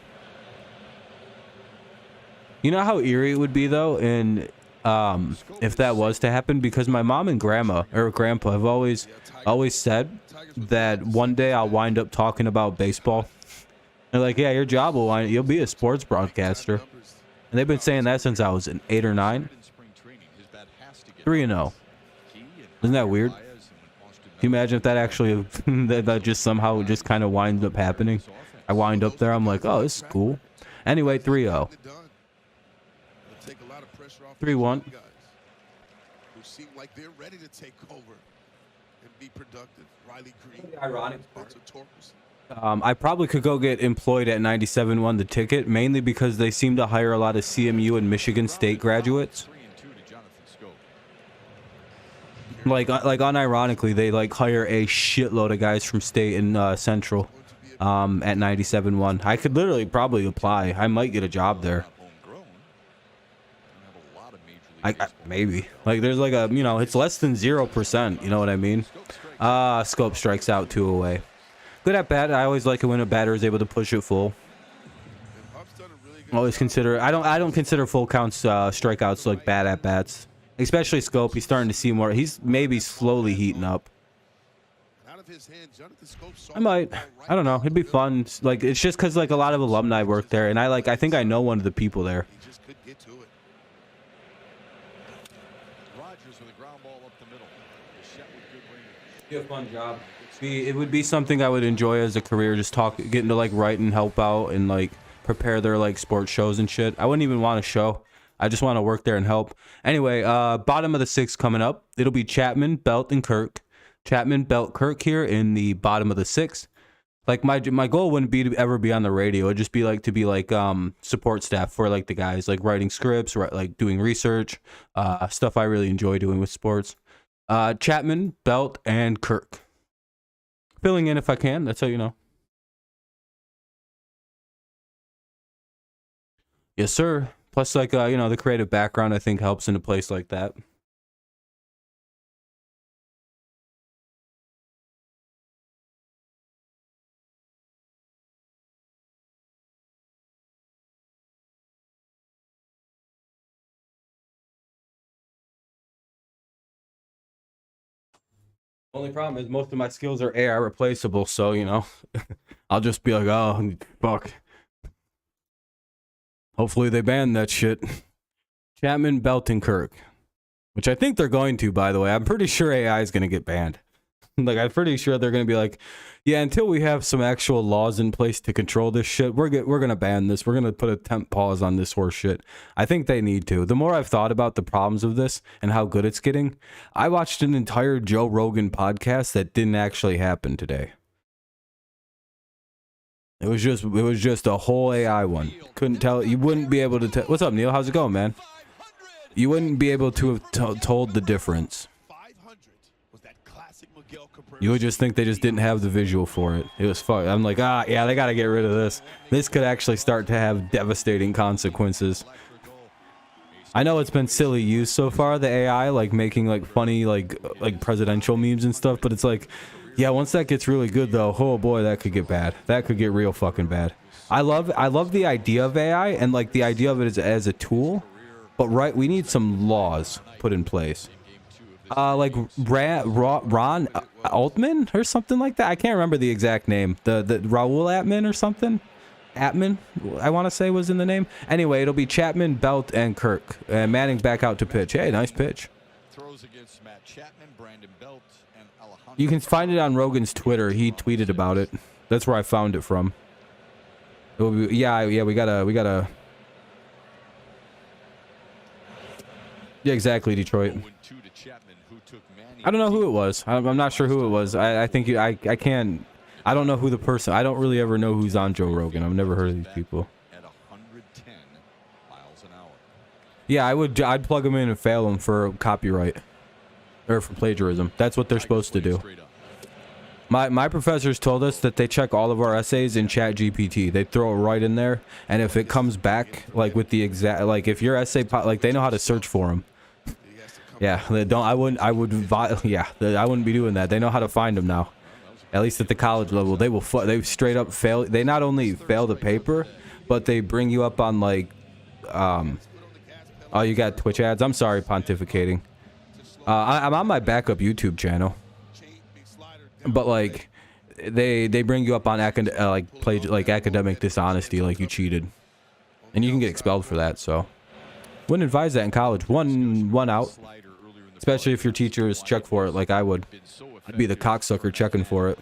You know how eerie it would be though, and if that was to happen, because my mom and grandpa have always said that one day I'll wind up talking about baseball. They're like, yeah, your job you'll be a sports broadcaster, and they've been saying that since I was 8 or 9. 3-0. Isn't that weird? Can you imagine if that actually that just somehow just kind of winds up happening? I wind up there, I'm like, oh, this is cool. Anyway, 3-0. 3-1. Who seem like they're ready to take over and be productive. Riley Green. Ironic. Torres. I probably could go get employed at 97.1 The Ticket, mainly because they seem to hire a lot of CMU and Michigan State graduates. Like unironically, they hire a shitload of guys from state and central at 97.1. I could literally probably apply. I might get a job there. Maybe. There's it's less than 0%. You know what I mean? Scope strikes out 2 away. Good at bat. I always like it when a batter is able to push it full. Always consider. I don't consider full counts strikeouts like bad at bats. Especially Scope, he's starting to see more. He's maybe slowly heating up. I might. I don't know. It'd be fun. It's just because a lot of alumni work there, and I think I know one of the people there. Be a fun job. It would be something I would enjoy as a career. Just getting to write and help out and prepare their sports shows and shit. I wouldn't even want a show. I just want to work there and help. Anyway, bottom of the 6th coming up. It'll be Chapman, Belt, and Kirk. Chapman, Belt, Kirk here in the bottom of the 6th. My goal wouldn't be to ever be on the radio. It'd just be to be support staff for the guys writing scripts, doing research, stuff I really enjoy doing with sports. Chapman, Belt, and Kirk. Filling in if I can. That's how you know. Yes, sir. Plus, like, you know, the creative background, I think, helps in a place like that. Only problem is most of my skills are AI replaceable, so, you know, I'll just be like, oh, fuck. Hopefully they ban that shit. Chapman, Belton, Kirk. Which I think they're going to, by the way. I'm pretty sure AI is going to get banned. Like, I'm pretty sure they're going to be like, yeah, until we have some actual laws in place to control this shit, we're going to ban this. We're going to put a temp pause on this horse shit. I think they need to. The more I've thought about the problems of this and how good it's getting, I watched an entire Joe Rogan podcast that didn't actually happen today. It was just a whole AI one. Couldn't tell. You wouldn't be able to tell. What's up, Neil? How's it going, man? You wouldn't be able to have told the difference. You would just think they just didn't have the visual for it. It was fun. I'm like, yeah, they got to get rid of this. This could actually start to have devastating consequences. I know it's been silly use so far, the AI, like making like funny like presidential memes and stuff, but it's like, yeah, once that gets really good though, oh boy, that could get bad. That could get real fucking bad. I love the idea of AI and like the idea of it as a tool, but we need some laws put in place. Like Ron Altman or something like that. I can't remember the exact name. The Raul Atman or something. Atman, I want to say, was in the name. Anyway, it'll be Chapman, Belt, and Kirk. And Manning back out to pitch. Hey, nice pitch. You can find it on Rogan's Twitter. He tweeted about it. That's where I found it from. It'll be, yeah, we gotta. Yeah, exactly, Detroit. I don't know who it was. I'm not sure who it was. I think I can't. I don't know who the person. I don't really ever know who's on Joe Rogan. I've never heard of these people. Yeah, I'd plug them in and fail them for copyright or for plagiarism. That's what they're supposed to do. My professors told us that they check all of our essays in ChatGPT. They throw it right in there, and if it comes back like with the exact, like if your essay like they know how to search for them. Yeah, they don't. I wouldn't be doing that. They know how to find them now. At least at the college level, they straight up fail. They not only fail the paper, but they bring you up on like, oh, you got Twitch ads. I'm sorry, pontificating. I'm on my backup YouTube channel, but like, they bring you up on academic dishonesty, like you cheated, and you can get expelled for that. So, wouldn't advise that in college. One out. Especially if your teachers check for it like I would. I'd be the cocksucker checking for it.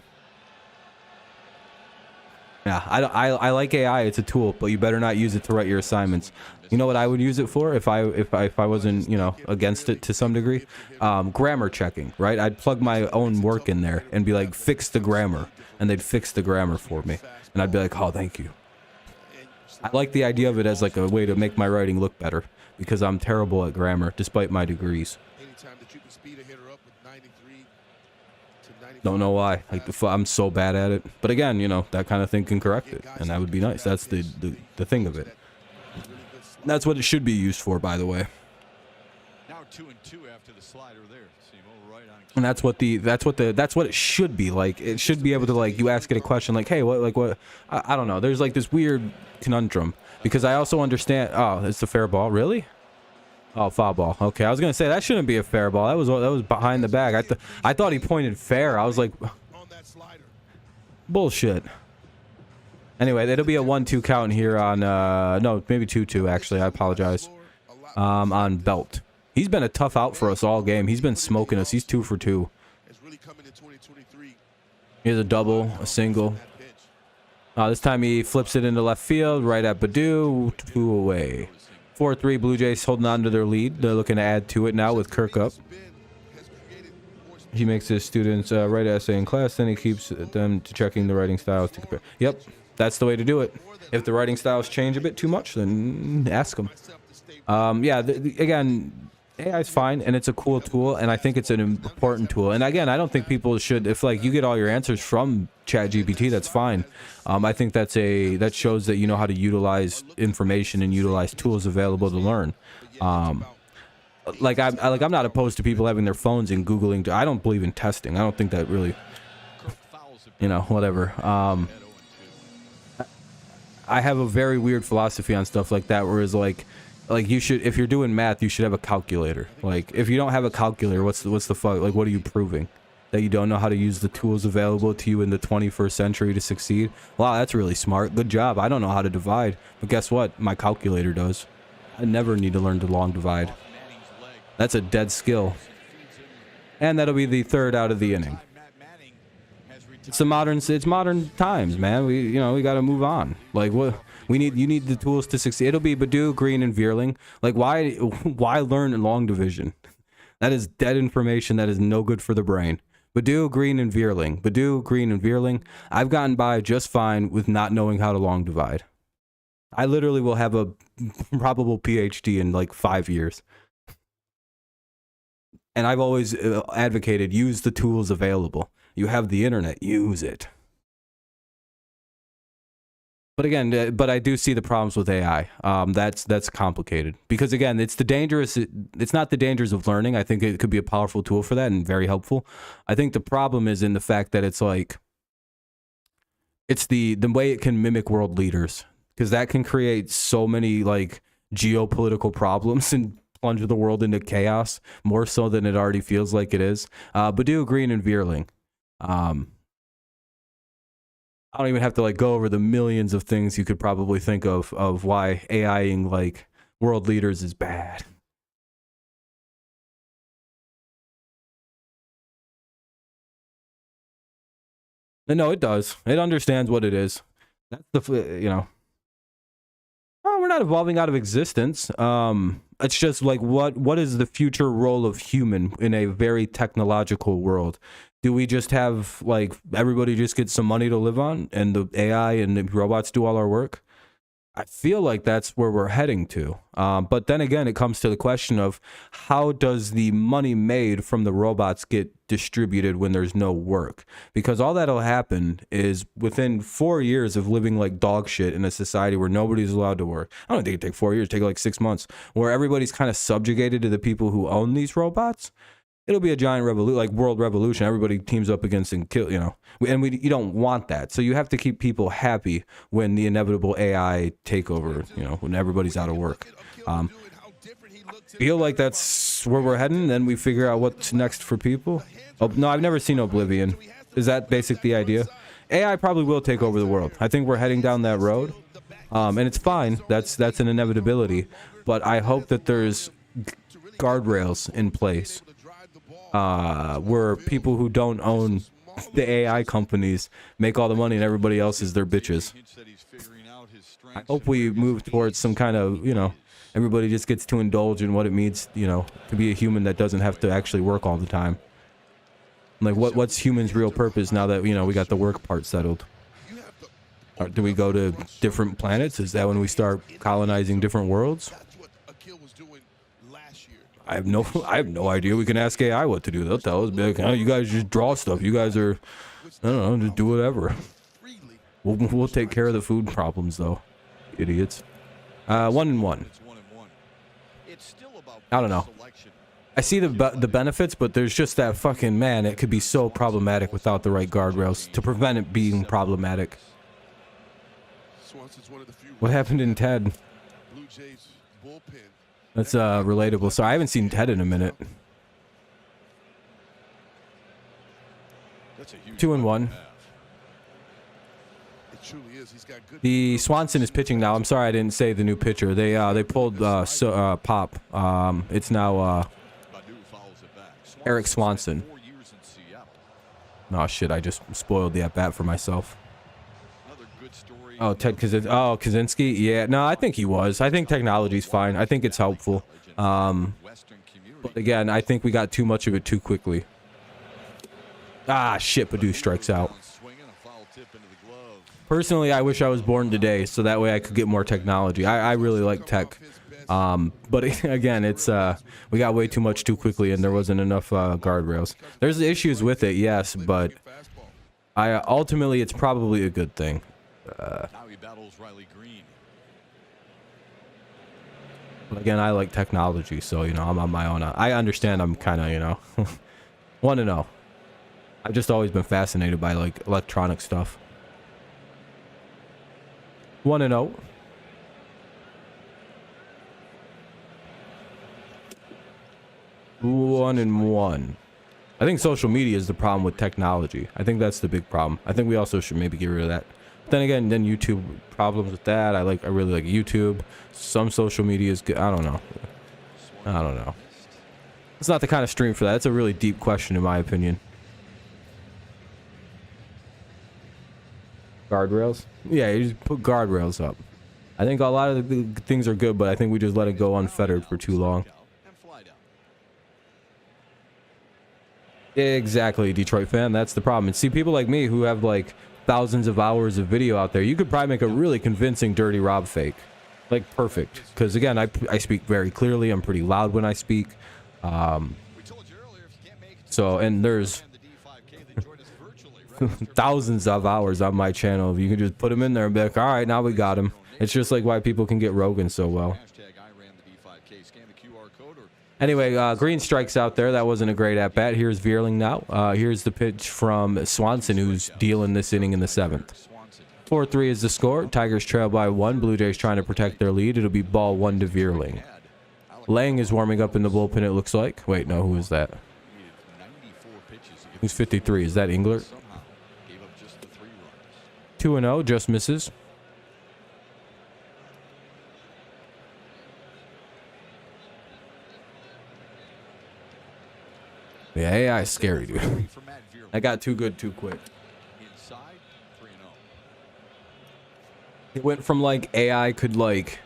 Yeah, I like AI. It's a tool, but you better not use it to write your assignments. You know what I would use it for if I wasn't, you know, against it to some degree? Grammar checking, right? I'd plug my own work in there and be like, fix the grammar. And they'd fix the grammar for me. And I'd be like, oh, thank you. I like the idea of it as like a way to make my writing look better because I'm terrible at grammar despite my degrees. Don't know why. Like I'm so bad at it. But again, you know, that kind of thing can correct it, and that would be nice. That's the thing of it. That's what it should be used for, by the way. Now 2-2 after the slider there. And that's what it should be like. It should be able to, like, you ask it a question like, hey, what I don't know. There's like this weird conundrum because I also understand. Oh, it's a fair ball, really? Oh, foul ball. Okay, I was gonna say that shouldn't be a fair ball. That was behind the bag. I thought he pointed fair. I was like, bullshit. Anyway, it'll be a 1-2 count here on no, maybe 2-2 actually. I apologize. On Belt. He's been a tough out for us all game. He's been smoking us. He's 2 for 2. Here's a double, a single. This time he flips it into left field, right at Badu, 2 away. 4-3, Blue Jays holding on to their lead. They're looking to add to it now with Kirk up. He makes his students write an essay in class, then he keeps them to checking the writing styles to compare. Yep, that's the way to do it. If the writing styles change a bit too much, then ask them. Yeah, again, AI is fine, and it's a cool tool, and I think it's an important tool. And again, I don't think people should, if like you get all your answers from ChatGPT, that's fine. I think that shows that you know how to utilize information and utilize tools available to learn. Like I'm not opposed to people having their phones and Googling. I don't believe in testing. I don't think that really, you know, whatever. I have a very weird philosophy on stuff like that, where it's like you should, if you're doing math, you should have a calculator. Like if you don't have a calculator, what's the fuck? Like what are you proving? That you don't know how to use the tools available to you in the 21st century to succeed? Wow, that's really smart. Good job. I don't know how to divide, but guess what? My calculator does. I never need to learn to long divide. That's a dead skill. And that'll be the third out of the inning. It's modern times, man. We got to move on. Like what you need the tools to succeed. It'll be Badu, Green, and Vierling. Like why learn long division? That is dead information. That is no good for the brain. Badu, Green, and Vierling. Badu, Green, and Vierling. I've gotten by just fine with not knowing how to long divide. I literally will have a probable PhD in like 5 years. And I've always advocated use the tools available. You have the internet, use it. But again, but I do see the problems with AI. That's complicated because again, it's not the dangers of learning. I think it could be a powerful tool for that and very helpful. I think the problem is in the fact that it's the way it can mimic world leaders, because that can create so many like geopolitical problems and plunge the world into chaos more so than it already feels like it is. Badu, Green, and Vierling. I don't even have to like go over the millions of things you could probably think of why AIing like world leaders is bad. And no, it does. It understands what it is. That's oh, we're not evolving out of existence. It's just like what is the future role of human in a very technological world? Do we just have like everybody just gets some money to live on and the AI and the robots do all our work? I feel like that's where we're heading to. But then again, it comes to the question of how does the money made from the robots get distributed when there's no work? Because all that'll happen is within 4 years of living like dog shit in a society where nobody's allowed to work. I don't think it'd take 4 years, it'd take like 6 months, where everybody's kind of subjugated to the people who own these robots. It'll be a giant revolution, like world revolution. Everybody teams up against and kill, you don't want that. So you have to keep people happy when the inevitable AI takeover, when everybody's out of work. Feel like that's where we're heading. Then we figure out what's next for people. Oh, no, I've never seen Oblivion. Is that basically the idea? AI probably will take over the world. I think we're heading down that road. And it's fine. That's an inevitability. But I hope that there's guardrails in place. Where people who don't own the AI companies make all the money and everybody else is their bitches. I hope we move towards some kind of, everybody just gets to indulge in what it means, to be a human that doesn't have to actually work all the time. Like, what's humans' real purpose now that, we got the work part settled? Or do we go to different planets? Is that when we start colonizing different worlds? I have no idea. We can ask AI what to do. They'll tell us, be like, you guys just draw stuff. You guys are, I don't know, just do whatever. We'll take care of the food problems, though. Idiots. 1-1. I don't know. I see the benefits, but there's just that fucking, man, it could be so problematic without the right guardrails to prevent it being problematic. What happened in Ted? That's relatable. So I haven't seen Ted in a minute. 2-1. The Swanson is pitching now. I'm sorry I didn't say the new pitcher. They pulled Pop. It's now Eric Swanson. Oh shit! I just spoiled the at bat for myself. Oh, Ted Kaczynski? Yeah, no, I think he was. I think technology's fine. I think it's helpful. But again, I think we got too much of it too quickly. Ah, shit, Badu strikes out. Personally, I wish I was born today, so that way I could get more technology. I really like tech. But again, it's we got way too much too quickly, and there wasn't enough guardrails. There's issues with it, yes, but ultimately it's probably a good thing. Now he battles Riley Green. But again, I like technology, so you know I'm on my own. I understand. I'm kind of, you know, 1-0. I've just always been fascinated by like electronic stuff. 1-0. One and one. I think social media is the problem with technology. I think that's the big problem. I think we also should maybe get rid of that. But then again, then YouTube problems with that. I really like YouTube. Some social media is good. I don't know. It's not the kind of stream for that. It's a really deep question in my opinion. Guardrails? Yeah, you just put guardrails up. I think a lot of the things are good, but I think we just let it go unfettered for too long. Exactly, Detroit fan. That's the problem. And see, people like me who have like thousands of hours of video out there, you could probably make a really convincing Dirty Rob fake. Like perfect. Because again, I speak very clearly. I'm pretty loud when I speak. So, and there's thousands of hours on my channel. You can just put them in there and be like, all right, now we got him. It's just like why people can get Rogan so well. Anyway, Green strikes out there. That wasn't a great at-bat. Here's Vierling now. Here's the pitch from Swanson, who's dealing this inning in the 7th. 4-3 is the score. Tigers trail by 1. Blue Jays trying to protect their lead. It'll be ball 1 to Vierling. Lang is warming up in the bullpen, it looks like. Wait, no, who is that? Who's 53? Is that Englert? 2-0, just misses. The AI is scary, dude. I got too good too quick. It went from like AI could like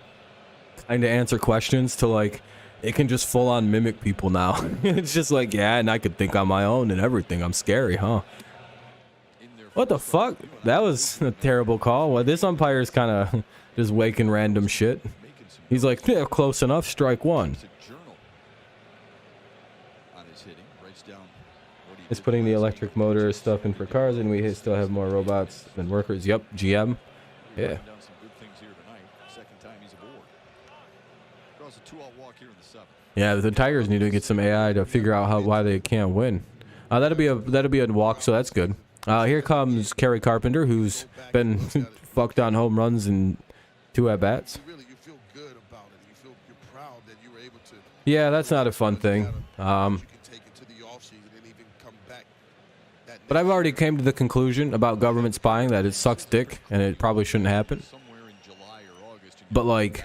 kind of answer questions to like it can just full on mimic people now. It's just like, yeah, and I could think on my own and everything. I'm scary, huh? What the fuck? That was a terrible call. Well, this umpire is kind of just waking random shit. He's like, yeah, close enough, strike 1. It's putting the electric motor stuff in for cars, and we still have more robots than workers. Yep, GM. Yeah. Yeah, the Tigers need to get some AI to figure out why they can't win. That'll be a walk, so that's good. Here comes Kerry Carpenter, who's been fucked on home runs and 2 at bats. Yeah, that's not a fun thing. But I've already came to the conclusion about government spying that it sucks dick and it probably shouldn't happen. But like,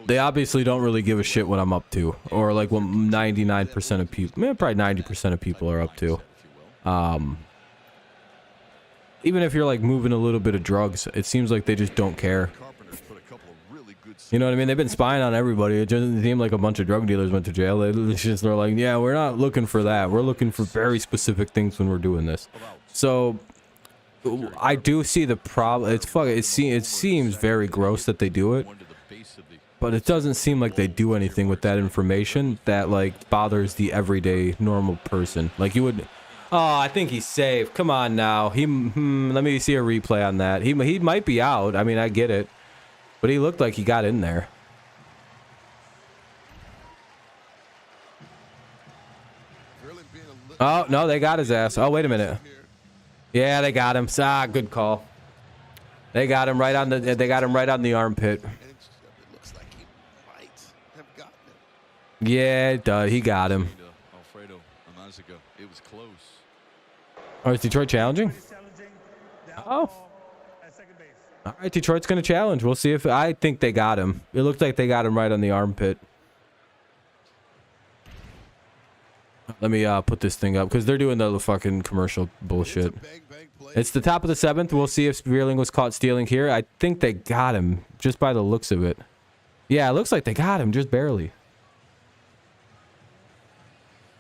they obviously don't really give a shit what I'm up to, or like what 99% of people, probably 90% of people are up to. Even if you're like moving a little bit of drugs, it seems like they just don't care. You know what I mean? They've been spying on everybody. It doesn't seem like a bunch of drug dealers went to jail. They're like, yeah, we're not looking for that. We're looking for very specific things when we're doing this. So I do see the problem. It seems very gross that they do it, but it doesn't seem like they do anything with that information that like bothers the everyday normal person. Like you would. Oh, I think he's safe. Come on now. Let me see a replay on that. He might be out. I mean, I get it. But he looked like he got in there. Oh, no, they got his ass. Oh, wait a minute. Yeah, they got him. Ah, good call. They got him right on the armpit. Yeah, it does. He got him. Oh, is Detroit challenging? Oh. All right, Detroit's going to challenge. We'll see if... I think they got him. It looked like they got him right on the armpit. Let me put this thing up because they're doing the fucking commercial bullshit. It's the top of the 7th. We'll see if Vierling was caught stealing here. I think they got him just by the looks of it. Yeah, it looks like they got him just barely.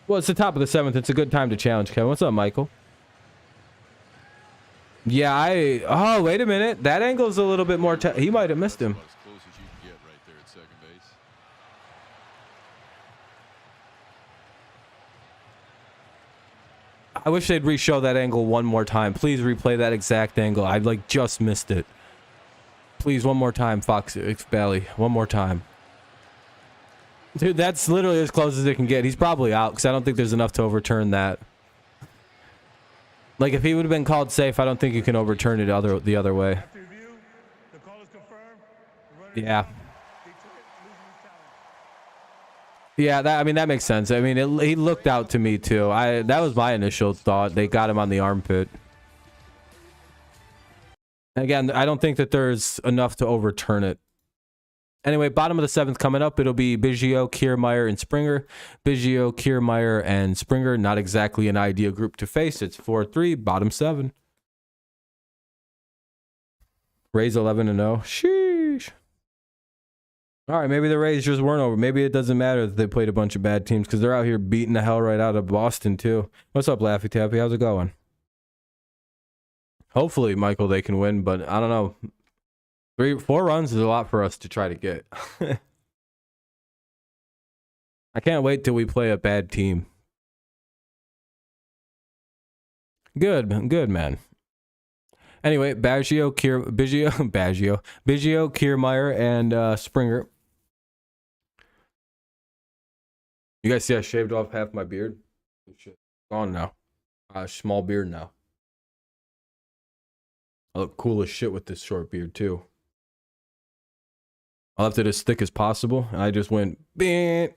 Well, it's the top of the 7th. It's a good time to challenge, Kevin. What's up, Michael? Yeah, oh, wait a minute. That angle's a little bit more... he might have missed him. I wish they'd re-show that angle one more time. Please replay that exact angle. I like just missed it. Please, one more time, Fox Valley. One more time. Dude, that's literally as close as it can get. He's probably out because I don't think there's enough to overturn that. Like, if he would have been called safe, I don't think you can overturn it the other way. Yeah. Yeah, I mean, that makes sense. I mean, he looked out to me, too. That was my initial thought. They got him on the armpit. Again, I don't think that there's enough to overturn it. Anyway, bottom of the 7th coming up. It'll be Biggio, Kiermaier, and Springer. Biggio, Kiermaier, and Springer. Not exactly an ideal group to face. It's 4-3, bottom 7. Rays 11-0. Sheesh. All right, maybe the Rays just weren't over. Maybe it doesn't matter that they played a bunch of bad teams because they're out here beating the hell right out of Boston, too. What's up, Laffy Taffy? How's it going? Hopefully, Michael, they can win, but I don't know. 4 runs is a lot for us to try to get. I can't wait till we play a bad team. Good, man. Anyway, Biggio, Kiermaier, and Springer. You guys see I shaved off half my beard? Gone now. Small beard now. I look cool as shit with this short beard too. I left it as thick as possible, and I just went, bing.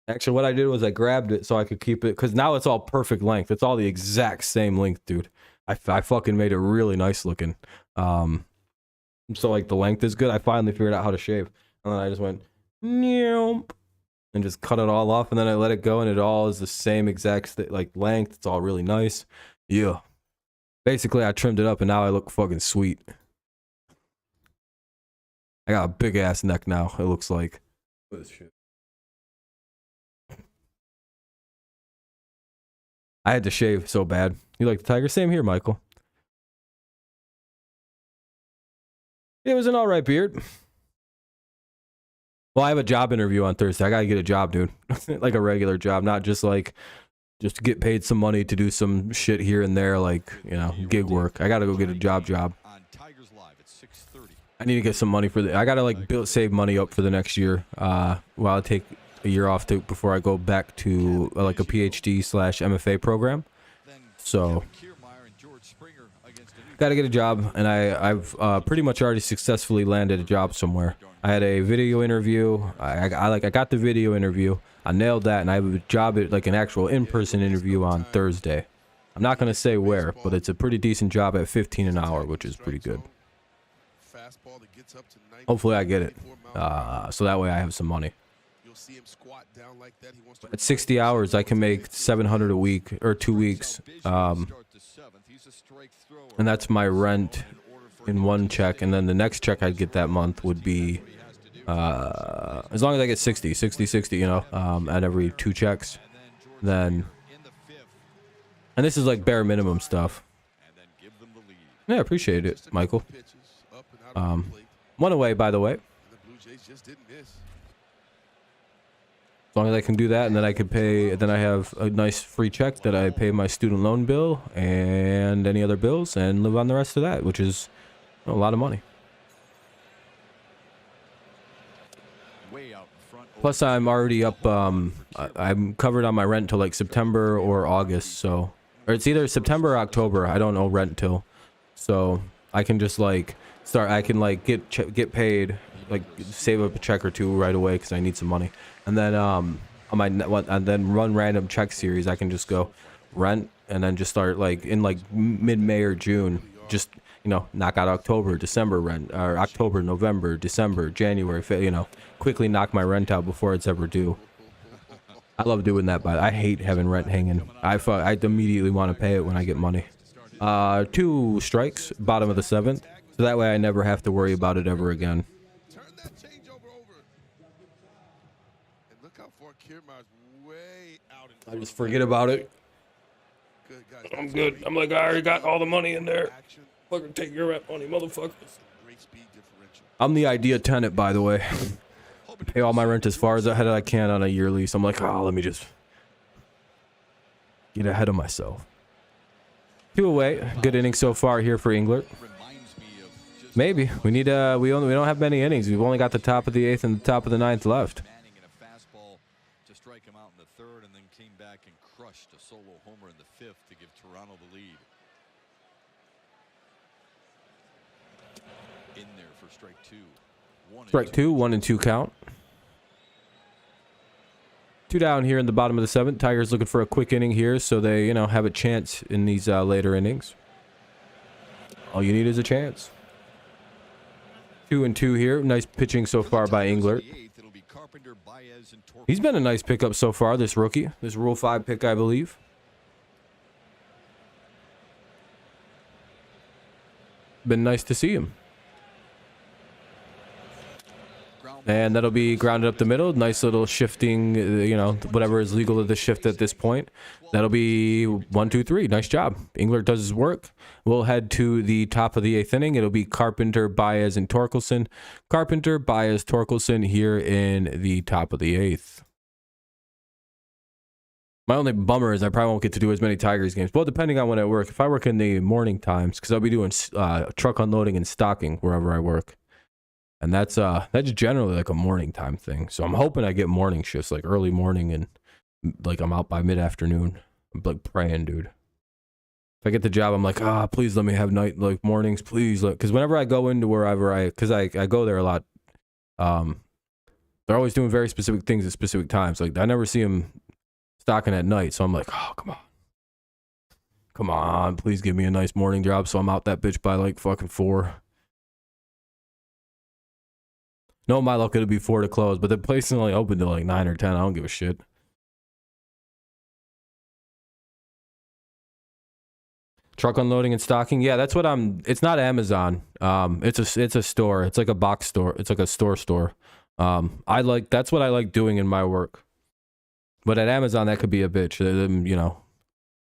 Actually, what I did was I grabbed it so I could keep it, because now it's all perfect length. It's all the exact same length, dude. I fucking made it really nice looking. So, like, the length is good. I finally figured out how to shave. And then I just went, and just cut it all off, and then I let it go, and it all is the same exact, length. It's all really nice. Yeah. Basically, I trimmed it up, and now I look fucking sweet. I got a big ass neck now, it looks like. This shit. I had to shave so bad. You like the tiger? Same here, Michael. It was an alright beard. Well, I have a job interview on Thursday. I gotta get a job, dude. Like a regular job, not just to get paid some money to do some shit here and there, like, you know, gig work. I gotta go get a job. I need to get some money for I gotta save money up for the next year. While I take a year off before I go back to a PhD/MFA program. So gotta get a job, and I've pretty much already successfully landed a job somewhere. I had a video interview. I got the video interview. I nailed that, and I have a job at an actual in-person interview on Thursday. I'm not gonna say where, but it's a pretty decent job at $15 an hour, which is pretty good. Hopefully I get it, so that way I have some money. At 60 hours, I can make $700 a week, or 2 weeks, and that's my rent in one check, and then the next check I'd get that month would be, as long as I get 60, you know, at every 2 checks, then, and this is like bare minimum stuff. Yeah, appreciate it, Michael. One away, by the way. As long as I can do that, and then I can pay, then I have a nice free check that I pay my student loan bill and any other bills and live on the rest of that, which is a lot of money. Plus, I'm already up, I'm covered on my rent till like September or August, so, or it's either September or October. I don't know rent till, so I can just I can get paid, save up a check or two right away because I need some money, and then and then run random check series. I can just go rent and then just start in mid-May or June, just, you know, knock out October, December rent, or October, November, December, January, you know, quickly knock my rent out before it's ever due. I love doing that, but I hate having rent hanging. I immediately want to pay it when I get money. 2 strikes, bottom of the 7th. So that way I never have to worry about it ever again. I just forget about it. I'm good. I'm like, I already got all the money in there. Fucking take your rent money, motherfucker. I'm the idea tenant, by the way. Pay all my rent as far as ahead as I can on a year lease. I'm like, oh, let me just... Get ahead of myself. 2 away. Good inning so far here for Englert. Maybe we need we don't have many innings. We've only got the top of the 8th and the top of the 9th left. Manning in a fastball to strike him out in the 3rd, and then came back and crushed a solo homer in the 5th to give Toronto the lead. In there for strike 2. Strike 2, 1-2 count. 2 down here in the bottom of the 7th. Tigers looking for a quick inning here, so they have a chance in these later innings. All you need is a chance. 2-2 here. Nice pitching so far by Englert. He's been a nice pickup so far, this rookie. This Rule 5 pick, I believe. Been nice to see him. And that'll be grounded up the middle. Nice little shifting, whatever is legal to the shift at this point. That'll be 1, 2, 3. Nice job. Englert does his work. We'll head to the top of the 8th inning. It'll be Carpenter, Baez, and Torkelson. Carpenter, Baez, Torkelson here in the top of the 8th. My only bummer is I probably won't get to do as many Tigers games. Well, depending on when I work. If I work in the morning times, because I'll be doing truck unloading and stocking wherever I work. And that's generally like a morning time thing. So I'm hoping I get morning shifts, like early morning, and like I'm out by mid-afternoon. I'm like praying, dude. If I get the job, I'm like, please let me have night, like mornings, please. Because whenever I go into wherever I go there a lot, they're always doing very specific things at specific times. Like I never see them stocking at night. So I'm like, oh, come on, please give me a nice morning job. So I'm out that bitch by like fucking 4. No, my luck, it'll be 4 to close, but the place is only open till like 9 or 10. I don't give a shit. Truck unloading and stocking. Yeah, that's what it's not Amazon. It's a store. It's like a box store. It's like a store. That's what I like doing in my work. But at Amazon, that could be a bitch.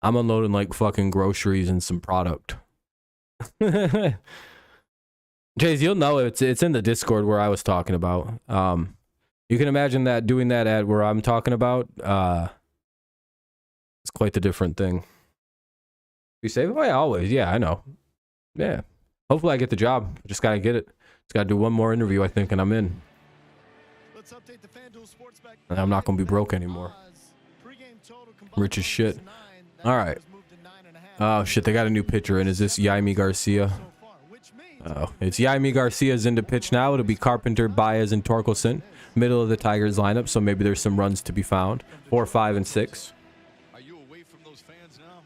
I'm unloading like fucking groceries and some product. Jays, you'll know it's in the Discord where I was talking about. You can imagine that doing that at where I'm talking about. It's quite the different thing. You say, oh yeah, always. Yeah, I know. Yeah. Hopefully I get the job. Just gotta get it. Just gotta do one more interview, I think, and I'm in. And I'm not gonna be broke anymore. Rich as shit. All right. Oh shit, they got a new pitcher in. Is this Yaimi Garcia? Oh, it's Yaimi Garcia's into pitch now. It'll be Carpenter, Baez, and Torkelson. Middle of the Tigers lineup, so maybe there's some runs to be found. 4, 5, and 6. Are you away from those fans now?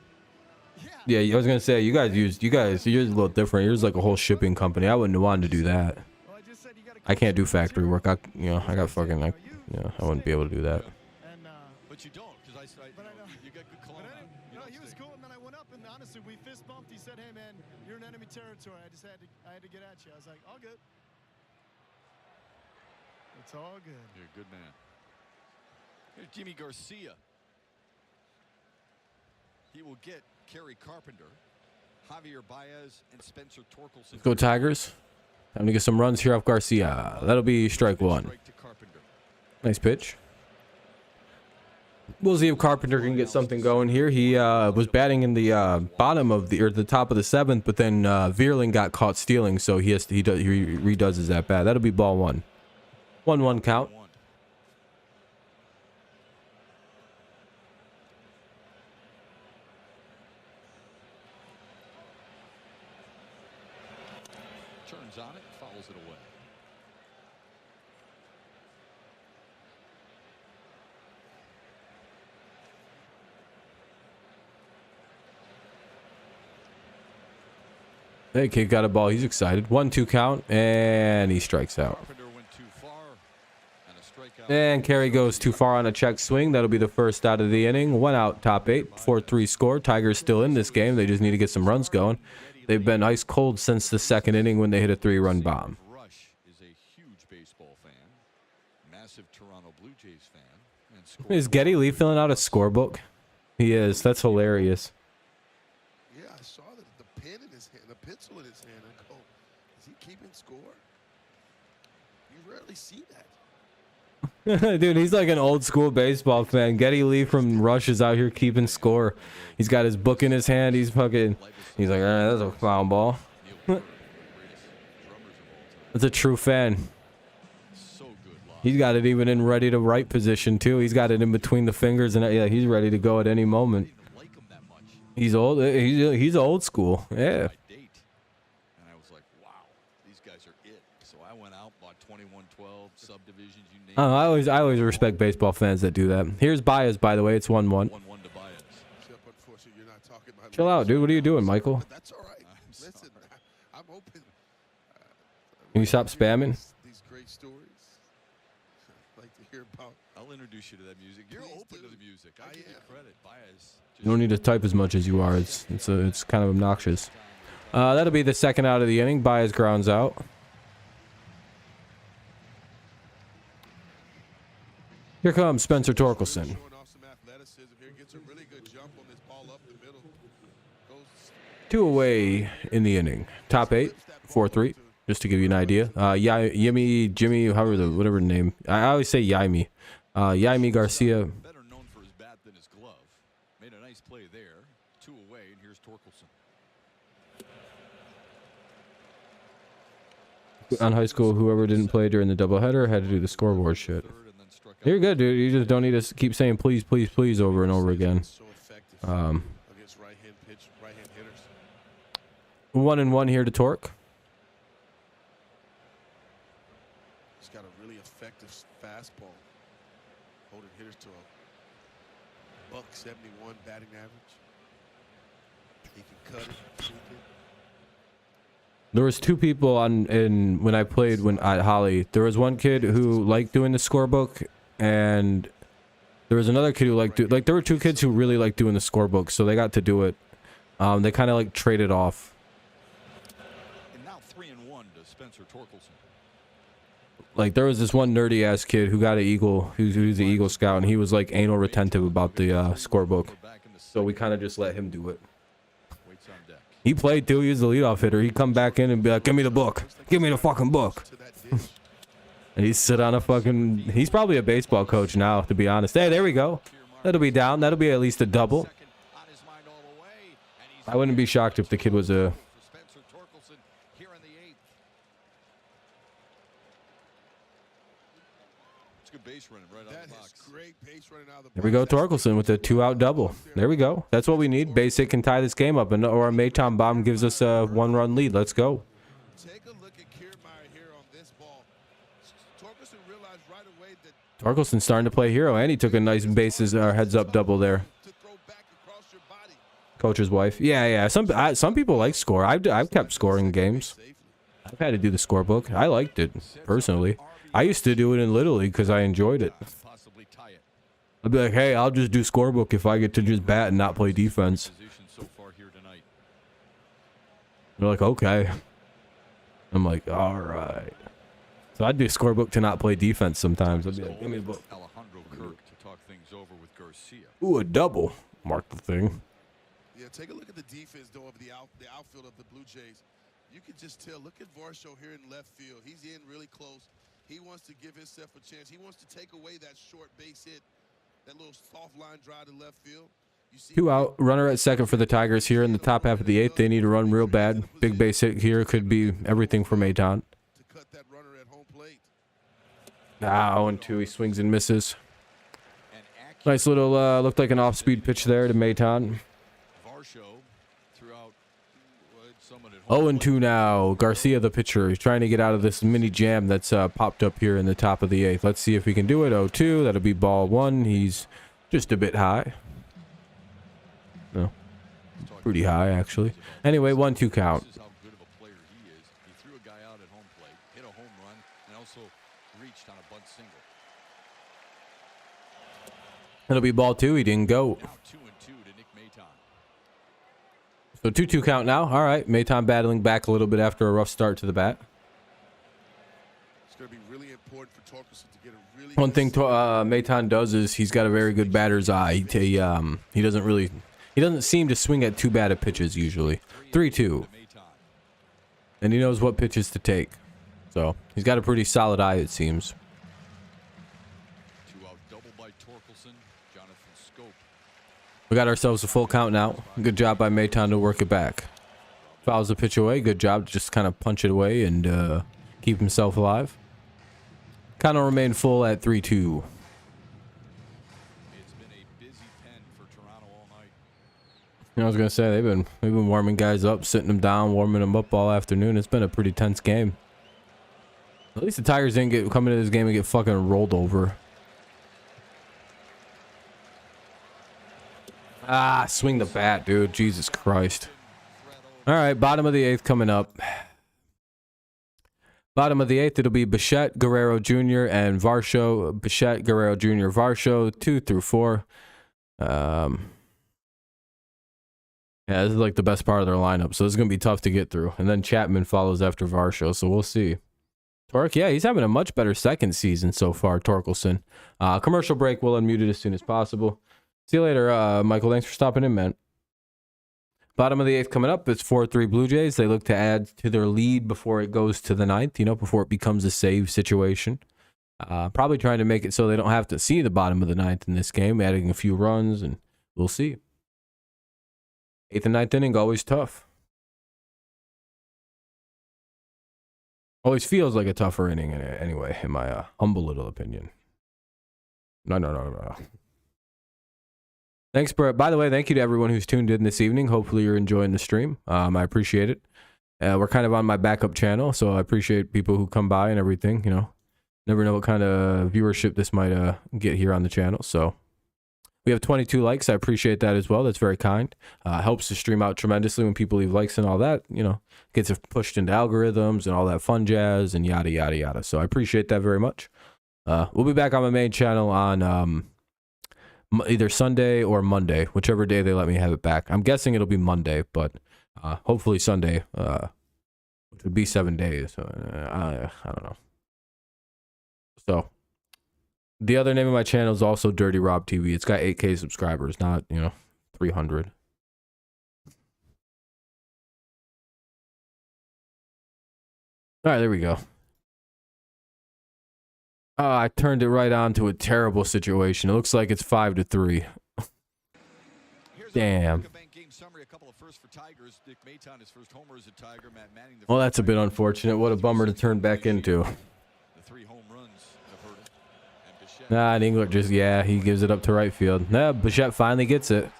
Yeah, I was gonna say you're a little different. You're like a whole shipping company. I wouldn't have wanted to do that. I can't do factory work. I wouldn't be able to do that. But you don't, because you got good call. He was cool, and then I went up, and honestly, we fist bumped. He said, "Hey, man, you're in enemy territory. I had to get at you." I was like, "All good. It's all good." You're a good man. Here's Jimmy Garcia. He will get Kerry Carpenter, Javier Baez, and Spencer Torkelson. Let's go Tigers. Time to get some runs here off Garcia. That'll be strike 1. Nice pitch. We'll see if Carpenter can get something going here. He was batting in the bottom of the top of the 7th, but then Vierling got caught stealing, so he redoes his at bat. That'll be ball 1. 1-1 count. Turns on it, fouls it away. Hey, kid got a ball. He's excited. 1-2 count, and he strikes out. And Kerry goes too far on a check swing. That'll be the first out of the inning. 1 out, top 8, 4-3 score. Tigers still in this game. They just need to get some runs going. They've been ice cold since the 2nd inning when they hit a 3-run bomb. Rush is a huge baseball fan, massive Toronto Blue Jays fan. Is Geddy Lee filling out a scorebook? He is. That's hilarious. Yeah, I saw the pen in his hand, the pencil in his hand. I go, is he keeping score? You rarely see that. Dude, he's like an old school baseball fan. Geddy Lee from Rush is out here keeping score. He's got his book in his hand. He's like, that's a foul ball. That's a true fan. He's got it even in ready to write position too. He's got it in between the fingers, and yeah, he's ready to go at any moment. He's old. He's old school. Yeah. And I was like, wow, these guys are it. So I went out, bought 2112 subdivisions. You name I always respect baseball fans that do that. Here's Baez, by the way. It's 1-1. 1-1 to Baez. Chill out, dude. What are you doing, Michael? That's all right. Listen, I'm open. Can you stop spamming? These great stories. I'd like to hear about. I'll introduce you to that music. You're Please open do. to the music. I give you credit. Baez. You don't need to type as much as you are. It's kind of obnoxious. That'll be the second out of the inning. Baez grounds out. Here comes Spencer Torkelson. Showing off some athleticism here. Gets a really good jump on this ball up the middle. Goes 2 away in the inning. Top 8, 4-3. Just to give you an idea. Jimmy, whatever the name. I always say Yaimi. Yaimi Garcia. Better known for his bat than his glove. Made a nice play there. 2 away, and here's Torkelson. On high school, whoever didn't play during the doubleheader had to do the scoreboard shit. You're good, dude. You just don't need to keep saying please, please, please over and over again. so effective against right-hand hitters. 1-1 here to Torque. He's got a really effective fastball, holding hitters to a .171 batting average. He can cut it, tweak it. There was 2 people when I played at Holly. There was one kid who liked doing the scorebook, and there was another kid who there were 2 kids who really liked doing the scorebook, so they got to do it. They kind of like traded off. And now 3-1 to Spencer Torkelson. Like there was this one nerdy ass kid who got an Eagle, who's the Eagle Scout, and he was like anal retentive about the scorebook. So we kind of just let him do it. Waits on deck. He played too. He was the leadoff hitter. He'd come back in and be like, "Give me the book. Give me the fucking book." To that dish. And he'd sit on a fucking. He's probably a baseball coach now, to be honest. Hey, there we go. That'll be down. That'll be at least a double. Second on his mind all the way, and he's I wouldn't be shocked if the kid was a. for Spencer Torkelson here in the 8th. It's good base running right out That of the is box. great base running out of the There we go, box. That's Torkelson with a 2-out double. There we go. That's what we need. Basic can tie this game up, or a Maytom bomb gives us a 1-run lead. Let's go. Take a look at Kiermaier here on this ball. Torkelson realized right away that Torkelson's starting to play hero, and he took a nice heads-up double there. to throw back across your body Coach's wife. Yeah. Some people like score. I've kept scoring games. safely. I've had to do the scorebook. I liked it personally. I used to do it in Little League because I enjoyed it. Possibly tie it. I'd be like, hey, I'll just do scorebook if I get to just bat and not play defense. Position so far here tonight. They're like, okay. I'm like, all right. So I'd do scorebook to not play defense sometimes. I'd be like, give me the book. Alejandro Kirk to talk things over with Garcia. Ooh, a double. Mark the thing. Yeah, take a look at the defense, though, of the outfield of the Blue Jays. You can just tell. Look at Varsho here in left field. He's in really close. He wants to give himself a chance. He wants to take away that short base hit, that little soft line drive to left field. You see 2 out. Runner at second for the Tigers here in the top half of the 8th. They need to run real bad. Big base hit here could be everything for Mayton. to cut that runner at home plate. 0-2. He swings and misses. And accurate Nice little, looked like an off-speed pitch there to Mayton. Varsho throughout someone at home. 0-2 now. Garcia, the pitcher. He's trying to get out of this mini jam that's popped up here in the top of the 8th. Let's see if he can do it. 0-2. That'll be ball 1. He's just a bit high. No. Pretty high, actually. Anyway, 1-2 count. This is how good of a player he is. He threw a guy out at home plate, hit a home run, and also reached on a bunt single. That'll be ball 2. He didn't go. Now 2-2 to Nick Mayton. So 2-2 count now. All right. Mayton battling back a little bit after a rough start to the bat. It's going to be really important for Torkelson to get a really One good thing start. Mayton does is he's got a very good batter's eye. He doesn't seem to swing at too bad at pitches usually. 3-2. To Mayton. And he knows what pitches to take. So he's got a pretty solid eye, it seems. We got ourselves a full count now. Good job by Mayton to work it back. Fouls the pitch away. Good job to just kind of punch it away and keep himself alive. Kind of remain full at 3-2. It's been a busy pen for Toronto all night. I was gonna say they've been warming guys up, sitting them down, warming them up all afternoon. It's been a pretty tense game. At least the Tigers didn't come into this game and get fucking rolled over. Ah, swing the bat, dude. Jesus Christ. All right, bottom of the 8th coming up. Bottom of the 8th, it'll be Bichette, Guerrero Jr., and Varsho. Bichette, Guerrero Jr., Varsho, 2 through 4. Yeah, this is like the best part of their lineup, so this is going to be tough to get through. And then Chapman follows after Varsho, so we'll see. Torque, yeah, he's having a much better second season so far, Torkelson. Commercial break, we'll unmute it as soon as possible. See you later, Michael. Thanks for stopping in, man. Bottom of the 8th coming up. It's 4-3 Blue Jays. They look to add to their lead before it goes to the 9th, before it becomes a save situation. Probably trying to make it so they don't have to see the bottom of the 9th in this game, adding a few runs, and we'll see. 8th and 9th inning, always tough. Always feels like a tougher inning anyway, in my humble little opinion. No. Thanks, Brett. By the way, thank you to everyone who's tuned in this evening. Hopefully you're enjoying the stream. I appreciate it. We're kind of on my backup channel, so I appreciate people who come by and everything, Never know what kind of viewership this might get here on the channel. So we have 22 likes. I appreciate that as well. That's very kind. Helps the stream out tremendously when people leave likes and all that. Gets it pushed into algorithms and all that fun jazz and yada, yada, yada. So I appreciate that very much. We'll be back on my main channel on either Sunday or Monday, whichever day they let me have it back. I'm guessing it'll be Monday, but hopefully Sunday, which would be 7 days. I don't know. So the other name of my channel is also Dirty Rob TV. It's got 8K subscribers, not 300. All right, there we go. I turned it right on to a terrible situation. It looks like it's 5-3. Damn. Well, that's a bit unfortunate. What a bummer to turn back into. And Englert he gives it up to right field. Bichette finally gets it.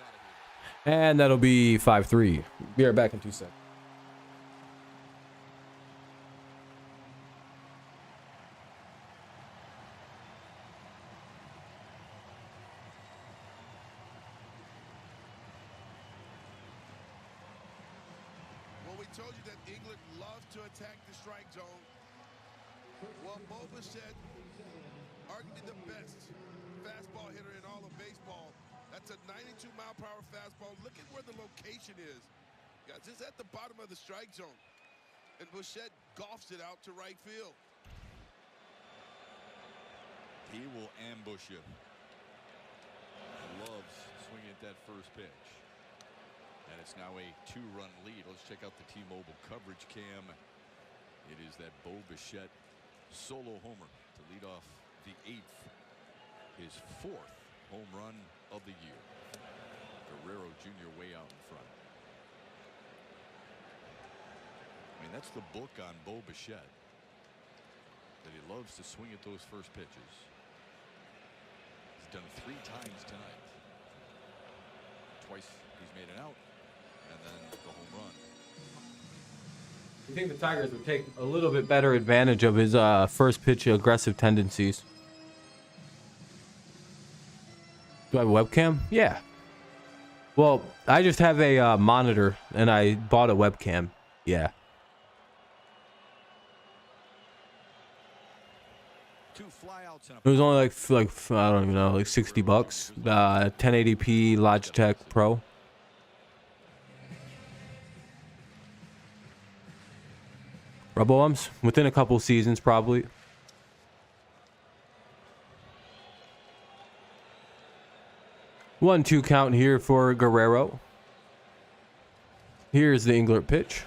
And that'll be 5-3. Be right back in 2 seconds. Told you that England loves to attack the strike zone. Well, Bo Bichette, arguably the best fastball hitter in all of baseball. That's a 92-mile-per-hour fastball. Look at where the location is. Guys, it's at the bottom of the strike zone. And Bichette golfs it out to right field. He will ambush you. Loves swinging at that first pitch. And it's now a 2-run lead. Let's check out the T-Mobile coverage cam. It is that Bo Bichette solo homer to lead off the 8th. His 4th home run of the year. Guerrero Jr. way out in front. I mean, that's the book on Bo Bichette. That he loves to swing at those first pitches. He's done it 3 times tonight. Twice he's made an out. And then the home run. You think the Tigers would take a little bit better advantage of his first pitch aggressive tendencies? Do I have a webcam? Yeah. Well, I just have a monitor, and I bought a webcam. Yeah. 2 flyouts and It was only like I don't even know, like $60. 1080p Logitech Pro. Rubble within a couple seasons, probably. One, 2 count here for Guerrero. Here's the Englert pitch.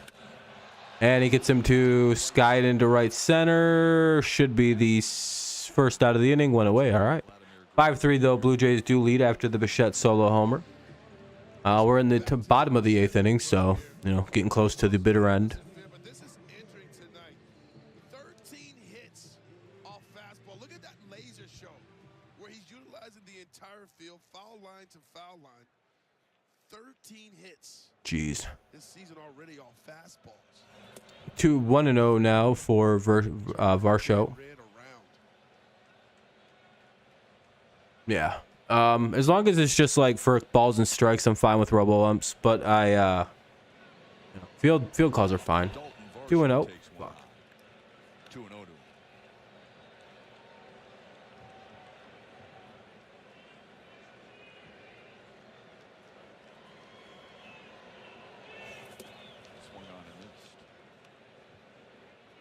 And he gets him to skide into right center. Should be the first out of the inning. Went away. All right. 5-3, though. Blue Jays do lead after the Bichette solo homer. We're in the bottom of the 8th inning, so, you know, getting close to the bitter end. But this is entering tonight. 13 hits off fastball. Look at that laser show where he's utilizing the entire field, foul line to foul line. 13 hits. Jeez. This season already off fastballs. 1-0 now for Varsho. Ran around. Yeah. As long as it's just like for balls and strikes, I'm fine with robo umps. But I, field calls are fine. 2-0. Fuck. 2-0 to him. Swung on and missed.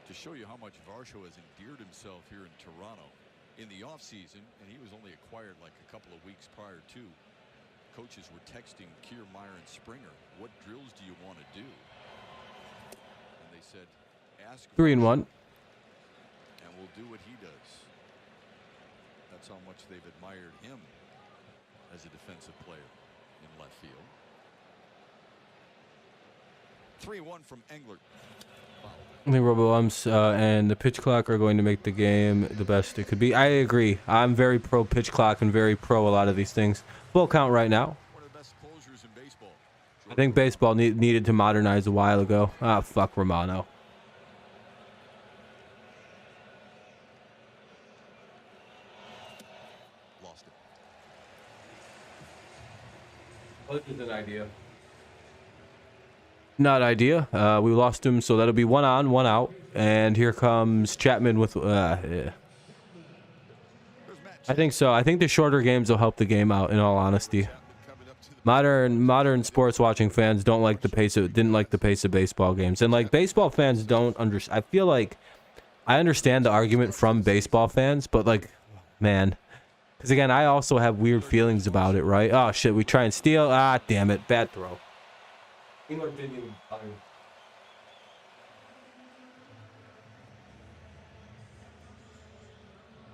To show you how much Varsho has endeared himself here in Toronto. In the offseason, and he was only acquired like a couple of weeks prior to, coaches were texting Kiermaier and Springer, what drills do you want to do? And they said, ask 3-1. and we'll do what he does. That's how much they've admired him as a defensive player in left field. 3-1 from Englert. I think robo umps and the pitch clock are going to make the game the best it could be. I agree. I'm very pro pitch clock and very pro a lot of these things. Full count right now. One of the best closers in baseball. I think baseball needed to modernize a while ago. Ah, fuck Romano. Lost it. This is an idea. Not idea. We lost him, so that'll be 1 on, 1 out. And here comes Chapman with. Yeah. I think so. I think the shorter games will help the game out. In all honesty, modern sports watching fans don't like the pace of didn't like the pace of baseball games, and like baseball fans don't understand. I feel like I understand the argument from baseball fans, but like, man, because again, I also have weird feelings about it. Right? Oh shit, we try and steal. Ah, damn it, bad throw.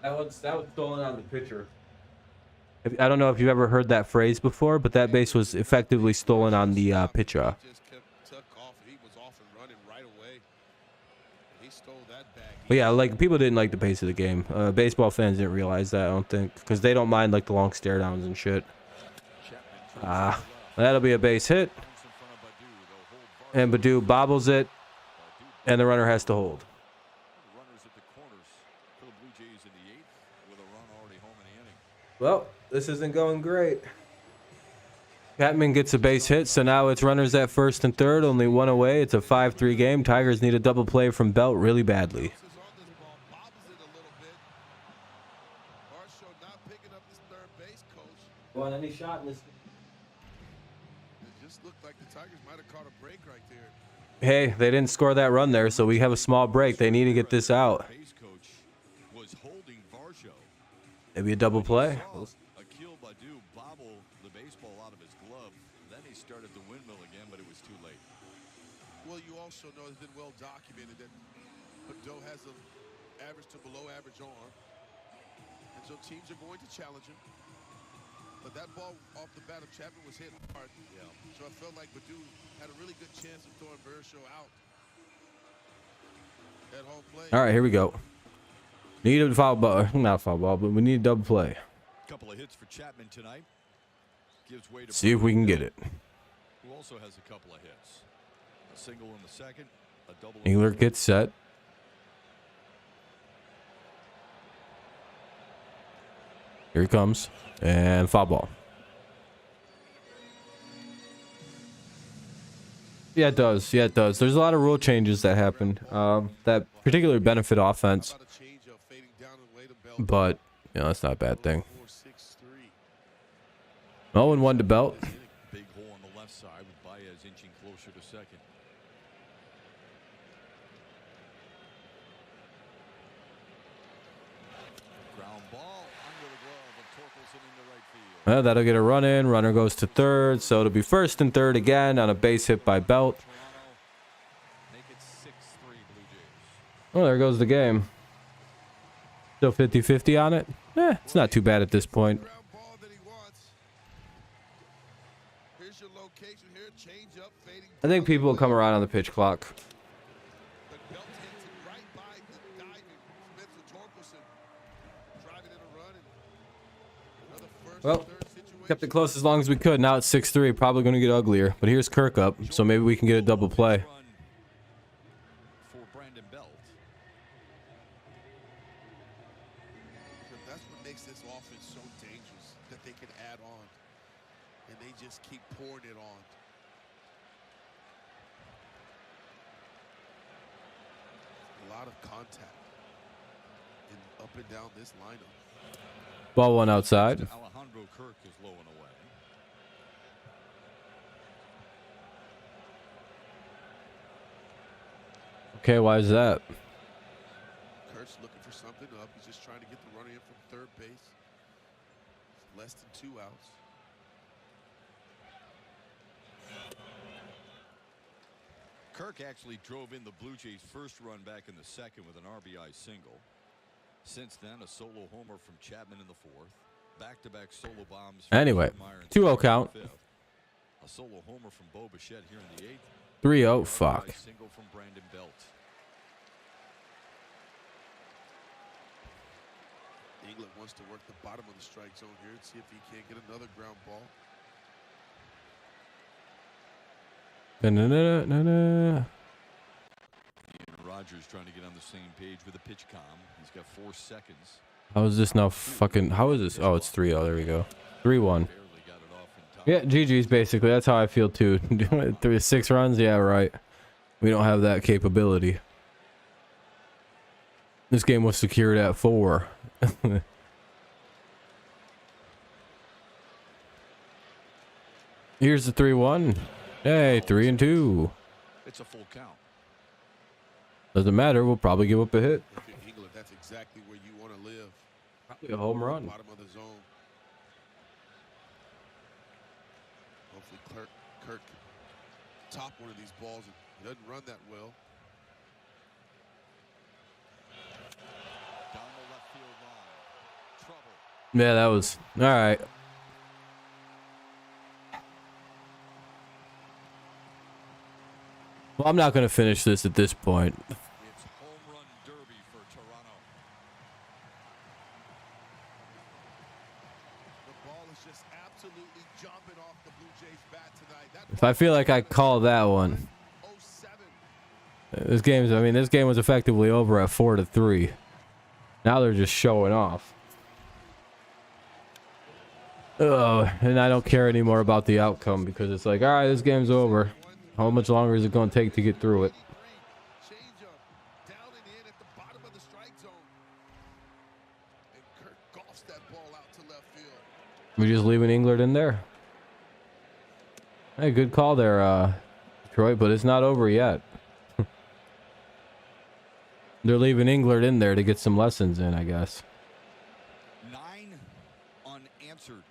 That was stolen on the pitcher. I don't know if you've ever heard that phrase before, but that base was effectively stolen on the pitcher. But yeah, like people didn't like the pace of the game. Baseball fans didn't realize that, I don't think, because they don't mind like the long stare downs and shit. That'll be a base hit. And Badu bobbles it, and the runner has to hold. Well, this isn't going great. Chapman gets a base hit, so now it's runners at first and third, only 1 away. It's a 5-3 game. Tigers need a double play from Belt really badly. Want any shot in this? It just looked like the Tigers might have caught a break right there. Hey, they didn't score that run there, so we have a small break. They need to get this out. Maybe a double play. Akil Badu bobble the baseball out of his glove. Then he started the windmill again, but it was too late. Well, you also know it's been well documented that Badu has an average to below average arm. And so teams are going to challenge him. But that ball off the bat of Chapman was hit hard. Yeah. So I felt like Badu had a really good chance of throwing Varsho out. That whole play. All right, here we go. Need a foul ball, not a foul ball, but we need a double play. Couple of hits for Chapman tonight. Gives way to See if we can get it. Who also has a couple of hits. A single in the second, a double. Englert gets set. Here he comes, and foul ball. Yeah, it does. Yeah, it does. There's a lot of rule changes that happened that particularly benefit offense. But, you know, that's not a bad thing. 0-1 to Belt. Big hole on the left side with Baez inching closer to second. Ground ball under the glove of Torkelson into right field. Well, that'll get a run in. Runner goes to third. So it'll be first and third again on a base hit by Belt. Make it 6-3 Blue Jays. Well, there goes the game. Still 50-50 on it? It's not too bad at this point. Here's your low I think people will come around on the pitch clock. The belt hits it right by the diving Spencer Torkelson, driving in a run and another first Well, and third situation. kept it close as long as we could. Now it's 6-3. Probably going to get uglier. But here's Kirk up, so maybe we can get a double play. For Brandon Belt. That's what makes this offense so dangerous, that they can add on, and they just keep pouring it on. A lot of contact up and down this lineup. Ball one outside. Alejandro Kirk is low and away. Okay, why is that? Kurt's looking for something up. He's just trying to get the runner in from third base. Less than 2 outs. Kirk actually drove in the Blue Jays' first run back in the second with an RBI single. Since then, a solo homer from Chapman in the fourth. Back-to-back solo bombs. Anyway, 2-0 count. A solo homer from Bo Bichette here in the eighth. 3-0. Fuck. Single from Brandon Belt. England wants to work the bottom of the strike zone here and see if he can't get another ground ball. Na-na-na-na-na. Rogers trying to get on the same page with a pitch com. He's got 4 seconds. How is this now fucking... How is this? Oh, it's 3-0. There we go. 3-1. Yeah, GG's basically. That's how I feel too. 6 runs? Yeah, right. We don't have that capability. This game was secured at 4. Here's the 3-1. Hey, 3-2. It's a full count. Doesn't matter. We'll probably give up a hit. If you're England, that's exactly where you want to live. Probably a home run. Bottom of the zone. Hopefully Kirk can top one of these balls. He doesn't run that well. Down the left field line. Trouble. Yeah, that was... All right. Well, I'm not going to finish this at this point. It's home run derby for Toronto. The ball is just absolutely jumping off the Blue Jays bat tonight. If I feel like I call that one. 07. This game was effectively over at 4-3. Now they're just showing off. Oh, and I don't care anymore about the outcome because it's like, all right, this game's over. How much longer is it going to take to get through it? Changeup down and in at the bottom of the strike zone. And Kirk golfs that ball out to left field. We're just leaving England in there. Hey, good call there, Troy, but it's not over yet. They're leaving England in there to get some lessons in, I guess. 9 unanswered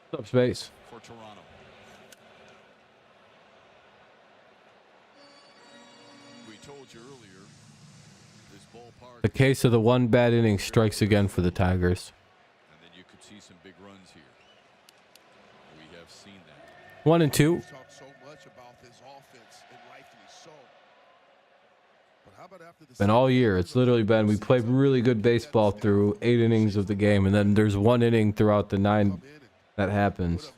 What's up, Space? for Toronto. We told you earlier, this ballpark. The case of the one bad inning strikes again for the Tigers. And then you could see some big runs here. We have seen that. 1 and 2. We talk so much about this offense, and rightfully so. But how about after the Been all year. It's literally been, we played really good baseball through 8 innings of the game, and then there's 1 inning throughout the 9 that happens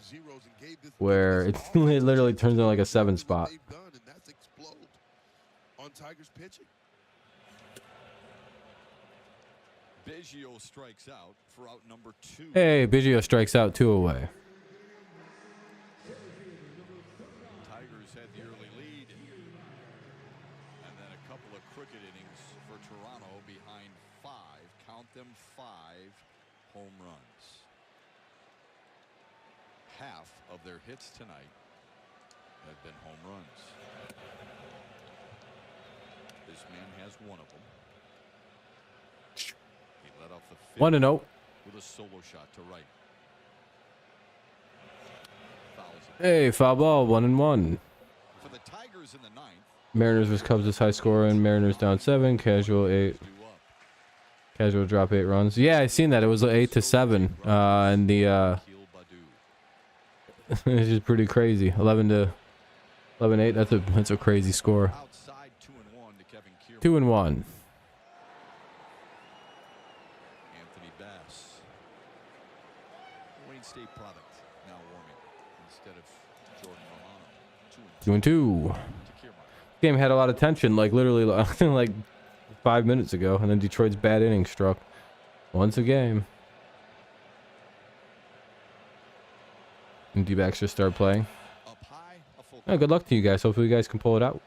where it literally turns into like a 7 spot. On Tigers pitching. Biggio strikes out for out number 2. Hey, Biggio strikes out 2 away. Tigers had the early lead. And then a couple of crooked innings for Toronto behind 5. Count them 5 home runs. Half of their hits tonight have been home runs. This man has one of them. He led off the 5th 1-0. with a solo shot to right. Fouls it. Hey, foul ball. 1-1. For the Tigers in the 9th. Mariners vs Cubs is high score, and Mariners down 7. Casual 8. Casual drop 8 runs. Yeah, I seen that. It was 8-7. And the it's just pretty crazy. 11 11-8. That's a crazy score. Outside 2-1 to Kevin Kiermaier. 2-1. Anthony Bass. Wayne State product now warming instead of Jordan Romano. 2-2. To Kiermaier. Game had a lot of tension, like literally like 5 minutes ago, and then Detroit's bad inning struck once a game. And D-backs just start playing. Up high, a full Oh, good luck to you guys. Hopefully you guys can pull it out.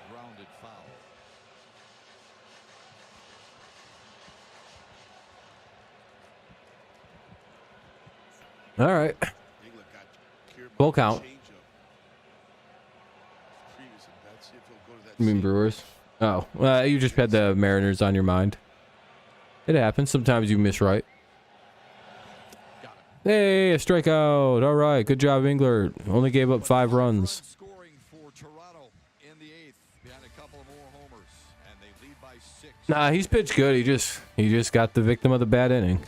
grounded foul. All right. England got Kiermaier Full count. changeup. Previous at bat. See if he'll go to that You mean same Brewers? Oh, well, you just had the Mariners on your mind. It happens. Sometimes you miss right. Got it. Hey, a strikeout. All right. Good job, Engler. Only gave up 5 runs. Scoring for Toronto in the 8th behind a couple of more homers, and they lead by 6. Nah, he's pitched good. He just got the victim of the bad inning.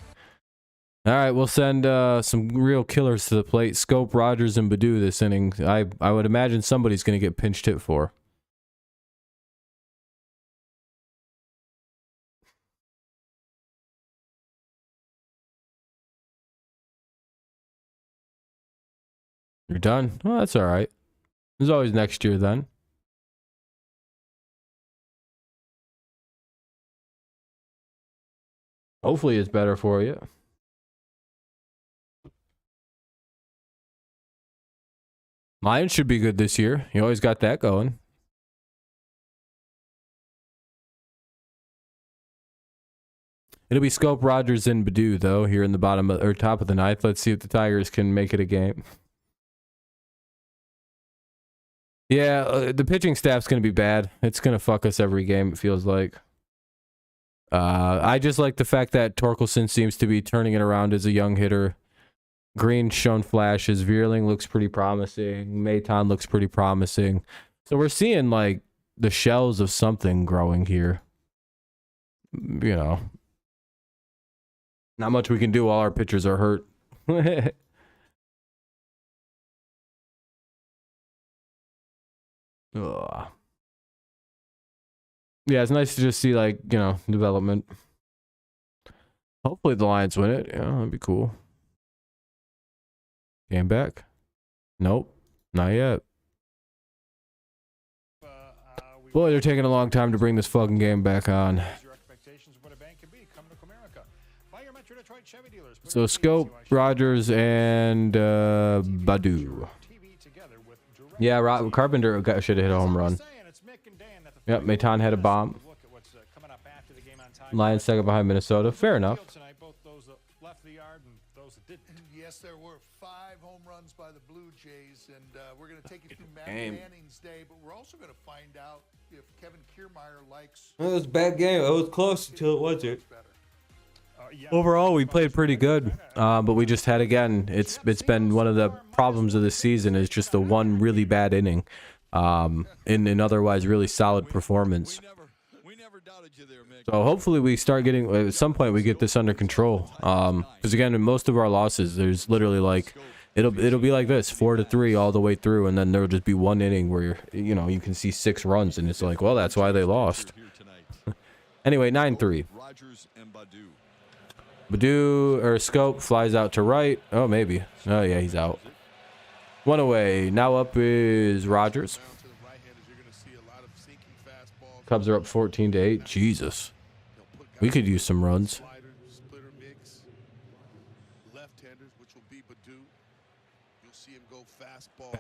All right, we'll send some real killers to the plate. Scope, Rogers, and Baду this inning. I would imagine somebody's going to get pinched hit for. You're done? Well, that's all right. There's always next year then. Hopefully it's better for you. Lions should be good this year. You always got that going. It'll be Scope, Rogers, and Badu though here in the bottom of, or top of the 9th. Let's see if the Tigers can make it a game. Yeah, the pitching staff's going to be bad. It's going to fuck us every game, it feels like. I just like the fact that Torkelson seems to be turning it around as a young hitter. Green's shown flashes. Vierling looks pretty promising. Maton looks pretty promising. So we're seeing, like, the shells of something growing here. You know. Not much we can do while our pitchers are hurt. Ugh. Yeah, it's nice to just see, like, you know, development. Hopefully the Lions win it. Yeah, that'd be cool. Game back? Nope. Not yet. Boy, they're taking a long time to bring this fucking game back on. So Scope, Rogers, and Badu. Yeah, Carpenter should have hit a home run. Yep, Maton had a bomb. Lions second behind Minnesota. Fair enough. Yes, there were 5 home runs by the Blue Jays, and we're going to take you through Matt Game. Manning's day, but we're also going to find out if Kevin Kiermaier likes. It was a bad game. It was close until it wasn't. Overall, we played pretty good, but we just had, again, it's been one of the problems of the season is just the one really bad inning in an otherwise really solid performance. We never doubted you there, Mick. So hopefully we start getting, at some point we get this under control. Because again, in most of our losses, there's literally like, it'll be like this, 4-3 all the way through, and then there'll just be one inning where, you know, you can see 6 runs, and it's like, well, that's why they lost. Anyway, 9-3. Rogers and Badu. Badu, or Scope, flies out to right. Oh, maybe. Oh, yeah, he's out. One away. Now up is Rogers. Cubs are up 14-8. Jesus. We could use some runs.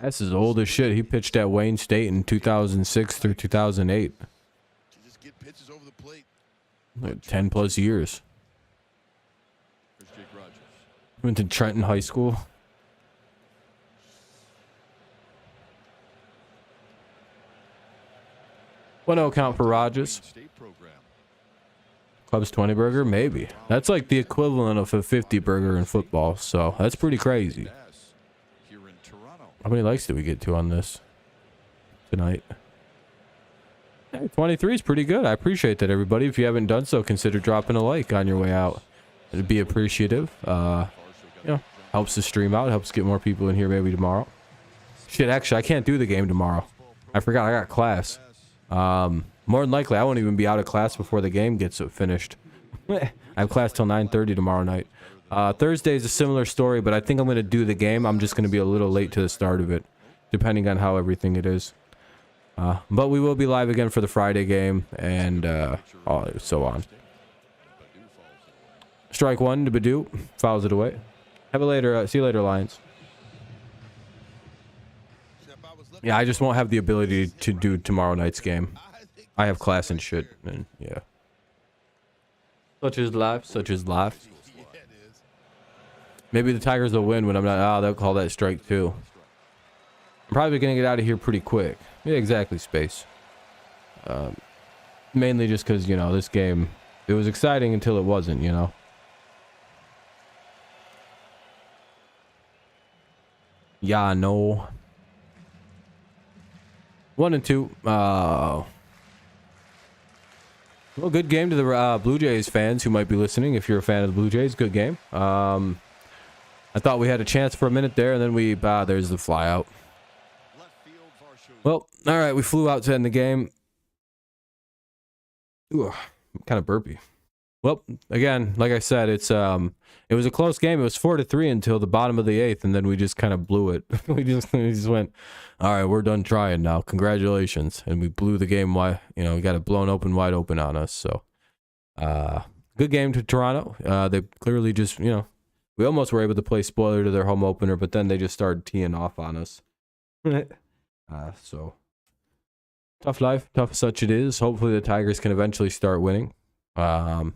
Bass is old as shit. He pitched at Wayne State in 2006 through 2008. Like 10 plus years. Went to Trenton High School. 1-0 count for Rogers. Club's 20 burger? Maybe. That's like the equivalent of a 50 burger in football, so that's pretty crazy. How many likes did we get to on this tonight? Hey, 23 is pretty good. I appreciate that, everybody. If you haven't done so, consider dropping a like on your way out. It'd be appreciative. Helps the stream out. Helps get more people in here maybe tomorrow. Shit, actually, I can't do the game tomorrow. I forgot I got class. More than likely, I won't even be out of class before the game gets finished. I have class till 9:30 tomorrow night. Thursday is a similar story, but I think I'm going to do the game. I'm just going to be a little late to the start of it, depending on how everything it is. But we will be live again for the Friday game, and so on. Strike one to Badu. Fouls it away. Have a later. See you later, Lions. Yeah, I just won't have the ability to do tomorrow night's game. I have class and shit, and yeah. Such is life. Such is life. Maybe the Tigers will win when I'm not. Oh, they'll call that strike two. I'm probably gonna get out of here pretty quick. Yeah, exactly, Space. Mainly just because, you know, this game, it was exciting until it wasn't, you know. Yeah, no. 1 and 2. Well, good game to the Blue Jays fans who might be listening. If you're a fan of the Blue Jays, good game. I thought we had a chance for a minute there, and then there's the fly out. Well, all right, we flew out to end the game. Ooh, I'm kind of burpy. Well, again, like I said, it was a close game. It was 4-3 until the bottom of the 8th, and then we just kind of blew it. we just went, all right, we're done trying now. Congratulations, and we blew the game wide. You know, we got it blown open, wide open on us. So, good game to Toronto. They clearly just, you know, we almost were able to play spoiler to their home opener, but then they just started teeing off on us. So tough life, tough as such it is. Hopefully the Tigers can eventually start winning. But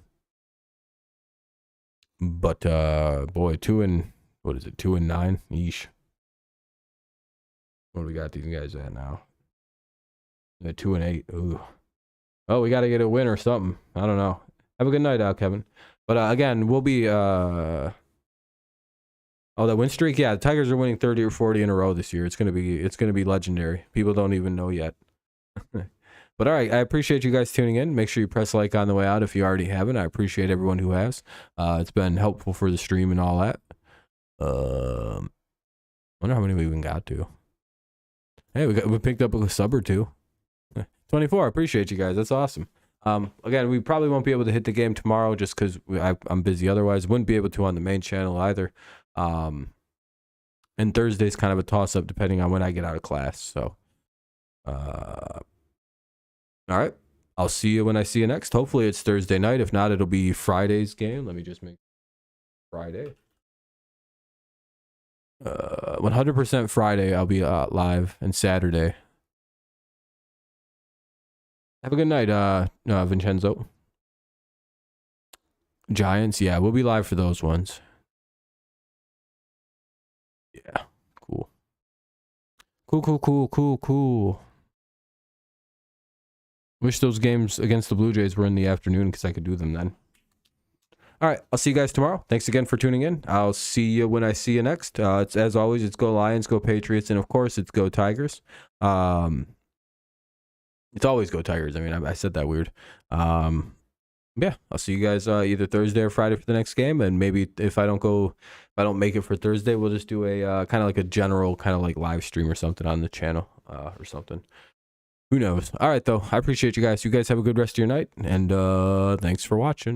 boy, 2 and 9? Yeesh. What do we got these guys at now? They're 2 and 8. Ooh. Oh, we got to get a win or something. I don't know. Have a good night out, Kevin. But again, we'll be oh, that win streak? Yeah, the Tigers are winning 30 or 40 in a row this year. It's gonna be legendary. People don't even know yet. But all right, I appreciate you guys tuning in. Make sure you press like on the way out if you already haven't. I appreciate everyone who has. It's been helpful for the stream and all that. Wonder how many we even got to. Hey, we picked up a sub or two. 24. I appreciate you guys. That's awesome. Again, we probably won't be able to hit the game tomorrow just because I'm busy. Otherwise, wouldn't be able to on the main channel either. And Thursday's kind of a toss-up depending on when I get out of class. So, all right. I'll see you when I see you next. Hopefully it's Thursday night. If not, it'll be Friday's game. Let me just make Friday. 100% Friday. I'll be live, and Saturday. Have a good night, Vincenzo. Giants, yeah, we'll be live for those ones. Yeah, cool. Cool. Wish those games against the Blue Jays were in the afternoon because I could do them then. All right, I'll see you guys tomorrow. Thanks again for tuning in. I'll see you when I see you next. It's as always, it's go Lions, go Patriots, and of course, it's go Tigers. It's always go Tigers. I mean, I said that weird. Yeah, I'll see you guys either Thursday or Friday for the next game, and maybe if I don't make it for Thursday, we'll just do a kind of like a general kind of like live stream or something on the channel or something. Who knows? All right, though. I appreciate you guys. You guys have a good rest of your night, and thanks for watching.